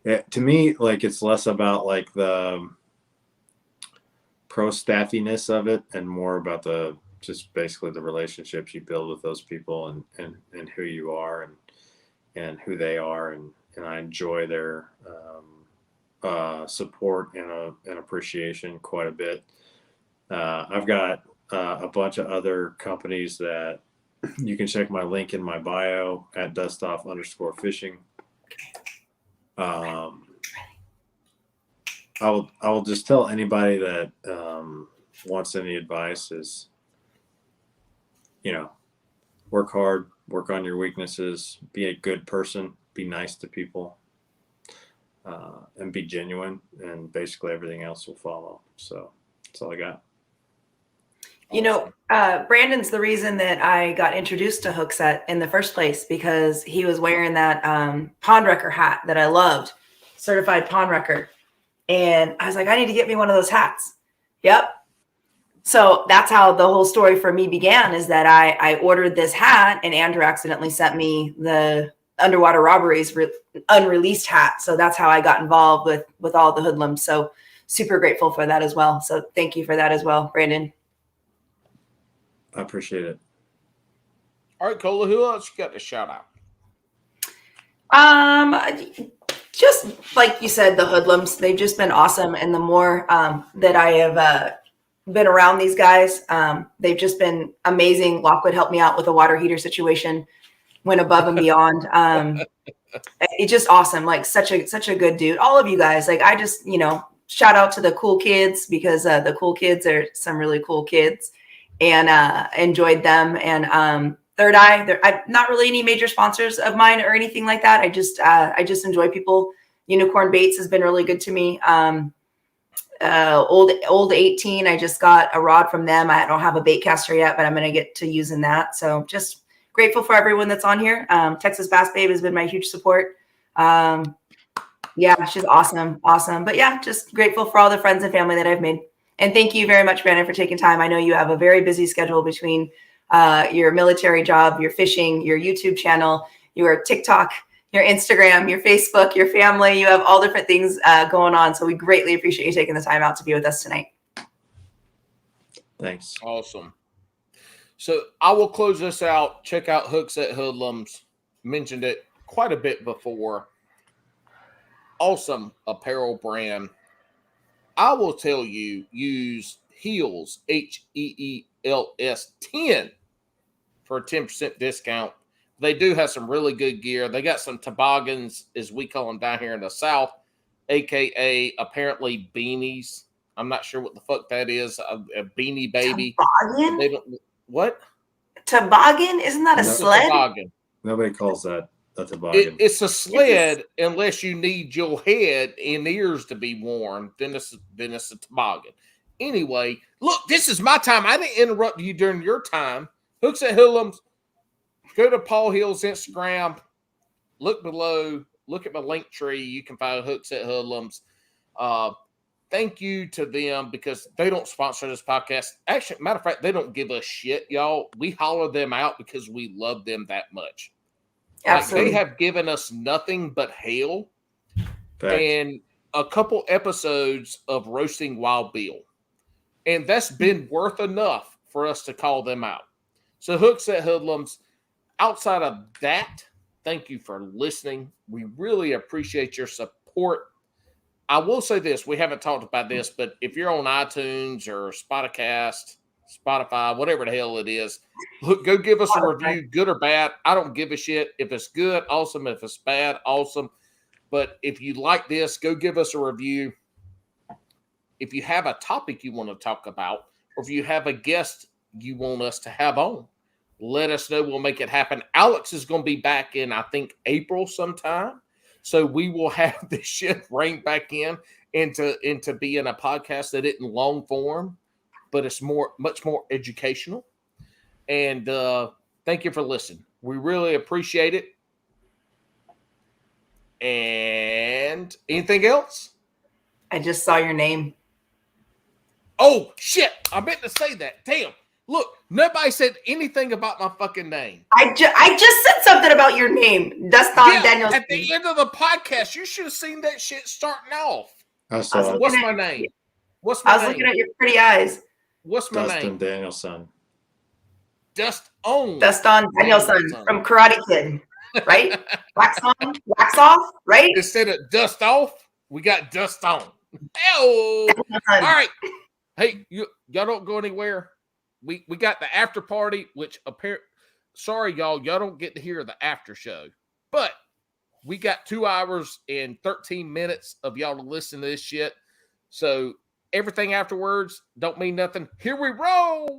to me, like, it's less about like the pro staffiness of it and more about just basically the relationships you build with those people and who you are and who they are. And I enjoy their support and appreciation quite a bit. I've got a bunch of other companies that you can check my link in my bio at dustoff_fishing. I will just tell anybody that wants any advice is, work hard, work on your weaknesses, be a good person, be nice to people, and be genuine, and basically everything else will follow. So that's all I got. Brandon's the reason that I got introduced to Hookset in the first place, because he was wearing that pond wrecker hat that I loved, certified pond wrecker. And I was like, I need to get me one of those hats. Yep. So that's how the whole story for me began, is that I ordered this hat and Andrew accidentally sent me the Underwater Robberies unreleased hat. So that's how I got involved with all the hoodlums. So super grateful for that as well. So thank you for that as well, Brandon. I appreciate it. All right, Coley, who else you got to shout out? Just like you said, the hoodlums, they've just been awesome. And the more that I have been around these guys, they've just been amazing. Lockwood helped me out with a water heater situation, went above and beyond. It's just awesome. Like such a good dude. All of you guys, like, I just, shout out to the cool kids, because the cool kids are some really cool kids, and enjoyed them. And Third Eye, I'm not really any major sponsors of mine or anything like that. I just enjoy people. Unicorn Baits has been really good to me. Old 18, I just got a rod from them. I don't have a bait caster yet, but I'm going to get to using that. So just grateful for everyone that's on here. Texas Bass Babe has been my huge support. Yeah, she's awesome. But yeah, just grateful for all the friends and family that I've made. And thank you very much, Brandon, for taking time. I know you have a very busy schedule between your military job, your fishing, your YouTube channel, your TikTok, your Instagram, your Facebook, your family. You have all different things going on. So we greatly appreciate you taking the time out to be with us tonight. Thanks. Awesome. So I will close this out. Check out Hooks at Hoodlums. Mentioned it quite a bit before. Awesome apparel brand. I will tell you, use Heels, HEELS 10 for a 10% discount. They do have some really good gear. They got some toboggans, as we call them down here in the South, aka apparently beanies. I'm not sure what the fuck that is. A beanie baby. Toboggan? They don't, what? Toboggan? Isn't that a No. sled? Toboggan. Nobody calls that a toboggan. It's a sled unless you need your head and ears to be worn. Then it's a toboggan. Anyway, look, this is my time. I didn't interrupt you during your time. Hooks at Hoodlums. Go to Paul Hill's Instagram. Look below. Look at my link tree. You can find Hooks at Hoodlums. Thank you to them because they don't sponsor this podcast. Actually, matter of fact, they don't give us shit, y'all. We holler them out because we love them that much. Absolutely. Like, they have given us nothing but hell Fact. and a couple episodes of roasting Wild Bill. And that's been worth enough for us to call them out. So Hooks at Hoodlums, outside of that, thank you for listening. We really appreciate your support. I will say this, we haven't talked about this, but if you're on iTunes or Spotify, whatever the hell it is, look, go give us a review, good or bad. I don't give a shit. If it's good, awesome. If it's bad, awesome. But if you like this, go give us a review. If you have a topic you want to talk about, or if you have a guest you want us to have on, let us know. We'll make it happen. Alex is going to be back in, I think, April sometime. So we will have this shit rein back in into being a podcast that isn't long form, but it's much more educational. And thank you for listening. We really appreciate it. And anything else? I just saw your name. Oh, shit. I meant to say that. Damn. Look, nobody said anything about my fucking name. I just said something about your name. Dustin Daniels. At the end of the podcast, you should have seen that shit starting off. I saw it. What's my name? What's my I was name? looking at your pretty eyes. What's my Dustin name? Danielson. Dustin Danielson from Karate Kid, right? Wax on, wax off, right? Instead of dust off, we got dust on. Oh, all right. Hey, y'all don't go anywhere. We got the after party, which sorry, y'all don't get to hear the after show. But we got 2 hours and 13 minutes of y'all to listen to this shit. So everything afterwards don't mean nothing. Here we roll.